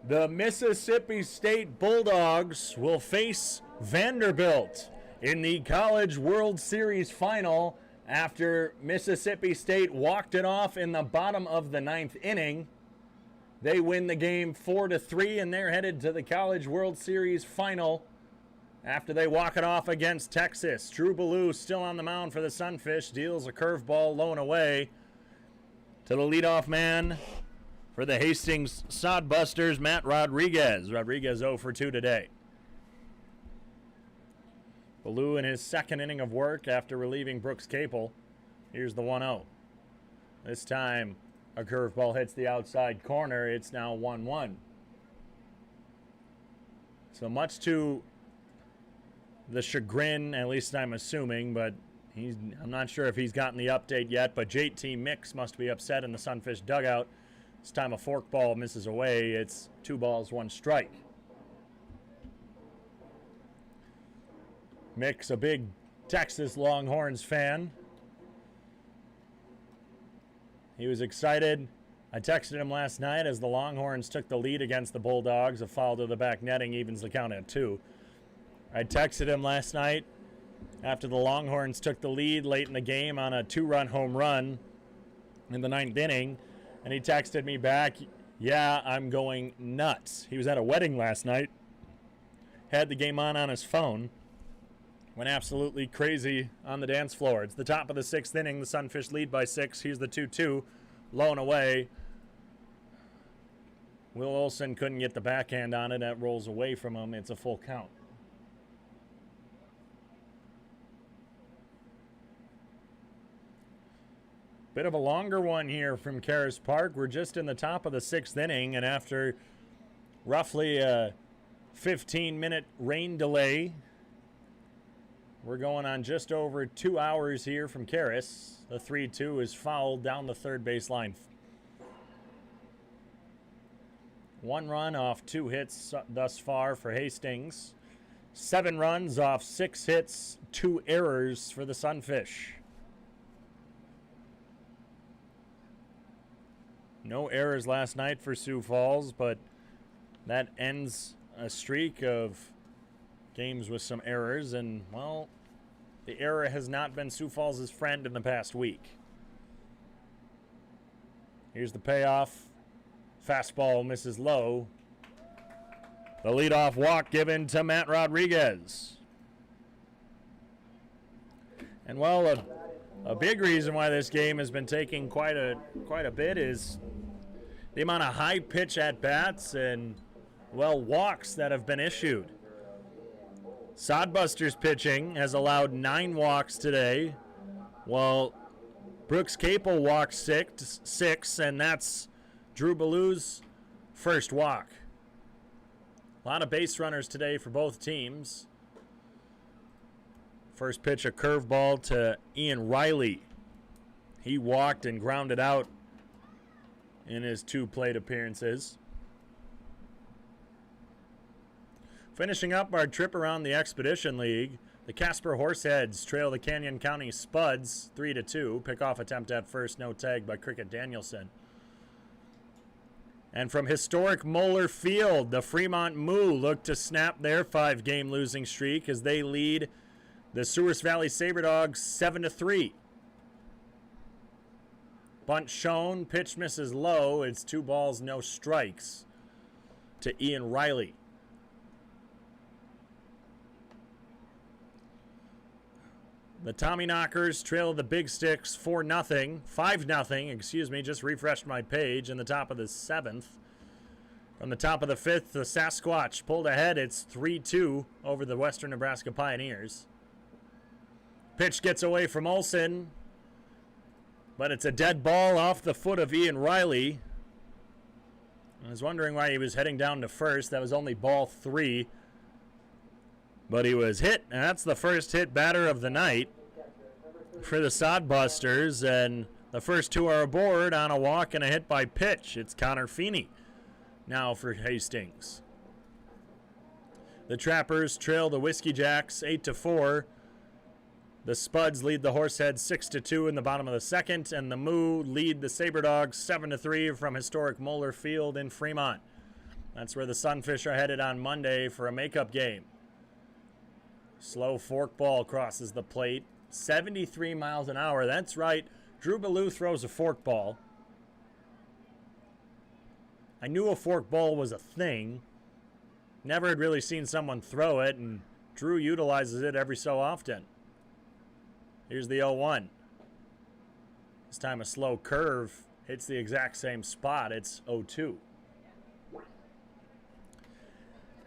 The Mississippi State Bulldogs will face Vanderbilt in the College World Series final after Mississippi State walked it off in the bottom of the 9th inning. They win the game 4-3, and they're headed to the College World Series final after they walk it off against Texas. Drew Ballou still on the mound for the Sunfish, deals a curveball low and away to the leadoff man for the Hastings Sodbusters, Matt Rodriguez. Rodriguez 0 for 2 today. Ballou in his second inning of work after relieving Brooks Capel. Here's the 1-0. This time a curveball hits the outside corner. It's now 1-1. So much to the chagrin, at least I'm assuming, but I'm not sure if he's gotten the update yet, but JT Mix must be upset in the Sunfish dugout. This time a forkball misses away. It's 2 balls, 1 strike. Mix, a big Texas Longhorns fan. He was excited. I texted him last night as the Longhorns took the lead against the Bulldogs. A foul to the back netting evens the count at 2. I texted him last night after the Longhorns took the lead late in the game on a 2-run home run in the 9th inning, and he texted me back, "Yeah, I'm going nuts." He was at a wedding last night, had the game on his phone Went absolutely crazy on the dance floor. It's the top of the 6th inning. The Sunfish lead by 6. Here's the 2-2. Low and away. Will Olson couldn't get the backhand on it. That rolls away from him. It's a full count. Bit of a longer one here from Caras Park. We're just in the top of the 6th inning, and after roughly a 15-minute rain delay, we're going on just over 2 hours here from Caras. The 3-2 is fouled down the third base line. 1 run off 2 hits thus far for Hastings. 7 runs off 6 hits, 2 errors for the Sunfish. No errors last night for Sioux Falls, but that ends a streak of games with some errors, and, well, the error has not been Sioux Falls' friend in the past week. Here's the payoff. Fastball misses low. The leadoff walk given to Matt Rodriguez. And, well, a big reason why this game has been taking quite a bit is the amount of high pitch at bats and, well, walks that have been issued. Sodbusters pitching has allowed 9 walks today, while Brooks Capel walked 6, and that's Drew Ballou's first walk. A lot of base runners today for both teams. First pitch, a curveball to Ian Riley. He walked and grounded out in his 2 plate appearances. Finishing up our trip around the Expedition League, the Casper Horseheads trail the Canyon County Spuds 3-2. Pickoff attempt at first, no tag by Cricket Danielson. And from historic Moeller Field, the Fremont Moo look to snap their 5-game losing streak as they lead the Sewers Valley Saberdogs 7-3. Bunt shown, pitch misses low. It's 2 balls, no strikes to Ian Riley. The Tommyknockers trail the Big Sticks 5-0, just refreshed my page in the top of the 7th. From the top of the 5th, the Sasquatch pulled ahead. It's 3-2 over the Western Nebraska Pioneers. Pitch gets away from Olson, but it's a dead ball off the foot of Ian Riley. I was wondering why he was heading down to first. That was only ball 3. But he was hit, and that's the first hit batter of the night for the Sodbusters. And the first 2 are aboard on a walk and a hit by pitch. It's Conor Feeney now for Hastings. The Trappers trail the Whiskey Jacks 8-4. The Spuds lead the Horseheads 6-2 in the bottom of the 2nd. And the Moo lead the Saberdogs 7-3 from historic Moeller Field in Fremont. That's where the Sunfish are headed on Monday for a makeup game. Slow forkball crosses the plate. 73 miles an hour. That's right. Drew Ballou throws a forkball. I knew a forkball was a thing. Never had really seen someone throw it, and Drew utilizes it every so often. Here's the 0-1. This time a slow curve hits the exact same spot. It's 0-2.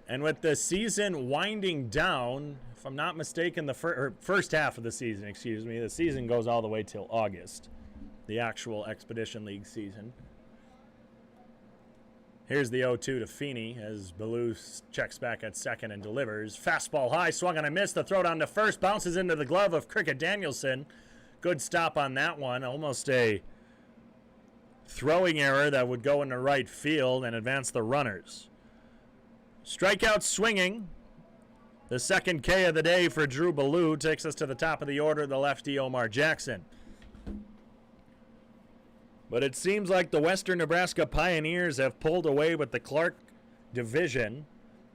And with the season winding down, if I'm not mistaken, the first half of the season, the season goes all the way till August, the actual Expedition League season. Here's the 0-2 to Feeney as Ballou checks back at second and delivers. Fastball high, swung and a miss. The throw down to first, bounces into the glove of Cricket Danielson. Good stop on that one. Almost a throwing error that would go into right field and advance the runners. Strikeout swinging. The second K of the day for Drew Ballou takes us to the top of the order, the lefty Omar Jackson. But it seems like the Western Nebraska Pioneers have pulled away with the Clark division.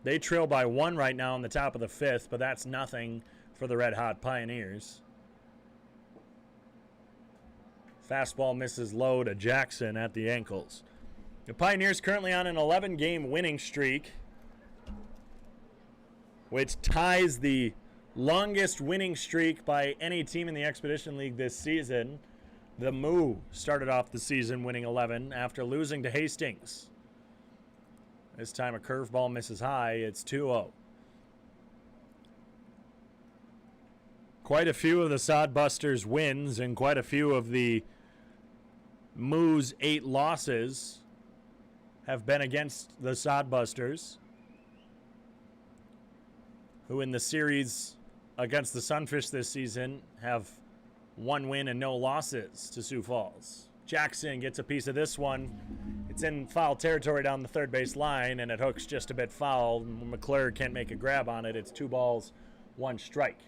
They trail by 1 right now in the top of the 5th, but that's nothing for the Red Hot Pioneers. Fastball misses low to Jackson at the ankles. The Pioneers currently on an 11-game winning streak, which ties the longest winning streak by any team in the Expedition League this season. The Moo started off the season winning 11 after losing to Hastings. This time a curveball misses high. It's 2-0. Quite a few of the Sodbusters wins and quite a few of the Moo's 8 losses have been against the Sodbusters, who in the series against the Sunfish this season have 1 win and no losses to Sioux Falls. Jackson gets a piece of this one. It's in foul territory down the third base line, and it hooks just a bit foul. Mcclure can't make a grab on it. It's 2 balls, 1 strike.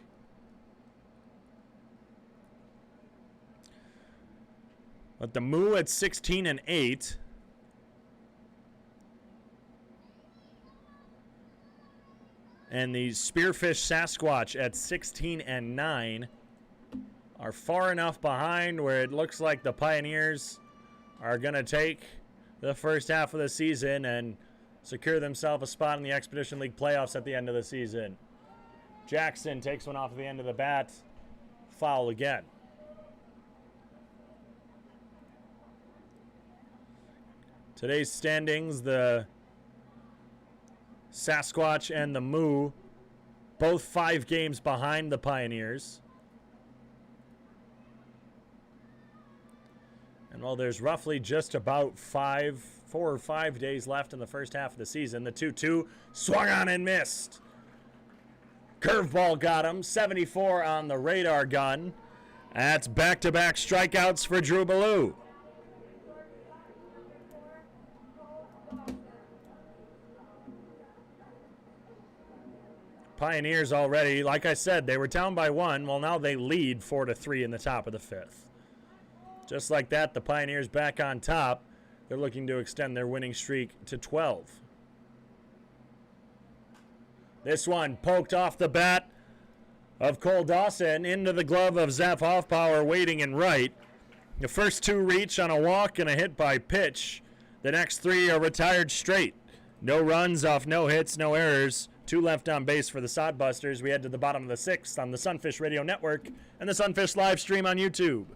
But the Moo at 16-8. And the Spearfish Sasquatch at 16-9 are far enough behind where it looks like the Pioneers are going to take the first half of the season and secure themselves a spot in the Expedition League playoffs at the end of the season. Jackson takes one off at the end of the bat. Foul again. Today's standings, the Sasquatch and the Moo, both 5 games behind the Pioneers. And while there's roughly just about 4 or 5 days left in the first half of the season, the 2-2 swung on and missed. Curveball got him, 74 on the radar gun. That's back-to-back strikeouts for Drew Ballou. Pioneers already, like I said, they were down by 1. Well, now they lead 4-3 in the top of the 5th. Just like that, the Pioneers back on top. They're looking to extend their winning streak to 12. This one poked off the bat of Cole Dawson into the glove of Zeph Hoffpower waiting in right. The first 2 reach on a walk and a hit by pitch. The next 3 are retired straight. No runs off no hits, no errors. 2 left on base for the Sodbusters. We head to the bottom of the 6th on the Sunfish Radio Network and the Sunfish live stream on YouTube.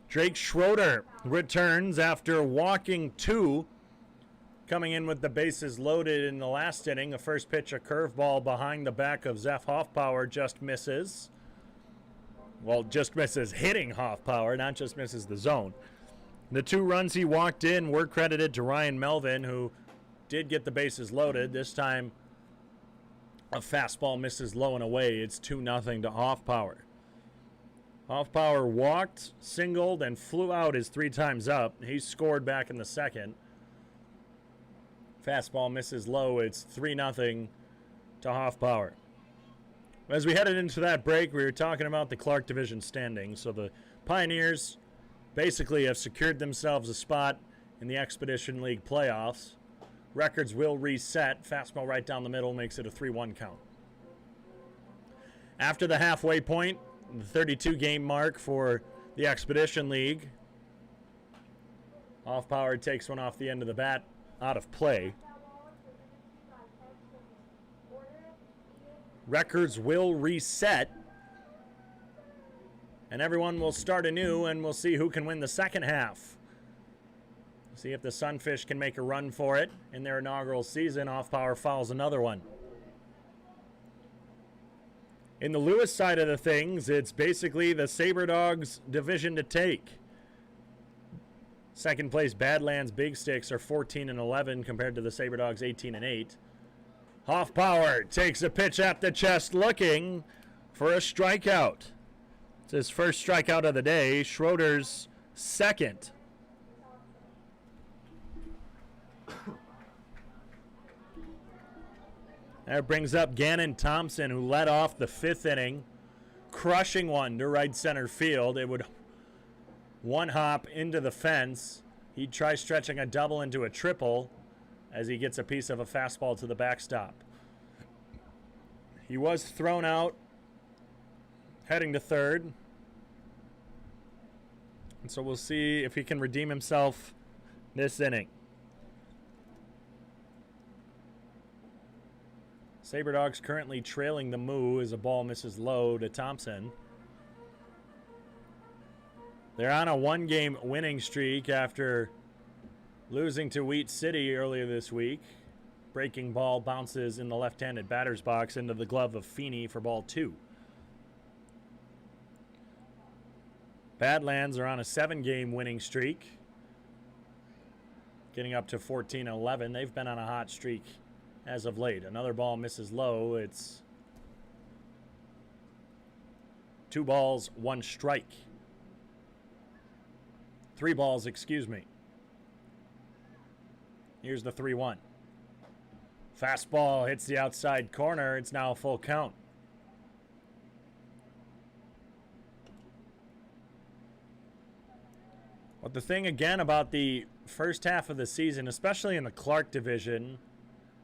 Drake Schroeder returns after walking 2, coming in with the bases loaded in the last inning. The first pitch, a curveball behind the back of Zeph Hoffpower, just misses. Well, just misses hitting Hoffpower, not just misses the zone. The 2 runs he walked in were credited to Ryan Melvin, who did get the bases loaded. This time, a fastball misses low and away. It's 2-0 to Hoffpower. Hoffpower walked, singled, and flew out his 3 times up. He scored back in the second. Fastball misses low. It's 3-0 to Hoffpower. As we headed into that break, we were talking about the Clark Division standings. So the Pioneers basically have secured themselves a spot in the Expedition League playoffs. Records will reset. Fastball right down the middle makes it a 3-1 count. After the halfway point, the 32-game mark for the Expedition League. Off-power takes one off the end of the bat, out of play. Records will reset. And everyone will start anew, and we'll see who can win the second half. See if the Sunfish can make a run for it in their inaugural season. Off-power fouls another one. In the Lewis side of the things, it's basically the Sabre Dogs division to take. Second place Badlands Big Sticks are 14-11 compared to the Sabre Dogs 18-8. Hoffpower takes a pitch at the chest looking for a strikeout. It's his first strikeout of the day. Schroeder's second. That brings up Gannon Thompson, who led off the 5th inning, crushing one to right center field. It would one hop into the fence. He'd try stretching a double into a triple as he gets a piece of a fastball to the backstop. He was thrown out heading to third. And so we'll see if he can redeem himself this inning. Sabre Dogs currently trailing the Moo as a ball misses low to Thompson. They're on a 1-game winning streak after losing to Wheat City earlier this week. Breaking ball bounces in the left-handed batter's box into the glove of Feeney for ball 2. Badlands are on a 7-game winning streak, getting up to 14-11. They've been on a hot streak as of late. Another ball misses low. It's 2 balls, 1 strike. 3 balls, excuse me. Here's the 3-1. Fastball hits the outside corner. It's now a full count. But the thing again about the first half of the season, especially in the Clark division,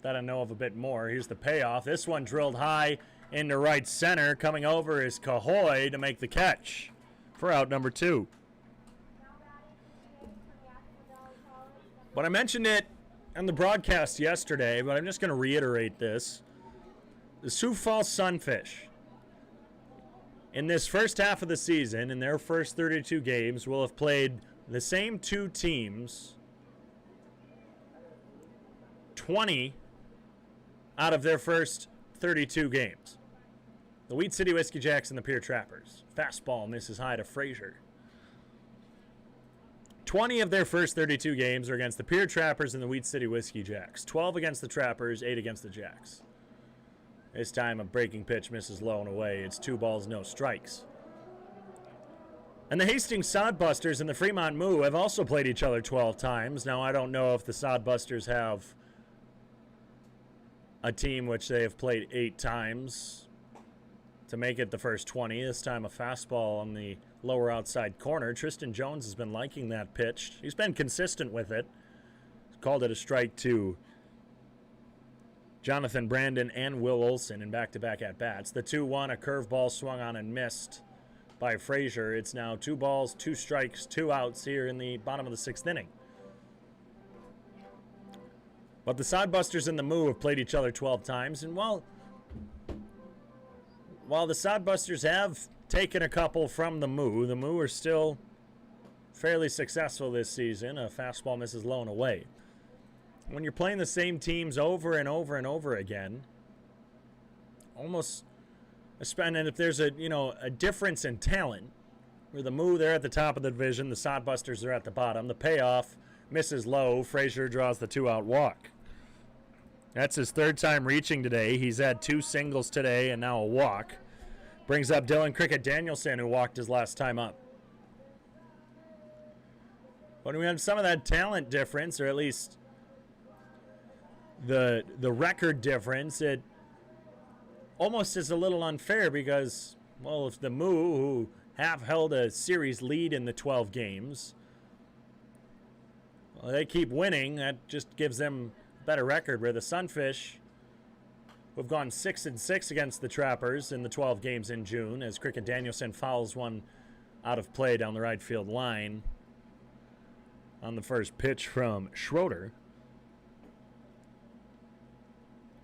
that I know of a bit more. Here's the payoff. This one drilled high into right center. Coming over is Cahoy to make the catch for out number 2. But I mentioned it on the broadcast yesterday, but I'm just going to reiterate this. The Sioux Falls Sunfish, in this first half of the season, in their first 32 games, will have played the same 2 teams 20 out of their first 32 games. The Wheat City Whiskey Jacks and the Pier Trappers. Fastball misses high to Frazier. 20 of their first 32 games are against the Pier Trappers and the Wheat City Whiskey Jacks. 12 against the Trappers, 8 against the Jacks. This time a breaking pitch misses low and away. It's 2 balls, no strikes. And the Hastings Sodbusters and the Fremont Moo have also played each other 12 times. Now, I don't know if the Sodbusters have a team which they have played 8 times to make it the first 20. This time a fastball on the lower outside corner. Tristan Jones has been liking that pitch. He's been consistent with it. He's called it a strike to Jonathan Brandon and Will Olson in back-to-back at-bats. The 2-1, a curveball swung on and missed by Frazier. It's now 2 balls, 2 strikes, 2 outs here in the bottom of the 6th inning. But the Sodbusters and the Moo have played each other 12 times, and while the Sodbusters have taken a couple from the Moo are still fairly successful this season. A fastball misses low and away. When you're playing the same teams over and over and over again, almost, and if there's a difference in talent, where the Moo, they're at the top of the division, the Sodbusters are at the bottom, the payoff misses low. Frazier draws the 2-out walk. That's his 3rd time reaching today. He's had 2 singles today and now a walk. Brings up Dylan Cricket Danielson, who walked his last time up. But we have some of that talent difference, or at least the record difference. It almost is a little unfair because, well, if the Moo, who have held a series lead in the 12 games, well, they keep winning, that just gives them better record, where the Sunfish have gone 6-6 against the Trappers in the 12 games in June, as Cricket Danielson fouls one out of play down the right field line on the first pitch from Schroeder.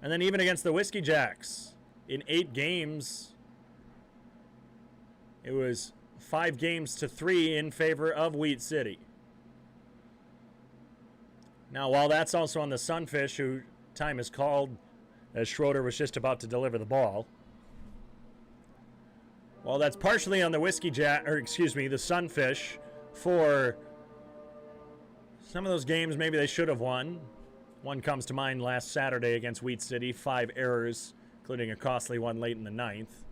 And then even against the Whiskey Jacks, in 8 games, it was 5-3 in favor of Wheat City. Now, while that's also on the Sunfish, who time is called as Schroeder was just about to deliver the ball. Well, that's partially on the the Sunfish for some of those games maybe they should have won. One comes to mind last Saturday against Wheat City, 5 errors, including a costly one late in the 9th.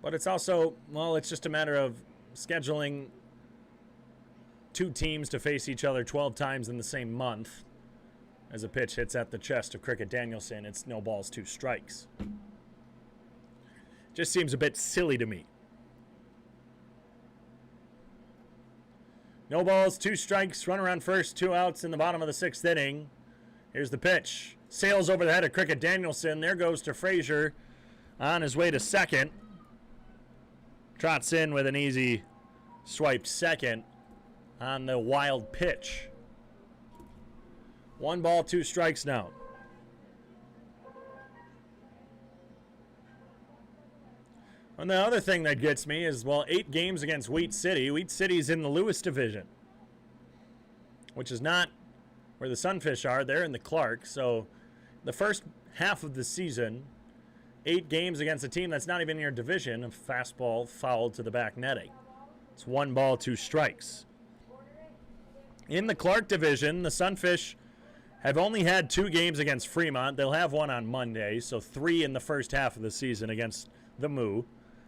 But it's also, well, it's just a matter of scheduling 2 teams to face each other 12 times in the same month. As a pitch hits at the chest of Cricket Danielson, it's no balls, 2 strikes. Just seems a bit silly to me. No balls, 2 strikes, run around first, 2 outs in the bottom of the 6th inning. Here's the pitch. Sails over the head of Cricket Danielson. There goes to Frazier on his way to second. Trots in with an easy swipe second on the wild pitch. 1 ball, 2 strikes now. And the other thing that gets me is, well, 8 games against Wheat City. Wheat City's in the Lewis division, which is not where the Sunfish are. They're in the Clark. So the first half of the season, 8 games against a team that's not even in your division, a fastball fouled to the back netting. It's 1 ball, 2 strikes. In the Clark division, the Sunfish have only had 2 games against Fremont. They'll have one on Monday, so 3 in the first half of the season against the Moo.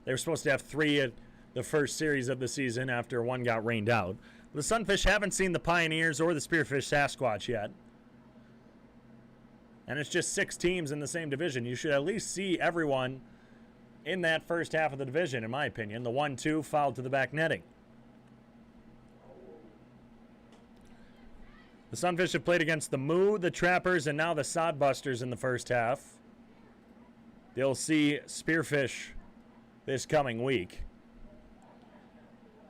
They were supposed to have 3 at the first series of the season after 1 got rained out. The Sunfish haven't seen the Pioneers or the Spearfish Sasquatch yet. And it's just 6 teams in the same division. You should at least see everyone in that first half of the division, in my opinion. The 1-2 fouled to the back netting. The Sunfish have played against the Moo, the Trappers, and now the Sodbusters in the first half. They'll see Spearfish this coming week.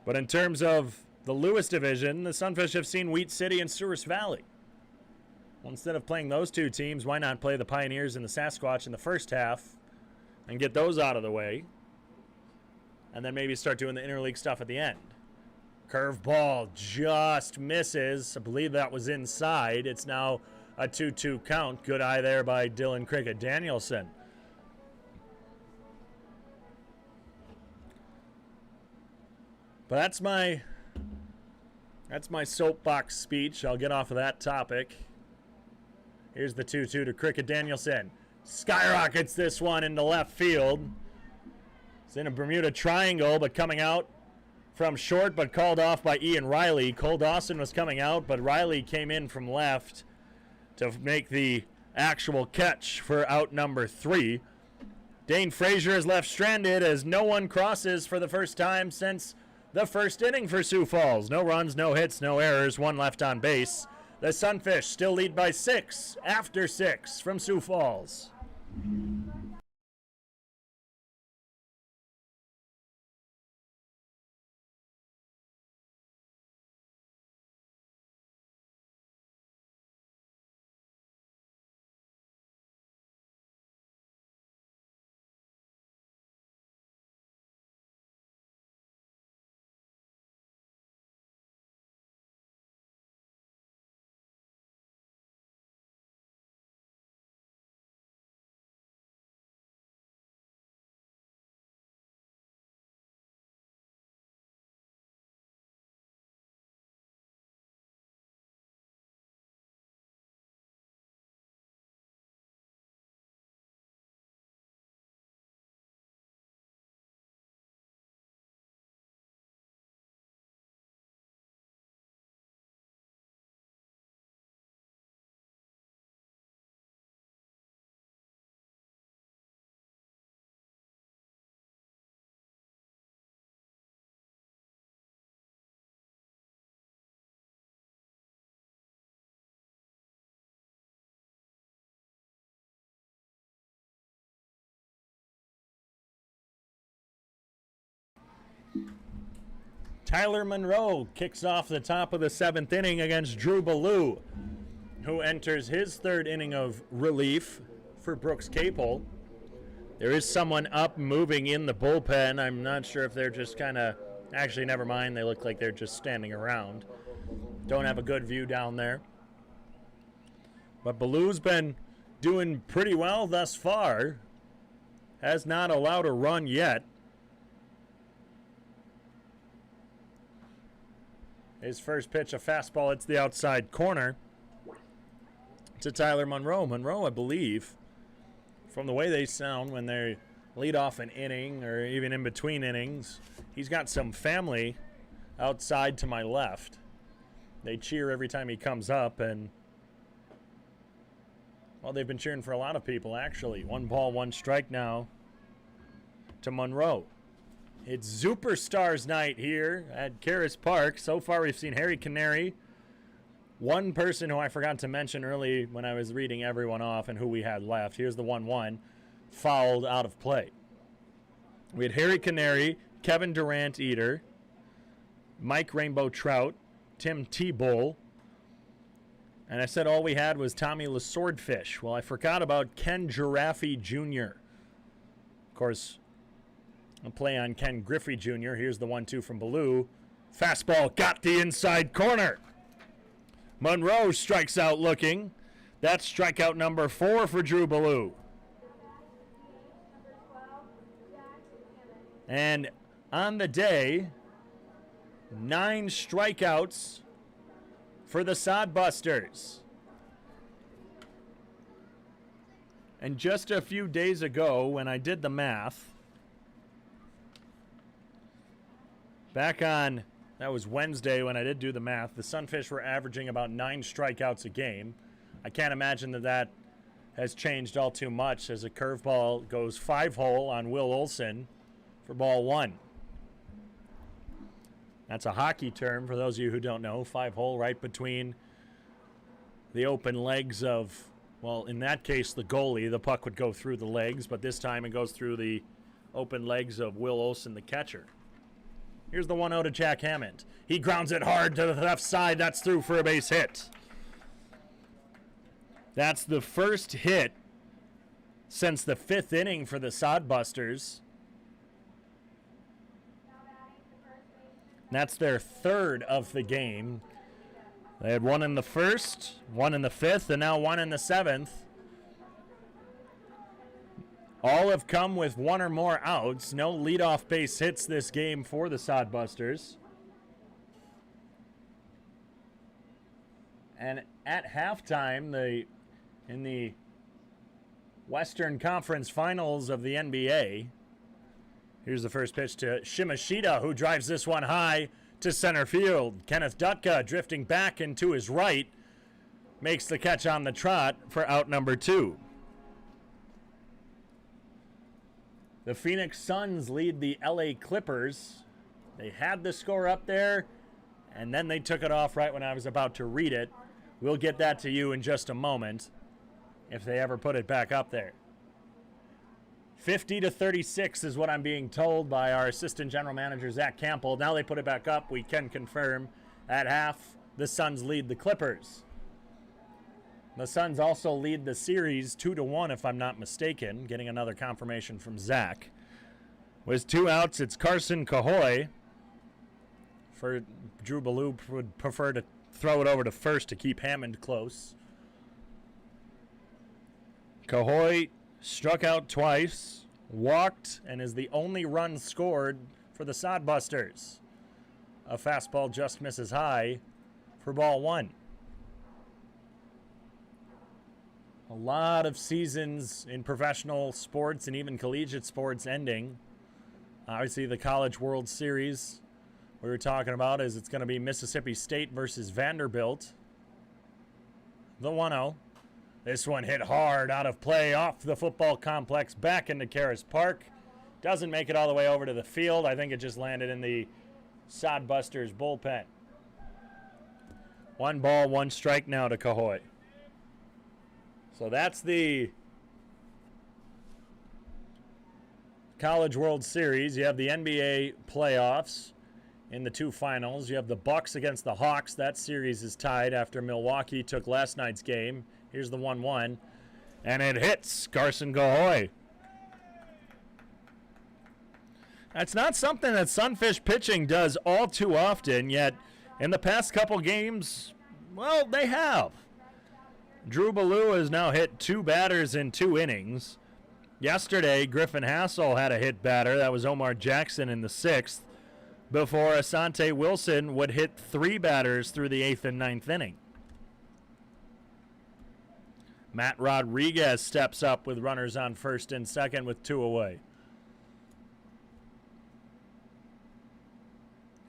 But in terms of the Lewis division, the Sunfish have seen Wheat City and Souris Valley. Well, instead of playing those 2 teams, why not play the Pioneers and the Sasquatch in the first half and get those out of the way, and then maybe start doing the interleague stuff at the end. Curveball just misses. I believe that was inside. It's now a 2-2 count. Good eye there by Dylan Cricket Danielson. But that's my soapbox speech. I'll get off of that topic. Here's the 2-2 to Cricket Danielson. Skyrockets this one into left field. It's in a Bermuda triangle, but coming out from short, but called off by Ian Riley. Cole Dawson was coming out, but Riley came in from left to make the actual catch for out number 3. Dane Frazier is left stranded as no one crosses for the first time since the first inning for Sioux Falls. No runs, no hits, no errors, 1 left on base. The Sunfish still lead by 6 after 6 from Sioux Falls. Tyler Monroe kicks off the top of the 7th inning against Drew Ballou, who enters his 3rd inning of relief for Brooks Capel. There is someone up moving in the bullpen. I'm not sure if they're just kind of, actually never mind, they look like they're just standing around. Don't have a good view down there. But Ballou's been doing pretty well thus far. Has not allowed a run yet. His first pitch, a fastball, it's the outside corner to Tyler Monroe. Monroe, I believe, from the way they sound when they lead off an inning or even in between innings, he's got some family outside to my left. They cheer every time he comes up, and, well, they've been cheering for a lot of people, actually. 1 ball, 1 strike now to Monroe. It's Superstars night here at Caras Park. So far, we've seen Harry Canary. One person who I forgot to mention early when I was reading everyone off and who we had left. Here's the 1-1, fouled out of play. We had Harry Canary, Kevin Durant Eater, Mike Rainbow Trout, Tim T-Bull, and I said all we had was Tommy the Swordfish. Well, I forgot about Ken Giraffe Jr. Of course, a play on Ken Griffey Jr. Here's the 1-2 from Ballou. Fastball got the inside corner. Monroe strikes out looking. That's strikeout number 4 for Drew Ballou. And on the day, 9 strikeouts for the Sodbusters. And just a few days ago, when I did the math, back on, that was Wednesday when I did do the math, the Sunfish were averaging about 9 strikeouts a game. I can't imagine that that has changed all too much as a curveball goes 5-hole on Will Olson for ball 1. That's a hockey term for those of you who don't know. 5-hole right between the open legs of, well, in that case, the goalie. The puck would go through the legs, but this time it goes through the open legs of Will Olson, the catcher. Here's the 1-0 to Jack Hammond. He grounds it hard to the left side. That's through for a base hit. That's the first hit since the 5th inning for the Sodbusters. That's their 3rd of the game. They had 1 in the 1st, 1 in the 5th, and now 1 in the 7th. All have come with 1 or more outs. No leadoff base hits this game for the Sodbusters. And at halftime, in the Western Conference Finals of the NBA, here's the first pitch to Shimashita, who drives this one high to center field. Kenneth Dutka drifting back and to his right makes the catch on the trot for out number 2. The Phoenix Suns lead the LA Clippers. They had the score up there, and then they took it off right when I was about to read it. We'll get that to you in just a moment, if they ever put it back up there. 50-36 is what I'm being told by our assistant general manager, Zach Campbell. Now they put it back up. We can confirm at half, the Suns lead the Clippers. The Suns also lead the series 2-1, if I'm not mistaken. Getting another confirmation from Zach. With 2 outs, it's Carson Cahoy. For Drew Ballou would prefer to throw it over to first to keep Hammond close. Cahoy struck out twice, walked, and is the only run scored for the Sodbusters. A fastball just misses high for ball 1. A lot of seasons in professional sports and even collegiate sports ending. Obviously, the College World Series we were talking about is it's going to be Mississippi State versus Vanderbilt. The 1-0. This one hit hard out of play off the football complex back into Caras Park. Doesn't make it all the way over to the field. I think it just landed in the Sodbusters bullpen. 1 ball, 1 strike now to Cahoy. So that's the College World Series. You have the NBA playoffs in the two finals. You have the Bucks against the Hawks. That series is tied after Milwaukee took last night's game. Here's the 1-1. And it hits Carson Gahoy. That's not something that Sunfish pitching does all too often, yet in the past couple games, well, they have. Drew Ballou has now hit 2 batters in 2 innings. Yesterday, Griffin Hassel had a hit batter. That was Omar Jackson in the 6th. Before Asante Wilson would hit 3 batters through the 8th and 9th inning. Matt Rodriguez steps up with runners on first and second with 2 away.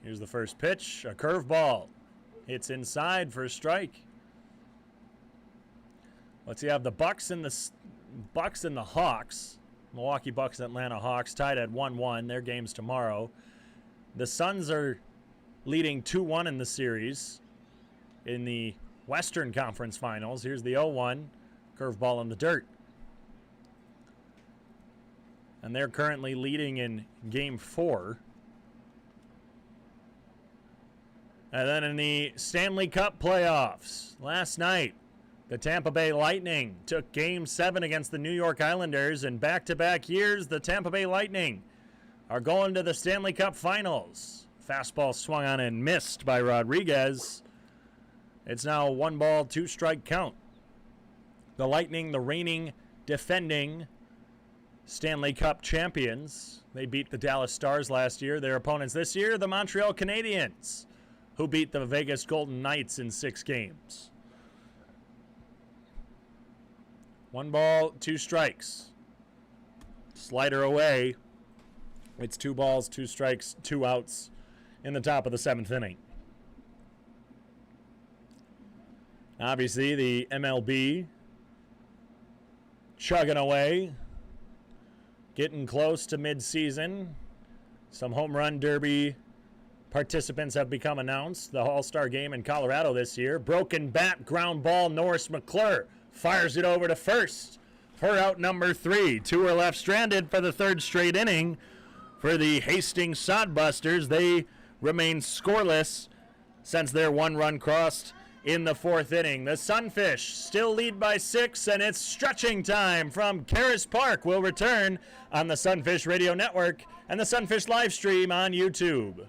Here's the first pitch, a curveball. Hits inside for a strike. Let's see, have the Bucks and the Hawks. Milwaukee Bucks and Atlanta Hawks tied at 1-1. Their game's tomorrow. The Suns are leading 2-1 in the series in the Western Conference Finals. Here's the 0-1, curveball in the dirt. And they're currently leading in Game 4. And then in the Stanley Cup playoffs, last night, the Tampa Bay Lightning took Game 7 against the New York Islanders, and back-to-back years, the Tampa Bay Lightning are going to the Stanley Cup Finals. Fastball swung on and missed by Rodriguez. It's now a 1-ball, 2-strike count. The Lightning, the reigning, defending Stanley Cup champions. They beat the Dallas Stars last year. Their opponents this year, the Montreal Canadiens, who beat the Vegas Golden Knights in 6 games. 1 ball, 2 strikes. Slider away. It's 2 balls, 2 strikes, 2 outs in the top of the 7th inning. Obviously, the MLB chugging away, getting close to midseason. Some home run derby participants have become announced. The All-Star game in Colorado this year. Broken bat, ground ball, Norris Mcclure fires it over to first for out number 3. 2 are left stranded for the 3rd straight inning. For the Hastings Sodbusters, they remain scoreless since their 1-run crossed in the 4th inning. The Sunfish still lead by 6, and it's stretching time from Caras Park. Will return on the Sunfish Radio Network and the Sunfish live stream on YouTube.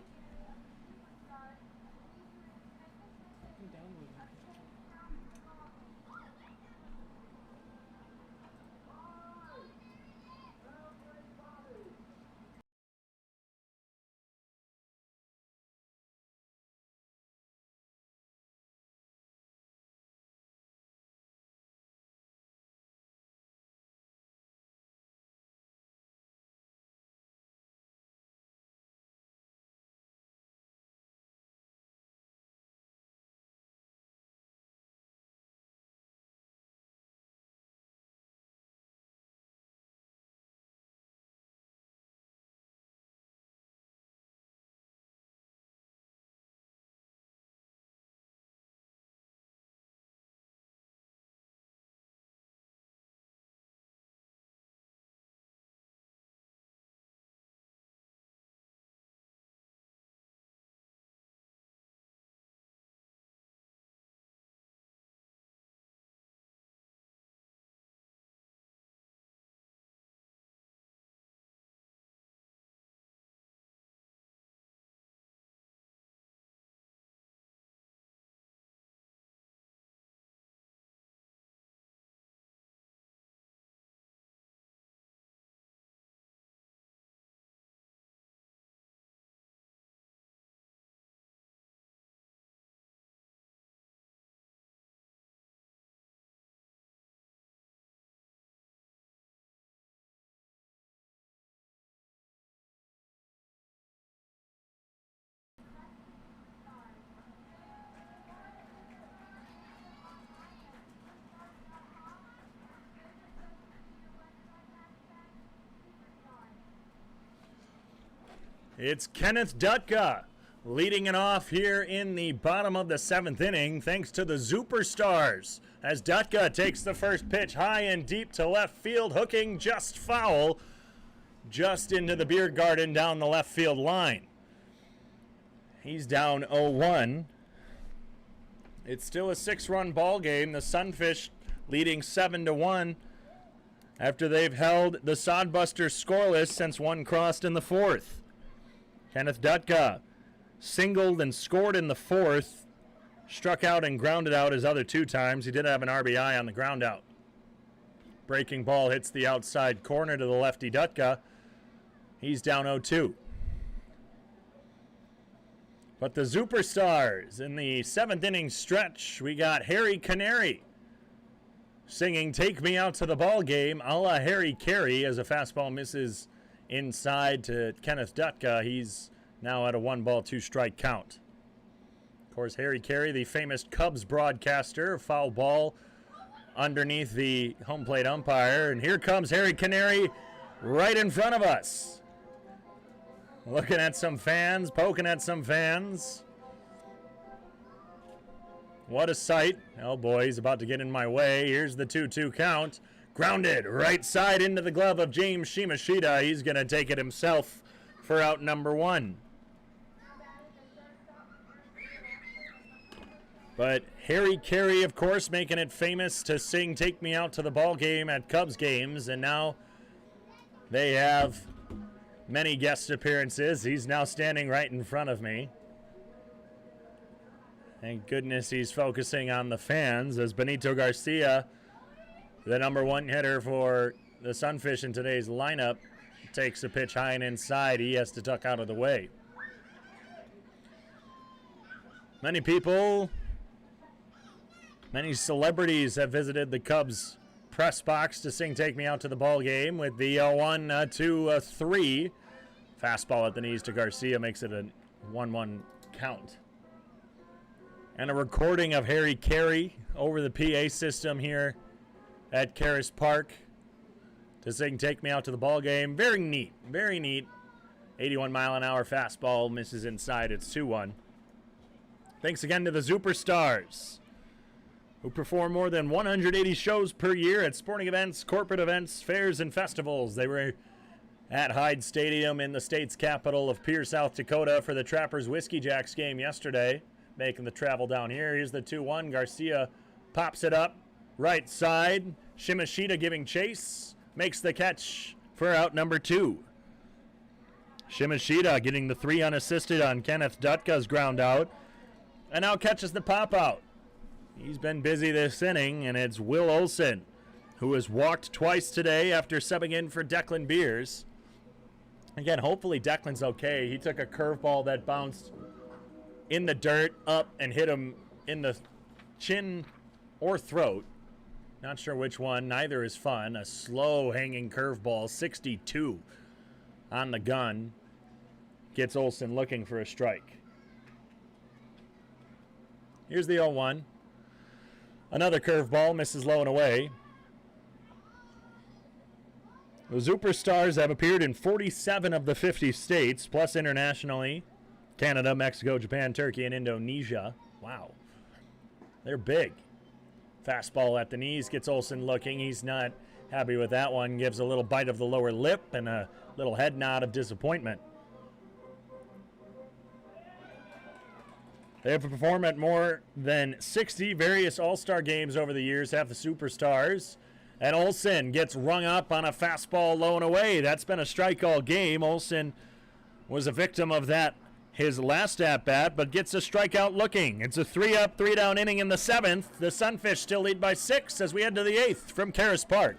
It's Kenneth Dutka leading it off here in the bottom of the 7th inning, thanks to the Superstars, as Dutka takes the first pitch high and deep to left field, hooking just foul, just into the beer garden down the left field line. He's down 0-1. It's still a 6-run ball game. The Sunfish leading 7-1 after they've held the Sodbusters scoreless since one crossed in the 4th. Kenneth Dutka singled and scored in the 4th, struck out and grounded out his other 2 times. He did have an RBI on the ground out. Breaking ball hits the outside corner to the lefty Dutka. He's down 0-2. But the Superstars in the 7th inning stretch, we got Harry Canary singing "Take Me Out to the Ball Game" a la Harry Carey as a fastball misses inside to Kenneth Dutka. He's now at a 1-ball, 2-strike count. Of course, Harry Carey, the famous Cubs broadcaster, foul ball underneath the home plate umpire. And here comes Harry Canary right in front of us. Looking at some fans, poking at some fans. What a sight. Oh boy, he's about to get in my way. Here's the 2-2 count. Grounded right side into the glove of James Shimashita. He's going to take it himself for out number 1. But Harry Carey, of course, making it famous to sing "Take Me Out to the Ball Game" at Cubs games. And now they have many guest appearances. He's now standing right in front of me. Thank goodness he's focusing on the fans as Benito Garcia, the number 1 hitter for the Sunfish in today's lineup, takes a pitch high and inside. He has to duck out of the way. Many people, many celebrities have visited the Cubs press box to sing "Take Me Out to the Ball Game" with the 1-2-3. Fastball at the knees to Garcia makes it a 1-1 count. And a recording of Harry Carey over the PA system here at Caris Park to sing "Take Me Out to the Ball Game." Very neat, very neat. 81-mile-an-hour fastball misses inside. It's 2-1. Thanks again to the Superstars, who perform more than 180 shows per year at sporting events, corporate events, fairs, and festivals. They were at Hyde Stadium in the state's capital of Pierre, South Dakota for the Trappers Whiskey Jacks game yesterday, making the travel down here. Here's the 2-1. Garcia pops it up right side. Shimashita giving chase, makes the catch for out number 2. Shimashita getting the 3 unassisted on Kenneth Dutka's ground out, and now catches the pop out. He's been busy this inning, and it's Will Olson, who has walked twice today after subbing in for Declan Beers. Again, hopefully Declan's okay. He took a curveball that bounced in the dirt up and hit him in the chin or throat. Not sure which one. Neither is fun. A slow hanging curveball, 62 on the gun, gets Olson looking for a strike. Here's the 0-1. Another curveball misses low and away. The Superstars have appeared in 47 of the 50 states, plus internationally, Canada, Mexico, Japan, Turkey, and Indonesia. Wow. They're big. Fastball at the knees gets Olson looking. He's not happy with that one. Gives a little bite of the lower lip and a little head nod of disappointment. They have performed at more than 60 various All-Star games over the years, have the Superstars. And Olson gets rung up on a fastball low and away. That's been a strike all game. Olson was a victim of that his last at-bat, but gets a strikeout looking. It's a 3-up, 3-down inning in the 7th. The Sunfish still lead by 6 as we head to the 8th from Caris Park.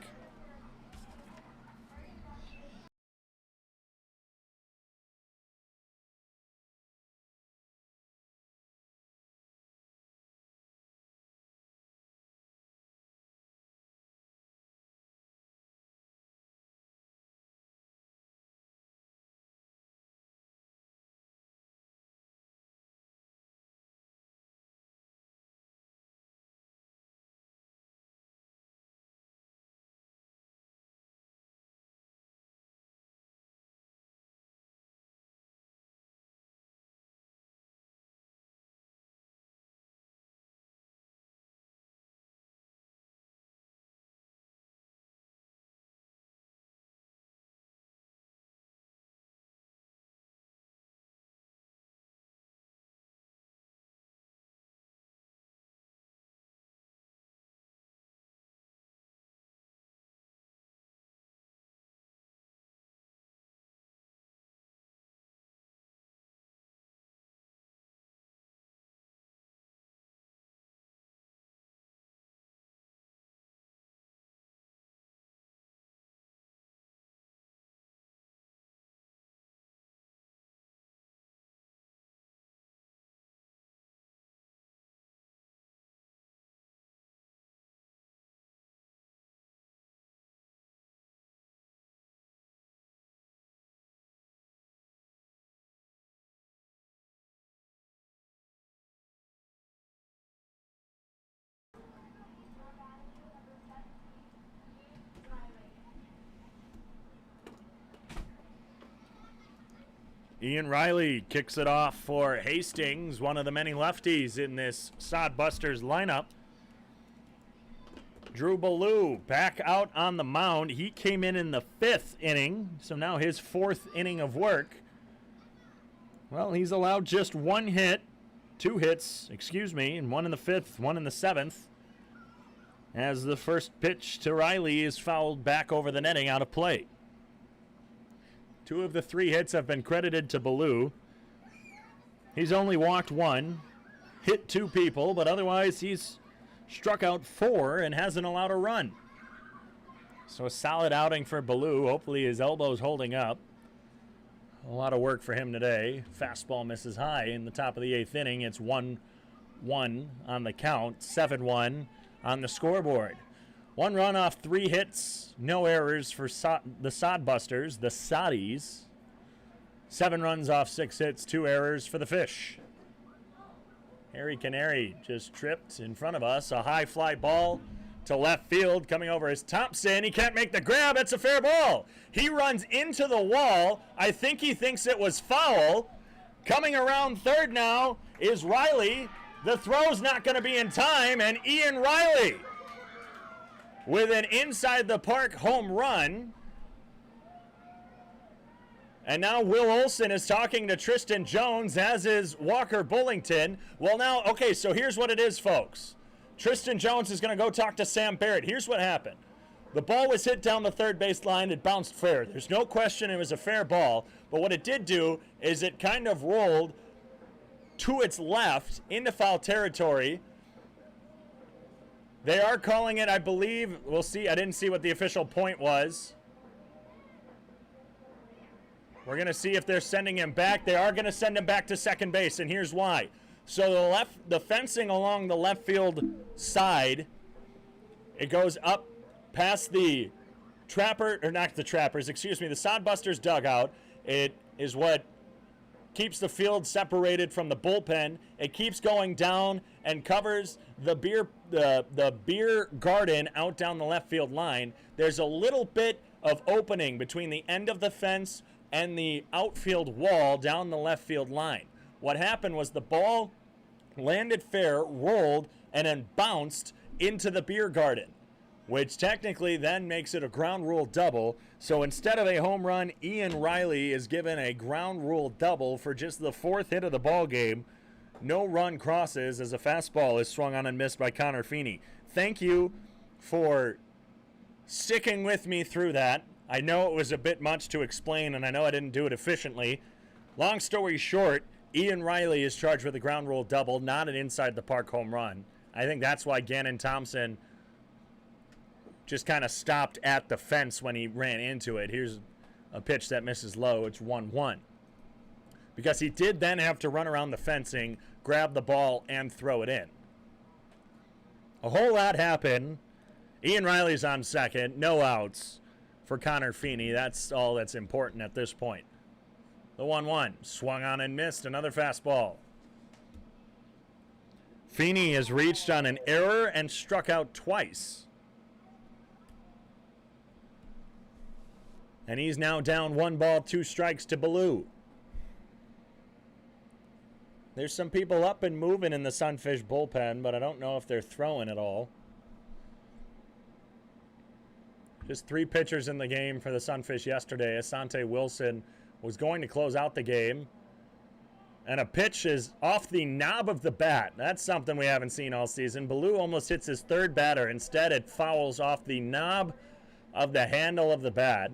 Ian Riley kicks it off for Hastings, one of the many lefties in this Sodbusters lineup. Drew Ballou back out on the mound. He came in the 5th inning, so now his 4th inning of work. Well, he's allowed just 1 hit, 2 hits, and 1 in the 5th, 1 in the 7th. As the first pitch to Riley is fouled back over the netting out of play. 2 of the 3 hits have been credited to Ballou. He's only walked 1, hit 2 people, but otherwise he's struck out 4 and hasn't allowed a run. So a solid outing for Ballou. Hopefully his elbow's holding up. A lot of work for him today. Fastball misses high in the top of the 8th inning. It's 1-1 on the count, 7-1 on the scoreboard. 1 run off 3 hits, no errors for the Sodbusters, the Soddies. 7 runs off 6 hits, 2 errors for the Fish. Harry Canary just tripped in front of us. A high fly ball to left field coming over is Thompson. He can't make the grab. It's a fair ball. He runs into the wall. I think he thinks it was foul. Coming around third now is Riley. The throw's not going to be in time, and Ian Riley with an inside the park home run. And now Will Olson is talking to Tristan Jones, as is Walker Bullington. Well, now, okay, so here's what it is, folks. Tristan Jones is going to go talk to Sam Barrett. Here's what happened. The ball was hit down the third base line. It bounced fair. There's no question it was a fair ball. But what it did do is it kind of rolled to its left into foul territory. They are calling it, I believe, we'll see. I didn't see what the official point was. We're going to see if they're sending him back. They are going to send him back to second base, and here's why. So the fencing along the left field side, it goes up past the the Sodbusters dugout. It is what keeps the field separated from the bullpen. It keeps going down and covers the beer garden out down the left field line. There's a little bit of opening between the end of the fence and the outfield wall down the left field line. What happened was the ball landed fair, rolled, and then bounced into the beer garden, which technically then makes it a ground rule double. So instead of a home run, Ian Riley is given a ground rule double for just the 4th hit of the ball game. No run crosses as a fastball is swung on and missed by Conor Feeney. Thank you for sticking with me through that. I know it was a bit much to explain, and I know I didn't do it efficiently. Long story short, Ian Riley is charged with a ground rule double, not an inside the park home run. I think that's why Gannon Thompson just kind of stopped at the fence when he ran into it. Here's a pitch that misses low. It's 1-1. Because he did then have to run around the fencing, grab the ball, and throw it in. A whole lot happened. Ian Riley's on second. No outs for Conor Feeney. That's all that's important at this point. The 1-1. Swung on and missed. Another fastball. Feeney has reached on an error and struck out twice. And he's now down 1 ball, 2 strikes to Ballou. There's some people up and moving in the Sunfish bullpen, but I don't know if they're throwing at all. Just 3 pitchers in the game for the Sunfish yesterday. Asante Wilson was going to close out the game. And a pitch is off the knob of the bat. That's something we haven't seen all season. Ballou almost hits his 3rd batter. Instead, it fouls off the knob of the handle of the bat.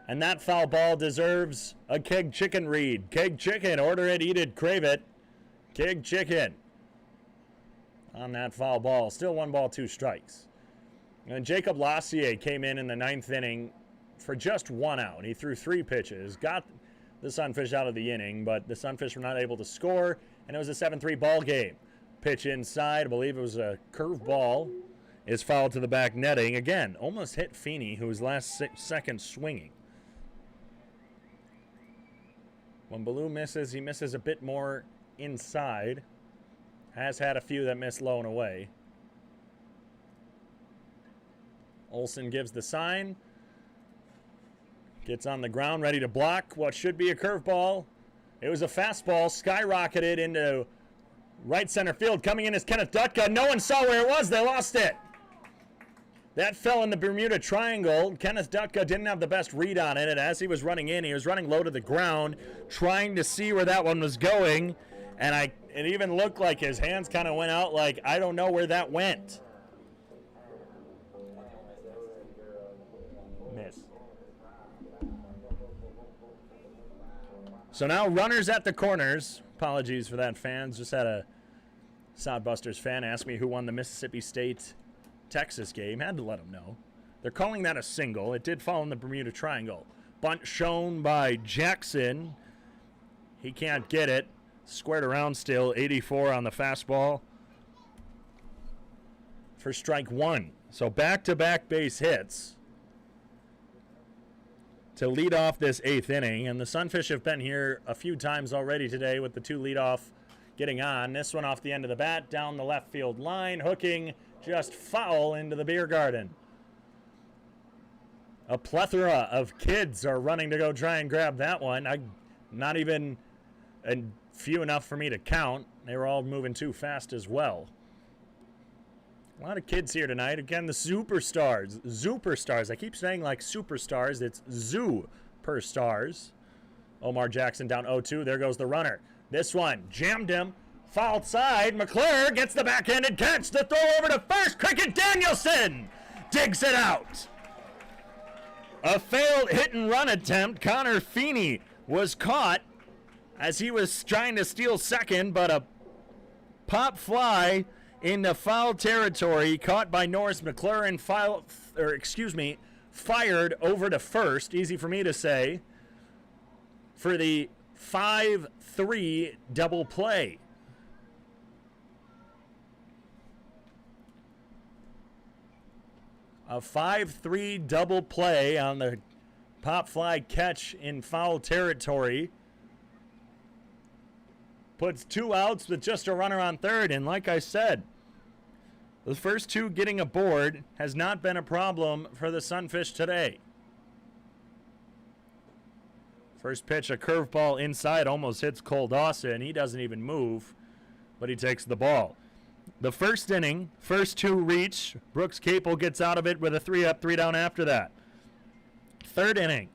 And that foul ball deserves a keg chicken read. Keg chicken, order it, eat it, crave it. Keg chicken on that foul ball. Still 1 ball, 2 strikes. And Jacob Lassier came in the 9th inning for just 1 out. He threw 3 pitches, got the Sunfish out of the inning, but the Sunfish were not able to score, and it was a 7-3 ball game. Pitch inside, I believe it was a curved ball, is fouled to the back netting. Again, almost hit Feeney, who was last second swinging. When Ballou misses, he misses a bit more inside. Has had a few that miss low and away. Olson gives the sign. Gets on the ground, ready to block what should be a curveball. It was a fastball, skyrocketed into right center field. Coming in is Kenneth Dutka. No one saw where it was. They lost it. That fell in the Bermuda Triangle. Kenneth Dutka didn't have the best read on it, and as he was running in, he was running low to the ground, trying to see where that one was going, and it even looked like his hands kind of went out like, I don't know where that went. Miss. So now runners at the corners. Apologies for that, fans. Just had a Sodbusters fan ask me who won the Mississippi State-Texas game. Had to let them know. They're calling that a single. It did fall in the Bermuda Triangle. Bunt shown by Jackson. He can't get it. Squared around still. 84 on the fastball for strike one. So back-to-back base hits to lead off this 8th inning. And the Sunfish have been here a few times already today with the 2 leadoff getting on. This one off the end of the bat, down the left field line, hooking just foul into the beer garden. A plethora of kids are running to go try and grab that one. Not even few enough for me to count. They were all moving too fast as well. A lot of kids here tonight. Again, the Superstars. Superstars. I keep saying like superstars. It's Zoo-per-stars. Omar Jackson down 0-2. There goes the runner. This one jammed him. Foul side. Mcclure gets the backhanded catch. The throw over to first. Cricket Danielson digs it out. A failed hit and run attempt. Conor Feeney was caught as he was trying to steal second, but a pop fly into foul territory caught by Norris Mcclure and fired over to first. Easy for me to say. For the 5-3 double play. A 5-3 double play on the pop fly catch in foul territory. Puts 2 outs with just a runner on third. And like I said, the first 2 getting aboard has not been a problem for the Sunfish today. First pitch, a curveball inside, almost hits Cole Dawson. He doesn't even move, but he takes the ball. The first inning, first 2 reach. Brooks Capel gets out of it with a 3-up, 3-down after that. Third inning,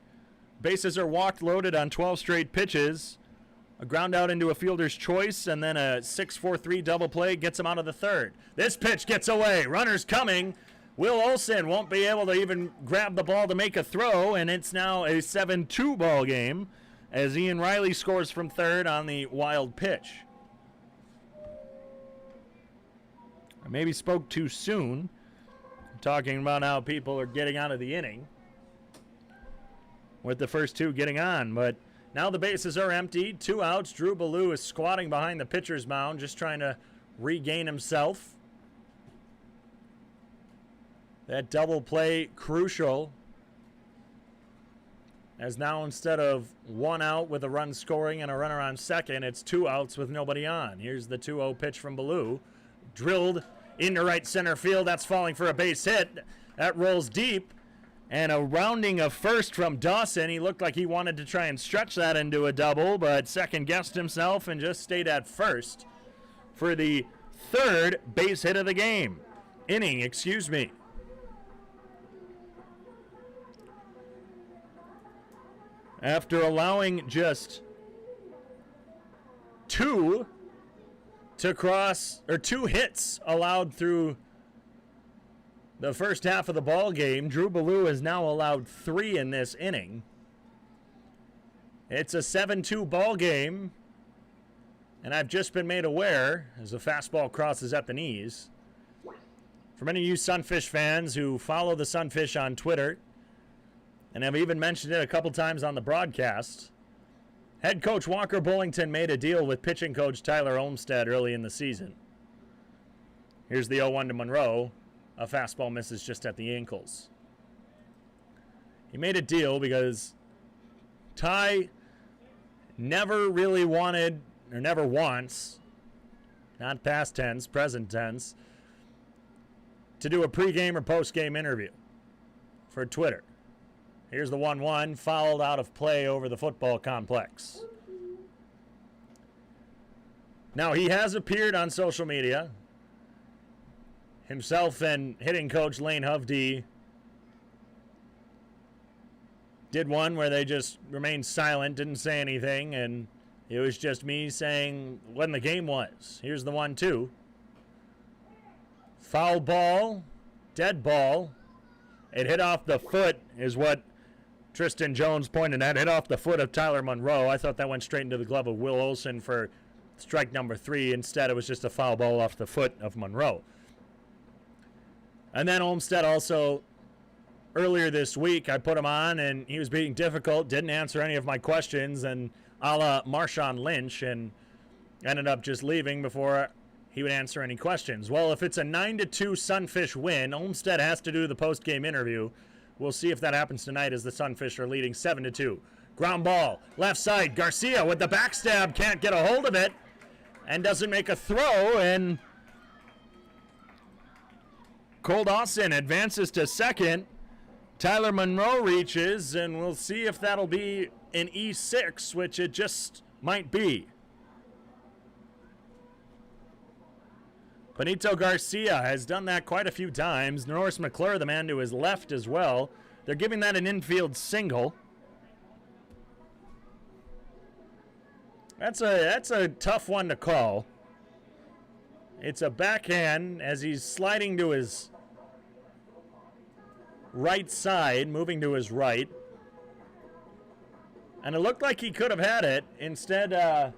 bases are walked loaded on 12 straight pitches. A ground out into a fielder's choice, and then a 6-4-3 double play gets him out of the third. This pitch gets away. Runner's coming. Will Olson won't be able to even grab the ball to make a throw, and it's now a 7-2 ball game as Ian Riley scores from third on the wild pitch. I maybe spoke too soon, talking about how people are getting out of the inning with the first 2 getting on, but now the bases are empty. 2 outs. Drew Ballou is squatting behind the pitcher's mound, just trying to regain himself. That double play crucial, as now instead of 1 out with a run scoring and a runner on second, it's 2 outs with nobody on. Here's the 2-0 pitch from Ballou. Drilled into right center field. That's falling for a base hit. That rolls deep. And a rounding of first from Dawson. He looked like he wanted to try and stretch that into a double, but second-guessed himself and just stayed at first for the 3rd base hit of the game. Inning, excuse me. After allowing just 2 hits allowed through the first half of the ball game, Drew Ballou has now allowed 3 in this inning. It's a 7-2 ball game, and I've just been made aware as the fastball crosses at the knees. For many of you Sunfish fans who follow the Sunfish on Twitter and have even mentioned it a couple times on the broadcast, head coach Walker Bullington made a deal with pitching coach Tyler Olmstead early in the season. Here's the 0-1 to Monroe. A fastball misses just at the ankles. He made a deal because Ty never really wanted, or never wants, not past tense, present tense, to do a pregame or postgame interview for Twitter. Here's the 1-1, fouled out of play over the football complex. Now, he has appeared on social media. Himself and hitting coach Lane Hovde did one where they just remained silent, didn't say anything, and it was just me saying when the game was. Here's the 1-2. Foul ball, dead ball. It hit off the foot is what Tristan Jones pointed at. Hit off the foot of Tyler Monroe. I thought that went straight into the glove of Will Olson for strike number 3. Instead, it was just a foul ball off the foot of Monroe. And then Olmstead also, earlier this week, I put him on, and he was being difficult, didn't answer any of my questions, and a la Marshawn Lynch, and ended up just leaving before he would answer any questions. Well, if it's a 9-2 Sunfish win, Olmstead has to do the post-game interview. We'll see if that happens tonight as the Sunfish are leading 7-2. Ground ball, left side, Garcia with the backstab, can't get a hold of it, and doesn't make a throw, and Cole Dawson advances to second. Tyler Monroe reaches, and we'll see if that'll be an E6, which it just might be. Benito Garcia has done that quite a few times. Norris Mcclure, the man to his left as well. They're giving that an infield single. That's a tough one to call. It's a backhand as he's sliding to his right side, moving to his right. And it looked like he could have had it. Instead,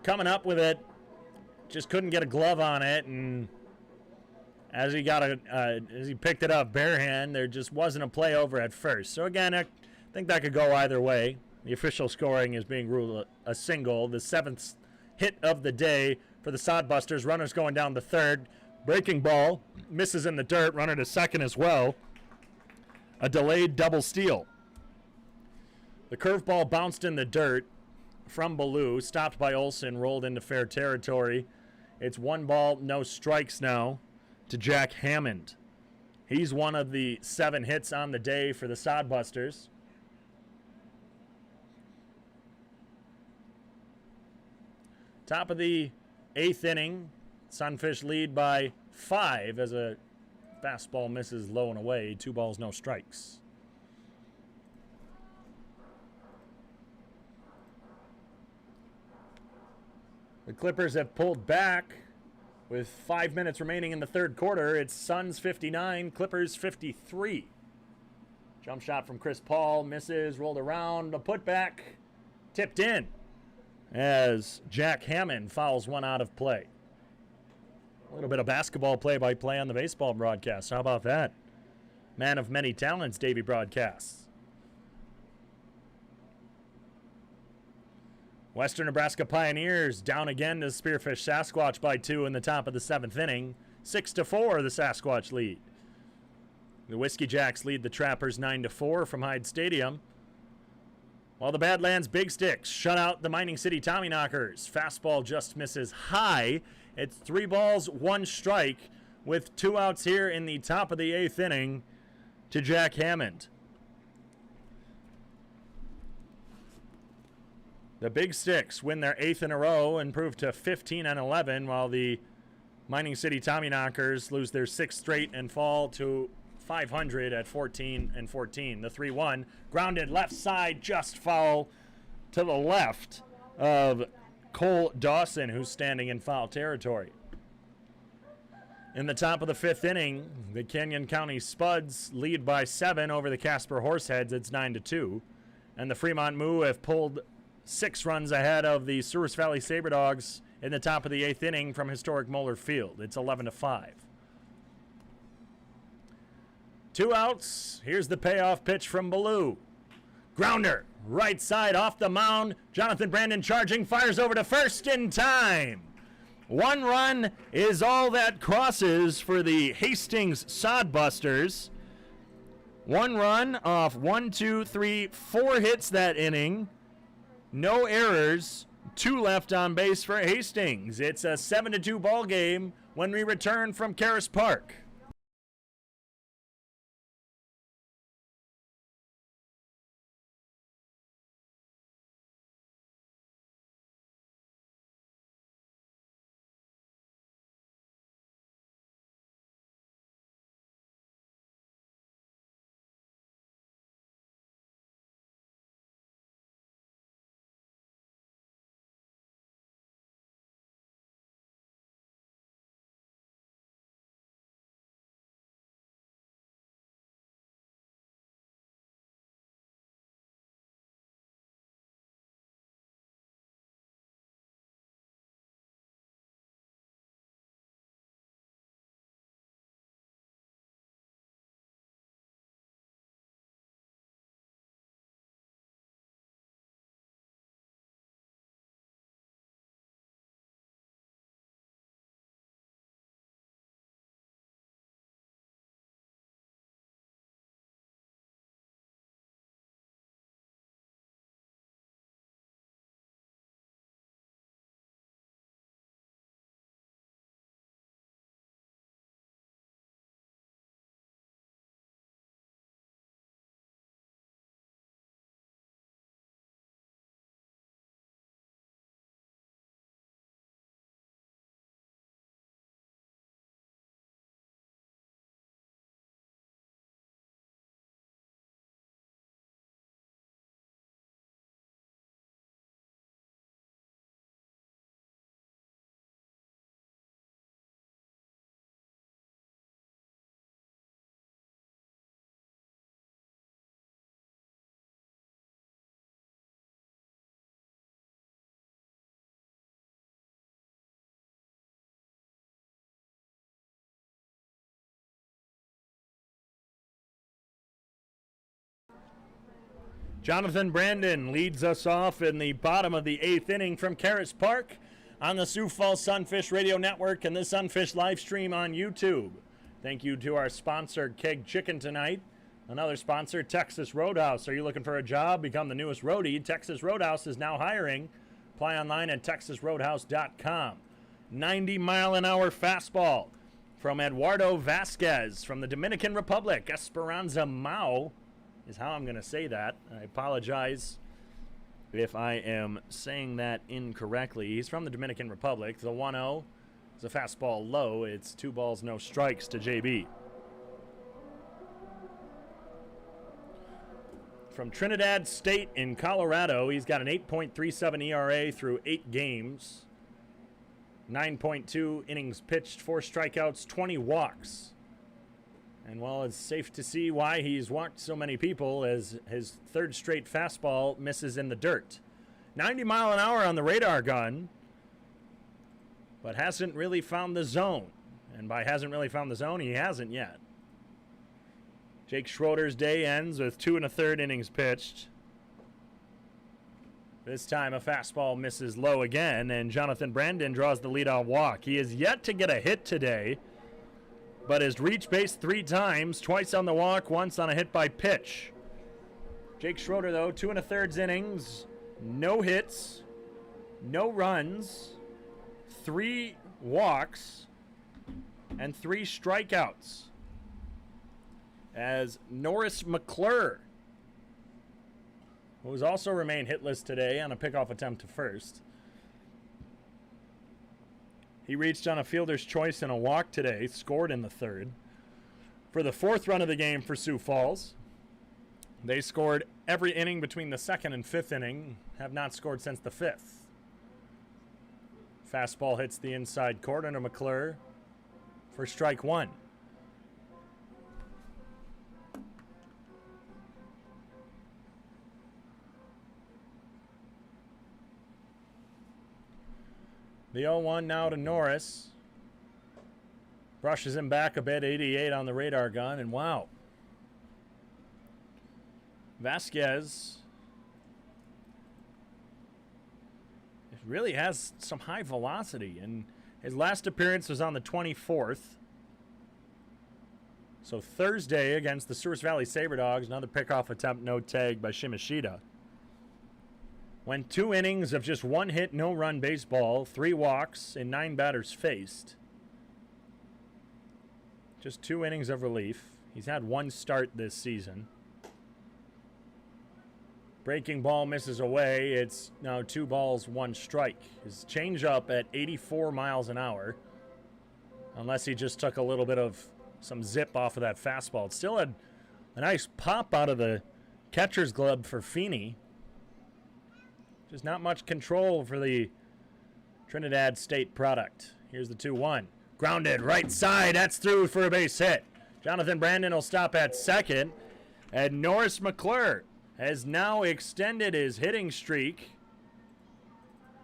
coming up with it, just couldn't get a glove on it, and as he picked it up barehand, there just wasn't a play over at first. So again, I think that could go either way. The official scoring is being ruled a single. The 7th hit of the day for the Sodbusters. Runners going down the third. Breaking ball misses in the dirt. Runner to second as well. A delayed double steal. The curveball bounced in the dirt from Ballou, stopped by Olson, rolled into fair territory. It's 1 ball, no strikes now to Jack Hammond. He's one of the 7 hits on the day for the Sodbusters. Top of the 8th inning. Sunfish lead by 5 as a fastball misses low and away. 2 balls, no strikes. The Clippers have pulled back with 5 minutes remaining in the third quarter. It's Suns 59, Clippers 53. Jump shot from Chris Paul, misses, rolled around, a putback, tipped in as Jack Hammond fouls one out of play. A little bit of basketball play-by-play on the baseball broadcast. How about that? Man of many talents, Davey broadcasts. Western Nebraska Pioneers down again to Spearfish Sasquatch by 2 in the top of the 7th inning. 6-4, the Sasquatch lead. The Whiskey Jacks lead the Trappers 9-4 from Hyde Stadium. While the Badlands Big Sticks shut out the Mining City Tommyknockers. Fastball just misses high. It's 3 balls, 1 strike with 2 outs here in the top of the 8th inning to Jack Hammond. The Big Sticks win their 8th in a row, improve to 15-11, while the Mining City Tommyknockers lose their 6th straight and fall to 500 at 14-14. The 3-1 grounded left side, just foul to the left of Cole Dawson, who's standing in foul territory. In the top of the 5th inning, the Canyon County Spuds lead by 7 over the Casper Horseheads. It's 9-2. And the Fremont Moo have pulled 6 runs ahead of the Souris Valley Saberdogs in the top of the 8th inning from historic Moeller Field. It's 11-5. 2 outs. Here's the payoff pitch from Ballou. Grounder, right side off the mound. Jonathan Brandon charging, fires over to first in time. 1 run is all that crosses for the Hastings Sodbusters. 1 run off 4 hits that inning. No errors. 2 left on base for Hastings. It's a 7-2 ball game when we return from Caras Park. Jonathan Brandon leads us off in the bottom of the 8th inning from Caras Park on the Sioux Falls Sunfish Radio Network and the Sunfish live stream on YouTube. Thank you to our sponsor, Keg Chicken tonight. Another sponsor, Texas Roadhouse. Are you looking for a job? Become the newest roadie. Texas Roadhouse is now hiring. Apply online at texasroadhouse.com. 90-mile-an-hour fastball from Eduardo Vasquez from the Dominican Republic. Esperanza Mao is how I'm going to say that. I apologize if I am saying that incorrectly. He's from the Dominican Republic. The 1-0 is a fastball low. It's 2 balls, no strikes to JB. From Trinidad State in Colorado, he's got an 8.37 ERA through 8 games. 9.2 innings pitched, 4 strikeouts, 20 walks. And while it's safe to see why he's walked so many people as his 3rd straight fastball misses in the dirt. 90 mile an hour on the radar gun, but hasn't really found the zone. And by hasn't really found the zone, he hasn't yet. Jake Schroeder's day ends with 2 1/3 innings pitched. This time a fastball misses low again, and Jonathan Brandon draws the leadoff walk. He is yet to get a hit today, but has reached base 3 times, twice on the walk, once on a hit by pitch. Jake Schroeder, though, 2 1/3 innings, no hits, no runs, 3 walks, and 3 strikeouts. As Norris Mcclure, who has also remained hitless today on a pickoff attempt to first. He reached on a fielder's choice and a walk today, scored in the 3rd. For the 4th run of the game for Sioux Falls, they scored every inning between the 2nd and 5th inning, have not scored since the 5th. Fastball hits the inside corner to McClure for strike 1. The 0-1 now to Norris. Brushes him back a bit, 88 on the radar gun, and wow. Vasquez really has some high velocity, and his last appearance was on the 24th. So Thursday against the Sioux Valley Saberdogs, another pickoff attempt, no tag by Shimashita. Went 2 innings of just 1 hit, no run baseball, 3 walks, and 9 batters faced. Just 2 innings of relief. He's had 1 start this season. Breaking ball misses away. It's now 2 balls, 1 strike. His changeup at 84 miles an hour. Unless he just took a little bit of some zip off of that fastball. It still had a nice pop out of the catcher's glove for Feeney. Just not much control for the Trinidad State product. Here's the 2-1. Grounded right side. That's through for a base hit. Jonathan Brandon will stop at 2nd. And Norris Mcclure has now extended his hitting streak.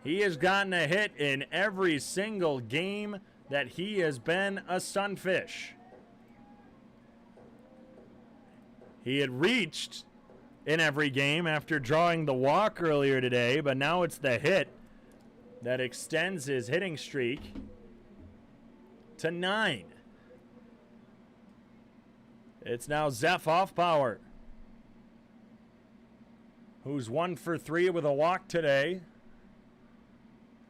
He has gotten a hit in every single game that he has been a Sunfish. He had reached in every game after drawing the walk earlier today, but now it's the hit that extends his hitting streak to 9. It's now Zeph Hoffbauer, who's 1 for 3 with a walk today.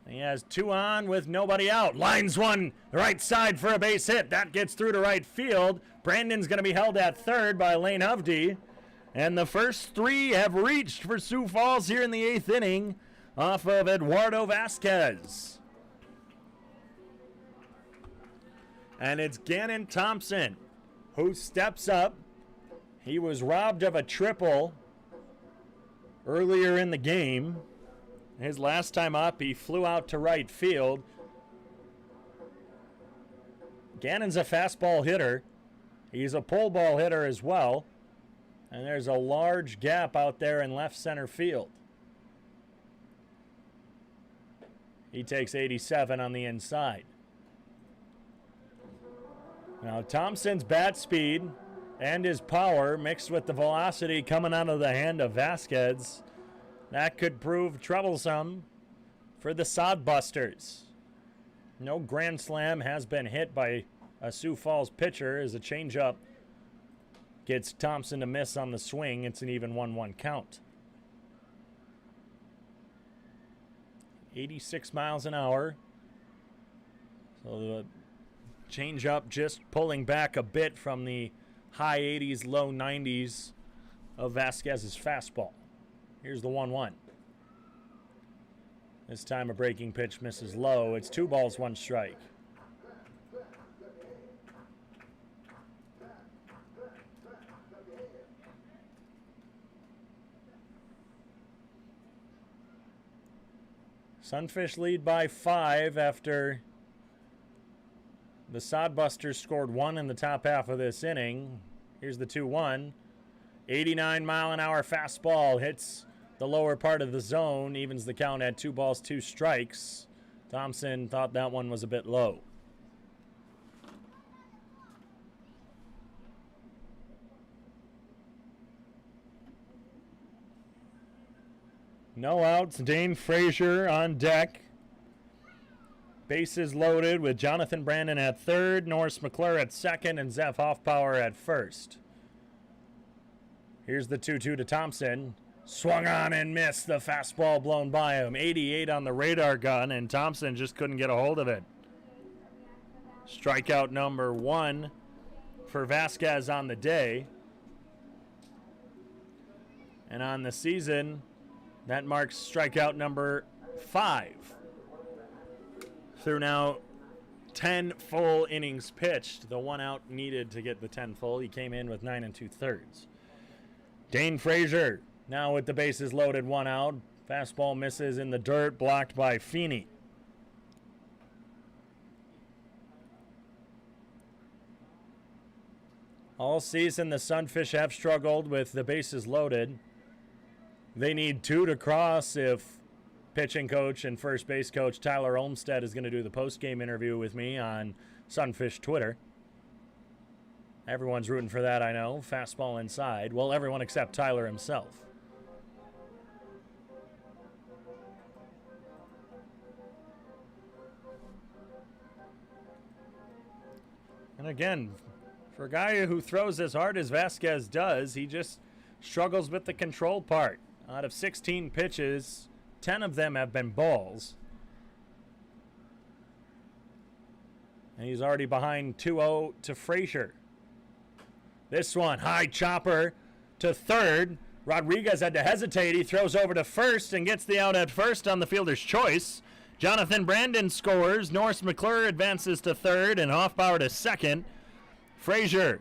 He has 2 on with nobody out. Lines one right side for a base hit. That gets through to right field. Brandon's going to be held at 3rd by Lane Hovde. And the first 3 have reached for Sioux Falls here in the 8th inning off of Eduardo Vasquez. And it's Gannon Thompson who steps up. He was robbed of a triple earlier in the game. His last time up, he flew out to right field. Gannon's a fastball hitter. He's a pull ball hitter as well. And there's a large gap out there in left center field. He takes 87 on the inside. Now Thompson's bat speed and his power mixed with the velocity coming out of the hand of Vasquez, that could prove troublesome for the Sodbusters. No grand slam has been hit by a Sioux Falls pitcher as a changeup gets Thompson to miss on the swing. It's an even 1-1 count. 86 miles an hour. So the changeup just pulling back a bit from the high 80s, low 90s of Vasquez's fastball. Here's the 1-1. This time a breaking pitch misses low. It's 2 balls, 1 strike. Sunfish lead by 5 after the Sodbusters scored 1 in the top half of this inning. Here's the 2-1. 89-mile-an-hour fastball hits the lower part of the zone, evens the count at 2 balls, 2 strikes. Thompson thought that one was a bit low. No outs. Dane Frazier on deck. Bases loaded with Jonathan Brandon at third, Norris Mcclure at second, and Zeph Hoffpower at first. Here's the 2-2 to Thompson. Swung on and missed. The fastball blown by him. 88 on the radar gun, and Thompson just couldn't get a hold of it. Strikeout number 1 for Vasquez on the day. And on the season, that marks strikeout number 5. Through now 10 full innings pitched. The 1 out needed to get the 10 full. He came in with 9 2/3. Dane Frazier now with the bases loaded, 1 out. Fastball misses in the dirt, blocked by Feeney. All season, the Sunfish have struggled with the bases loaded. They need 2 to cross if pitching coach and first base coach Tyler Olmstead is going to do the post-game interview with me on Sunfish Twitter. Everyone's rooting for that, I know. Fastball inside. Well, everyone except Tyler himself. And again, for a guy who throws as hard as Vasquez does, he just struggles with the control part. Out of 16 pitches, 10 of them have been balls. And he's already behind 2-0 to Frazier. This one, high chopper to third. Rodriguez had to hesitate. He throws over to first and gets the out at first on the fielder's choice. Jonathan Brandon scores. Norris Mcclure advances to third and Hoffpower to second. Frazier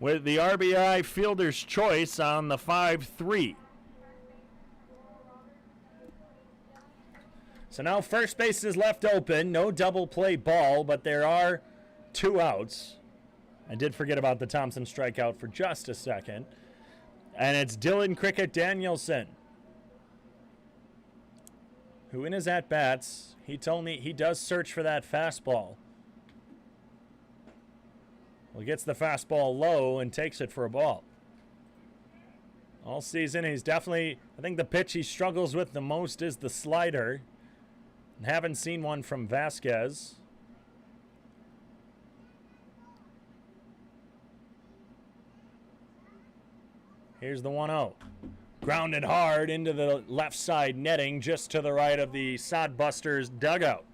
with the RBI fielder's choice on the 5-3. So now first base is left open. No double play ball, but there are 2 outs. I did forget about the Thompson strikeout for just a second. And it's Dylan Cricket Danielson, who in his at-bats, he told me he does search for that fastball. Well, he gets the fastball low and takes it for a ball. All season, he's definitely, I think the pitch he struggles with the most is the slider. Haven't seen one from Vasquez. Here's the 1-0. Grounded hard into the left side netting just to the right of the Sodbusters dugout.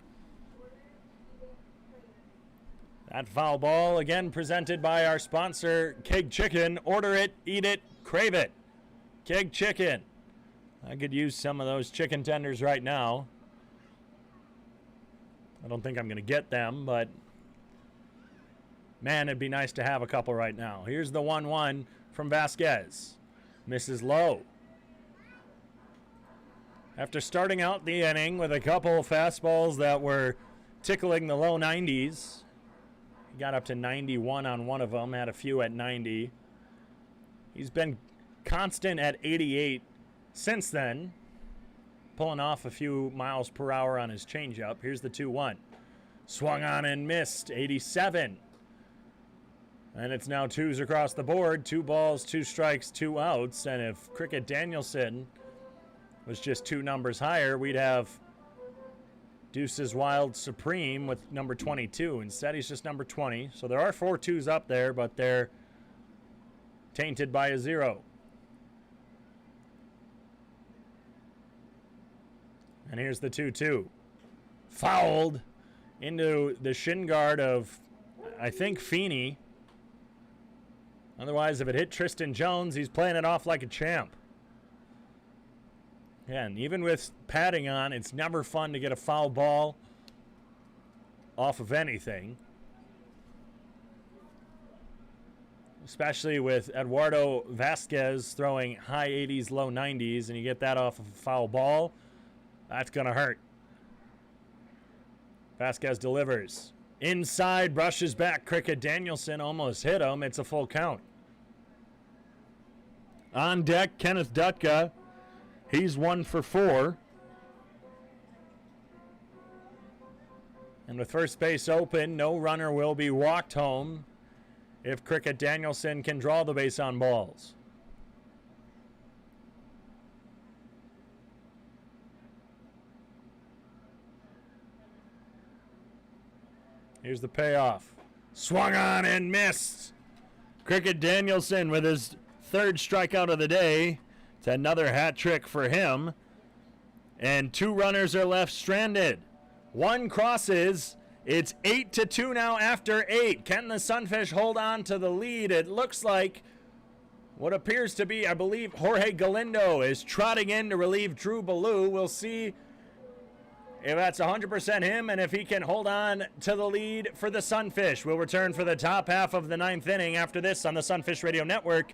That foul ball again presented by our sponsor, Keg Chicken. Order it, eat it, crave it. Keg Chicken. I could use some of those chicken tenders right now. I don't think I'm going to get them, but man, it'd be nice to have a couple right now. Here's the 1-1 from Vasquez. Misses low. After starting out the inning with a couple of fastballs that were tickling the low 90s, he got up to 91 on one of them, had a few at 90. He's been constant at 88 since then, pulling off a few miles per hour on his changeup. Here's the 2-1. Swung on and missed, 87. And it's now twos across the board. 2 balls, 2 strikes, 2 outs. And if Cricket Danielson was just 2 numbers higher, we'd have Deuces Wild Supreme with number 22. Instead, he's just number 20. So there are 4 twos up there, but they're tainted by a 0. And here's the 2-2. Fouled into the shin guard of, I think, Feeney. Otherwise, if it hit Tristan Jones, he's playing it off like a champ. And even with padding on, it's never fun to get a foul ball off of anything. Especially with Eduardo Vasquez throwing high 80s, low 90s, and you get that off of a foul ball, that's going to hurt. Vasquez delivers. Inside, brushes back. Cricket Danielson almost hit him. It's a full count. On deck, Kenneth Dutka. He's 1 for 4. And with first base open, no runner will be walked home if Cricket Danielson can draw the base on balls. Here's the payoff. Swung on and missed. Cricket Danielson with his 3rd strikeout of the day. It's another hat trick for him. And 2 runners are left stranded. 1 crosses. It's 8-2 now after 8. Can the Sunfish hold on to the lead? It looks like what appears to be, I believe, Jorge Galindo is trotting in to relieve Drew Ballou. We'll see if that's 100% him and if he can hold on to the lead for the Sunfish. We'll return for the top half of the 9th inning after this on the Sunfish Radio Network.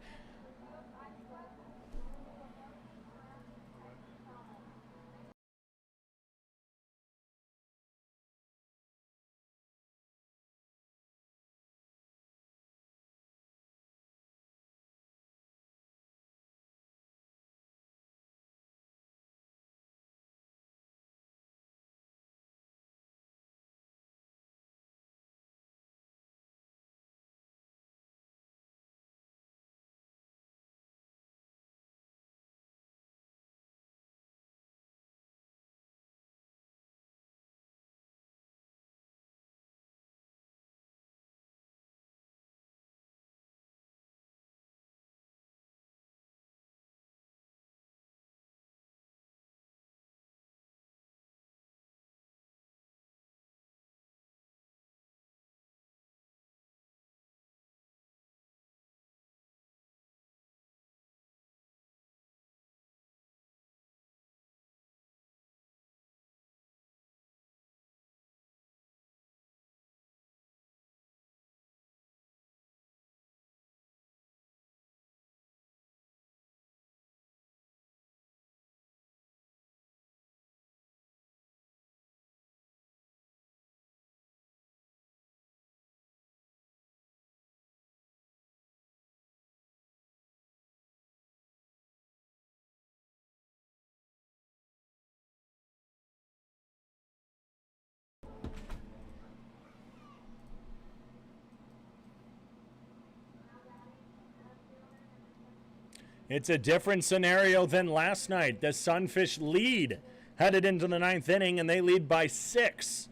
It's a different scenario than last night. The Sunfish lead headed into the 9th inning, and they lead by 6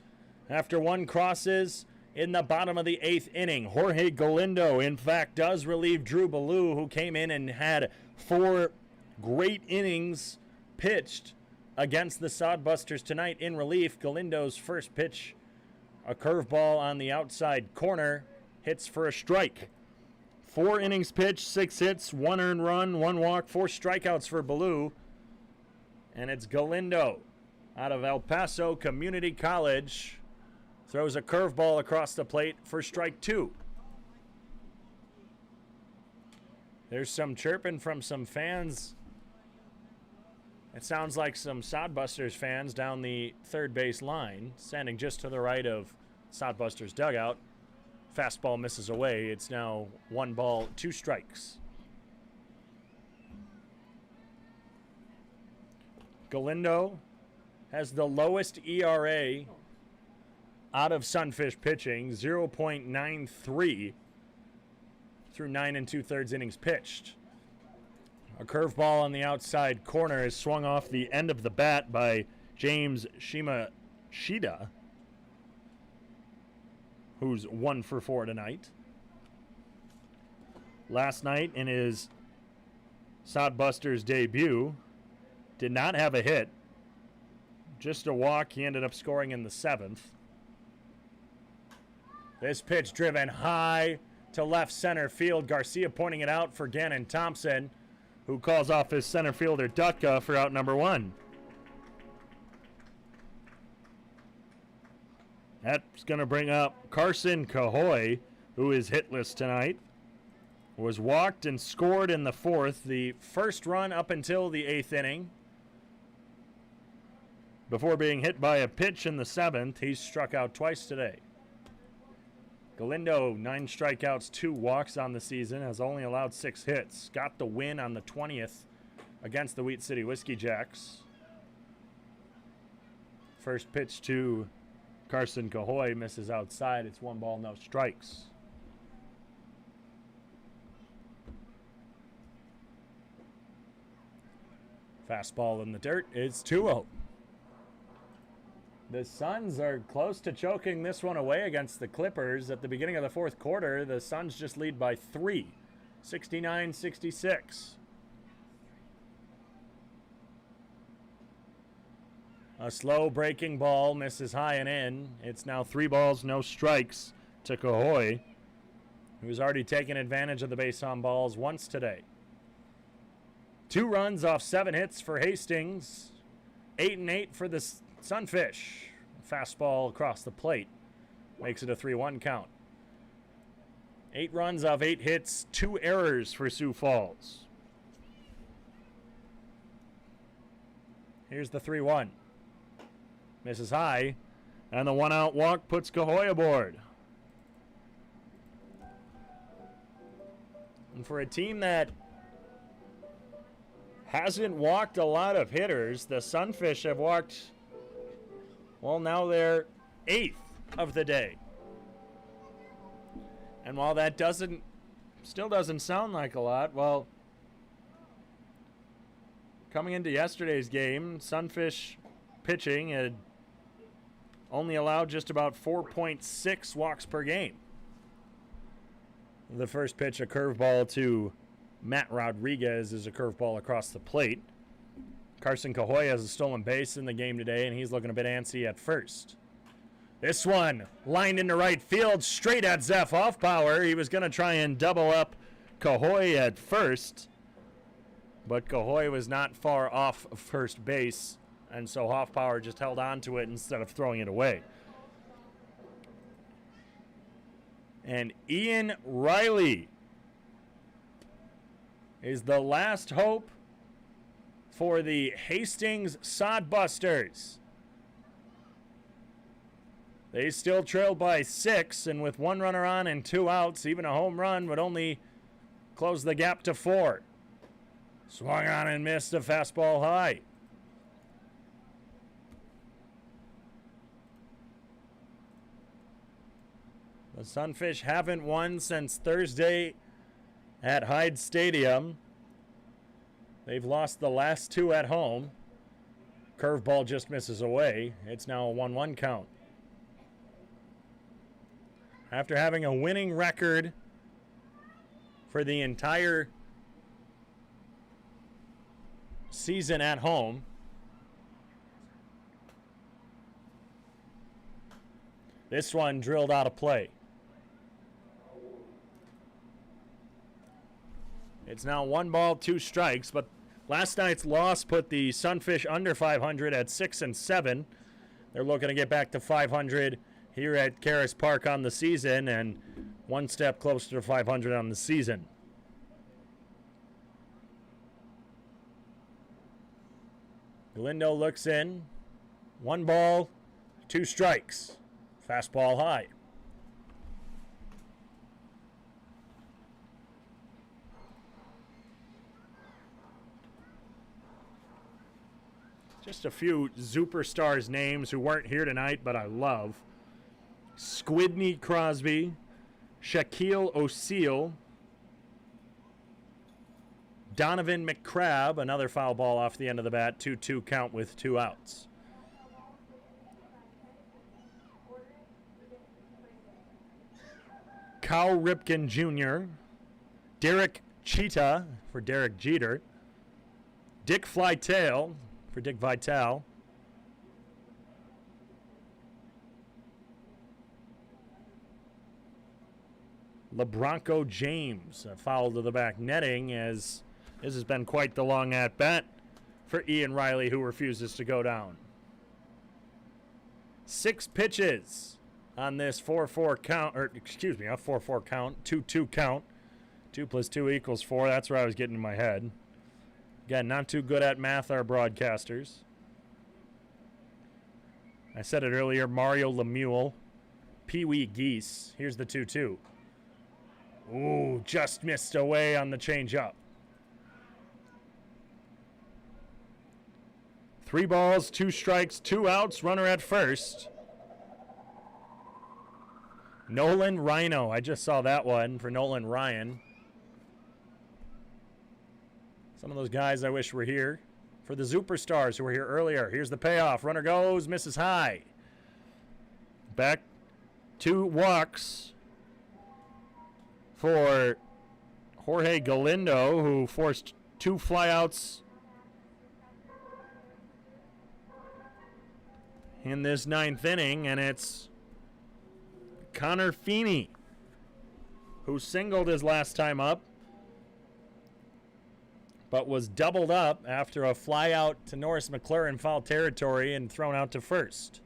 after 1 crosses in the bottom of the 8th inning. Jorge Galindo, in fact, does relieve Drew Ballou, who came in and had 4 great innings pitched against the Sodbusters tonight in relief. Galindo's first pitch, a curveball on the outside corner, hits for a strike. 4 innings pitched, 6 hits, 1 earned run, 1 walk, 4 strikeouts for Ballou. And it's Galindo out of El Paso Community College. Throws a curveball across the plate for strike 2. There's some chirping from some fans. It sounds like some Sodbusters fans down the 3rd base line, standing just to the right of Sodbusters dugout. Fastball misses away. It's now 1 ball, 2 strikes. Galindo has the lowest ERA out of Sunfish pitching, 0.93. through 9 2/3 innings pitched. A curveball on the outside corner is swung off the end of the bat by James Shimashita, who's 1 for 4 tonight. Last night in his Sodbusters debut, did not have a hit, just a walk. He ended up scoring in the 7th. This pitch driven high to left center field. Garcia pointing it out for Gannon Thompson, who calls off his center fielder Dutka for out number 1. That's going to bring up Carson Cahoy, who is hitless tonight. Was walked and scored in the 4th, the first run up until the 8th inning. Before being hit by a pitch in the 7th, he's struck out twice today. Galindo, 9 strikeouts, 2 walks on the season, has only allowed 6 hits. Got the win on the 20th against the Wheat City Whiskey Jacks. First pitch to Carson Cahoy misses outside. It's 1 ball, no strikes. Fastball in the dirt is 2-0. The Suns are close to choking this one away against the Clippers. At the beginning of the 4th quarter, the Suns just lead by 3, 69-66. A slow breaking ball misses high and in. It's now 3 balls, no strikes to Cahoy, who's already taken advantage of the base on balls once today. 2 runs off 7 hits for Hastings. 8-8 for the Sunfish. Fastball across the plate makes it a 3-1 count. 8 runs off 8 hits, 2 errors for Sioux Falls. Here's the 3-1. Misses high, and the 1-out walk puts Cahoy aboard. And for a team that hasn't walked a lot of hitters, the Sunfish have walked, well, now they're 8th of the day. And while that still doesn't sound like a lot, well, coming into yesterday's game, Sunfish pitching had only allowed just about 4.6 walks per game. The first pitch, a curveball to Matt Rodriguez, is a curveball across the plate. Carson Cahoy has a stolen base in the game today, and he's looking a bit antsy at first. This one lined into right field, straight at Zeph Hoffpower. He was going to try and double up Cahoy at first, but Cahoy was not far off first base, and so Hoffpower just held on to it instead of throwing it away. And Ian Riley is the last hope for the Hastings Sodbusters. They still trail by 6, and with 1 runner on and 2 outs, even a home run would only close the gap to 4. Swung on and missed a fastball high. The Sunfish haven't won since Thursday at Hyde Stadium. They've lost the last 2 at home. Curveball just misses away. It's now a 1-1 count. After having a winning record for the entire season at home, this one drilled out of play. It's now 1 ball, 2 strikes, but last night's loss put the Sunfish under 500 at 6-7. They're looking to get back to 500 here at Caras Park on the season, and 1 step closer to 500 on the season. Galindo looks in. 1 ball, 2 strikes. Fastball high. Just a few superstars names who weren't here tonight, but I love. Squidney Crosby, Shaquille O'Seal, Donovan McCrabb, another foul ball off the end of the bat. 2-2 count with 2 outs. Cal Ripken Jr., Derek Cheetah for Derek Jeter, Dick Flytail for Dick Vitale, LeBronco James, a foul to the back netting, as this has been quite the long at-bat for Ian Riley, who refuses to go down. 6 pitches on this 4-4 count, or excuse me, a 4-4 count, 2-2 count. 2 + 2 = 4. That's where I was getting in my head. Again, not too good at math, our broadcasters. I said it earlier, Mario Lemieux, Pee Wee Geese. Here's the 2-2. Ooh, just missed away on the changeup. 3 balls, 2 strikes, 2 outs, runner at first. Nolan Rhino. I just saw that one for Nolan Ryan. Some of those guys I wish were here. For the Superstars who were here earlier. Here's the payoff. Runner goes, misses high. Back 2 walks for Jorge Galindo, who forced 2 flyouts in this 9th inning, and it's Conor Feeney, who singled his last time up, but was doubled up after a fly out to Norris Mcclure in foul territory and thrown out to first.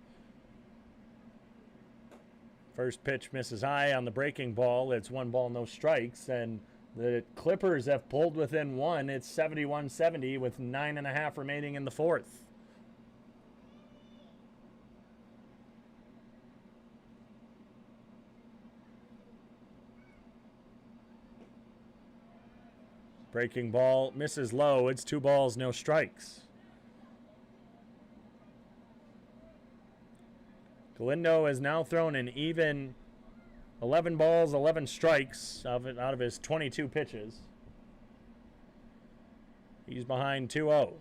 First pitch misses high on the breaking ball. It's 1 ball, no strikes, and the Clippers have pulled within 1. It's 71-70 with 9.5 remaining in the 4th. Breaking ball misses low. It's 2 balls, no strikes. Galindo has now thrown an even 11 balls, 11 strikes out of his 22 pitches. He's behind 2-0.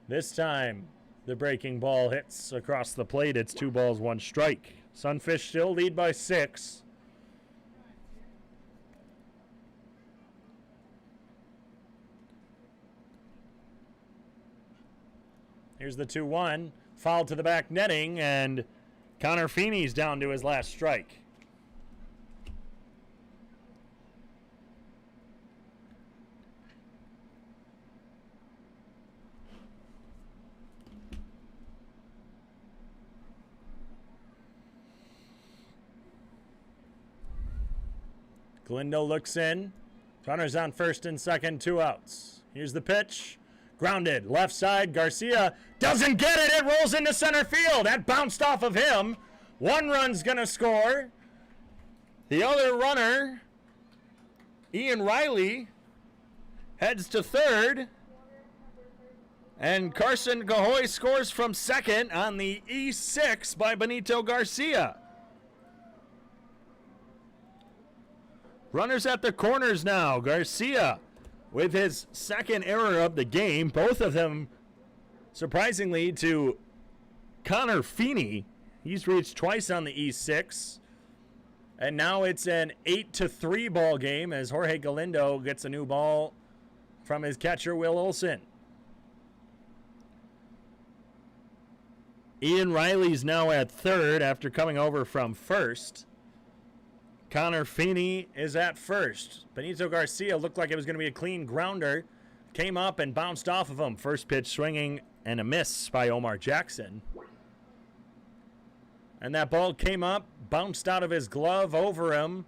This time, the breaking ball hits across the plate. It's 2 balls, 1 strike. Sunfish still lead by 6. Here's the 2-1. Foul to the back netting, and Conor Feeney's down to his last strike. Galindo looks in. Runners on first and second, 2 outs. Here's the pitch. Grounded, left side, Garcia doesn't get it. It rolls into center field. That bounced off of him. 1 run's gonna score. The other runner, Ian Riley, heads to third. And Carson Gahoy scores from second on the E6 by Benito Garcia. Runners at the corners now. Garcia with his 2nd error of the game, both of them surprisingly to Conor Feeney. He's reached twice on the E6. And now it's an 8-3 ball game as Jorge Galindo gets a new ball from his catcher, Will Olson. Ian Riley's now at third after coming over from first. Conor Feeney is at first. Benito Garcia looked like it was going to be a clean grounder. Came up and bounced off of him. First pitch swinging and a miss by Omar Jackson. And that ball came up, bounced out of his glove over him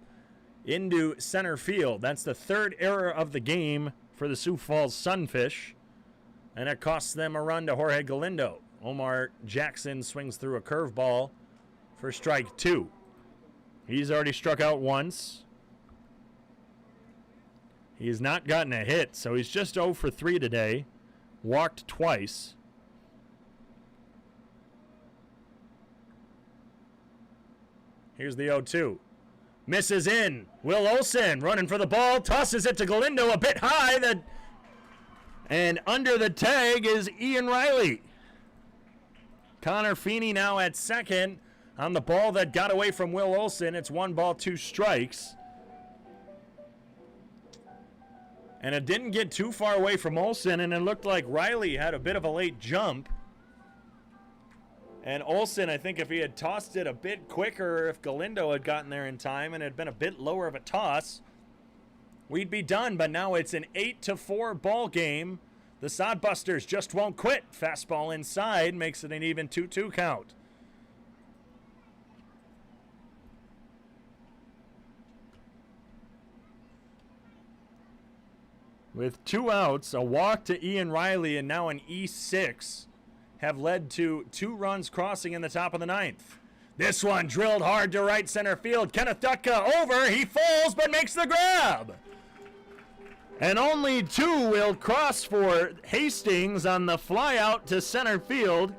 into center field. That's the 3rd error of the game for the Sioux Falls Sunfish. And it costs them a run to Jorge Galindo. Omar Jackson swings through a curveball for strike 2. He's already struck out once. He has not gotten a hit, so he's just 0 for 3 today. Walked twice. Here's the 0-2. misses in. Will Olson running for the ball, tosses it to Galindo a bit high. And under the tag is Ian Riley. Conor Feeney now at second on the ball that got away from Will Olson. It's 1 ball, 2 strikes. And it didn't get too far away from Olson, and it looked like Riley had a bit of a late jump. And Olson, I think if he had tossed it a bit quicker, if Galindo had gotten there in time and it had been a bit lower of a toss, we'd be done. But now it's an 8-4 ball game. The Sodbusters just won't quit. Fastball inside makes it an even 2-2 count. With 2 outs, a walk to Ian Riley and now an E6 have led to 2 runs crossing in the top of the 9th. This one drilled hard to right center field. Kenneth Dutka over. He falls but makes the grab. And only 2 will cross for Hastings on the fly out to center field.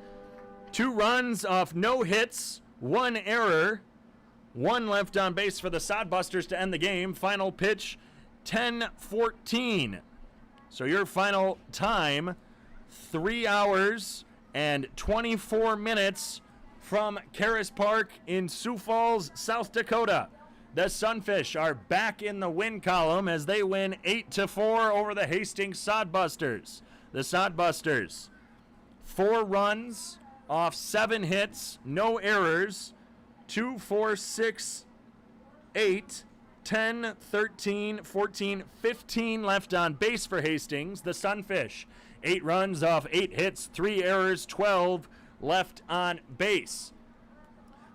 2 runs off no hits, 1 error, 1 left on base for the Sodbusters to end the game. Final pitch, 10:14. So your final time, 3 hours and 24 minutes from Caras Park in Sioux Falls, South Dakota. The Sunfish are back in the win column as they win 8-4 over the Hastings Sodbusters. The Sodbusters, 4 runs off 7 hits, no errors, 2, 4, 6, 8, 10, 13, 14, 15 left on base for Hastings. The Sunfish, 8 runs off 8 hits, 3 errors, 12 left on base.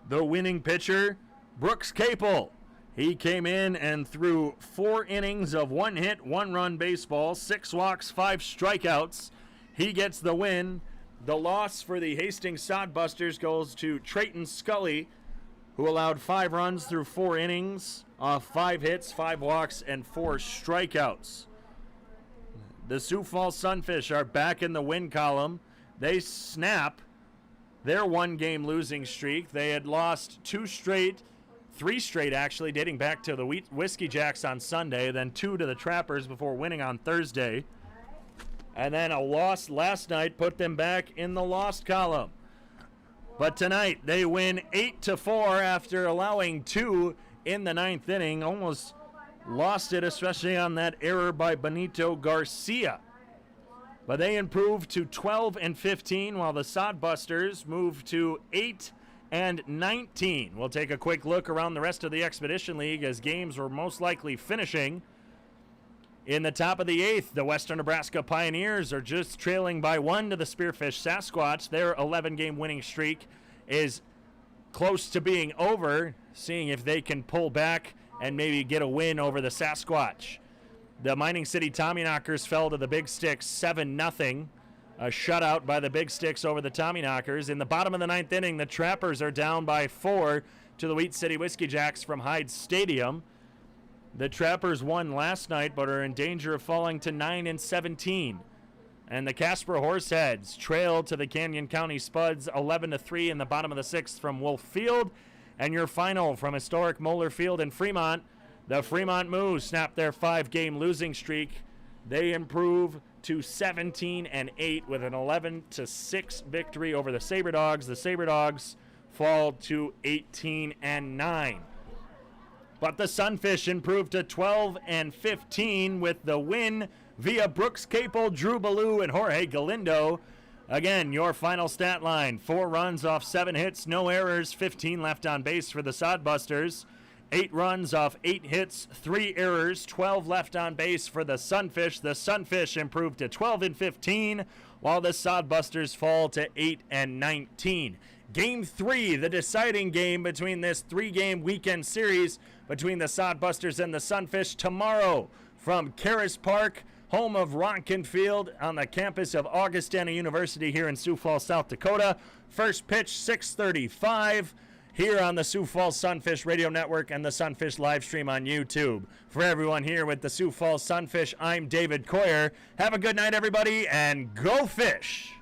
The winning pitcher, Brooks Capel. He came in and threw 4 innings of 1 hit, 1 run baseball, 6 walks, 5 strikeouts. He gets the win. The loss for the Hastings Sodbusters goes to Trayton Scully, who allowed 5 runs through 4 innings, off 5 hits, 5 walks, and 4 strikeouts. The Sioux Falls Sunfish are back in the win column. They snap their 1-game losing streak. They had lost 3 straight actually, dating back to the Whiskey Jacks on Sunday, then 2 to the Trappers before winning on Thursday. And then a loss last night put them back in the lost column. But tonight they win 8-4 after allowing 2 in the 9th inning. Almost lost it, especially on that error by Benito Garcia. But they improved to 12-15 while the Sodbusters move to 8-19. We'll take a quick look around the rest of the Expedition League as games were most likely finishing. In the top of the 8th, the Western Nebraska Pioneers are just trailing by 1 to the Spearfish Sasquatch. Their 11-game winning streak is close to being over, seeing if they can pull back and maybe get a win over the Sasquatch. The Mining City Tommyknockers fell to the Big Sticks 7-0. A shutout by the Big Sticks over the Tommyknockers. In the bottom of the 9th inning, the Trappers are down by 4 to the Wheat City Whiskey Jacks from Hyde Stadium. The Trappers won last night but are in danger of falling to 9-17. And the Casper Horseheads trailed to the Canyon County Spuds 11-3 in the bottom of the 6th from Wolf Field. And your final from historic Moeller Field in Fremont, the Fremont Moose snapped their 5-game losing streak. They improve to 17-8 with an 11-6 victory over the Sabre Dogs. The Sabre Dogs fall to 18-9. But the Sunfish improved to 12-15 with the win via Brooks Capel, Drew Ballou, and Jorge Galindo. Again, your final stat line: 4 runs off 7 hits, no errors, 15 left on base for the Sodbusters. 8 runs off 8 hits, 3 errors, 12 left on base for the Sunfish. The Sunfish improved to 12-15, while the Sodbusters fall to 8-19. Game 3, the deciding game between this 3-game weekend series between the Sodbusters and the Sunfish, tomorrow from Caras Park, home of Ronkin Field on the campus of Augustana University here in Sioux Falls, South Dakota. First pitch, 6:35. Here on the Sioux Falls Sunfish Radio Network and the Sunfish live stream on YouTube. For everyone here with the Sioux Falls Sunfish, I'm David Coyer. Have a good night, everybody, and go fish!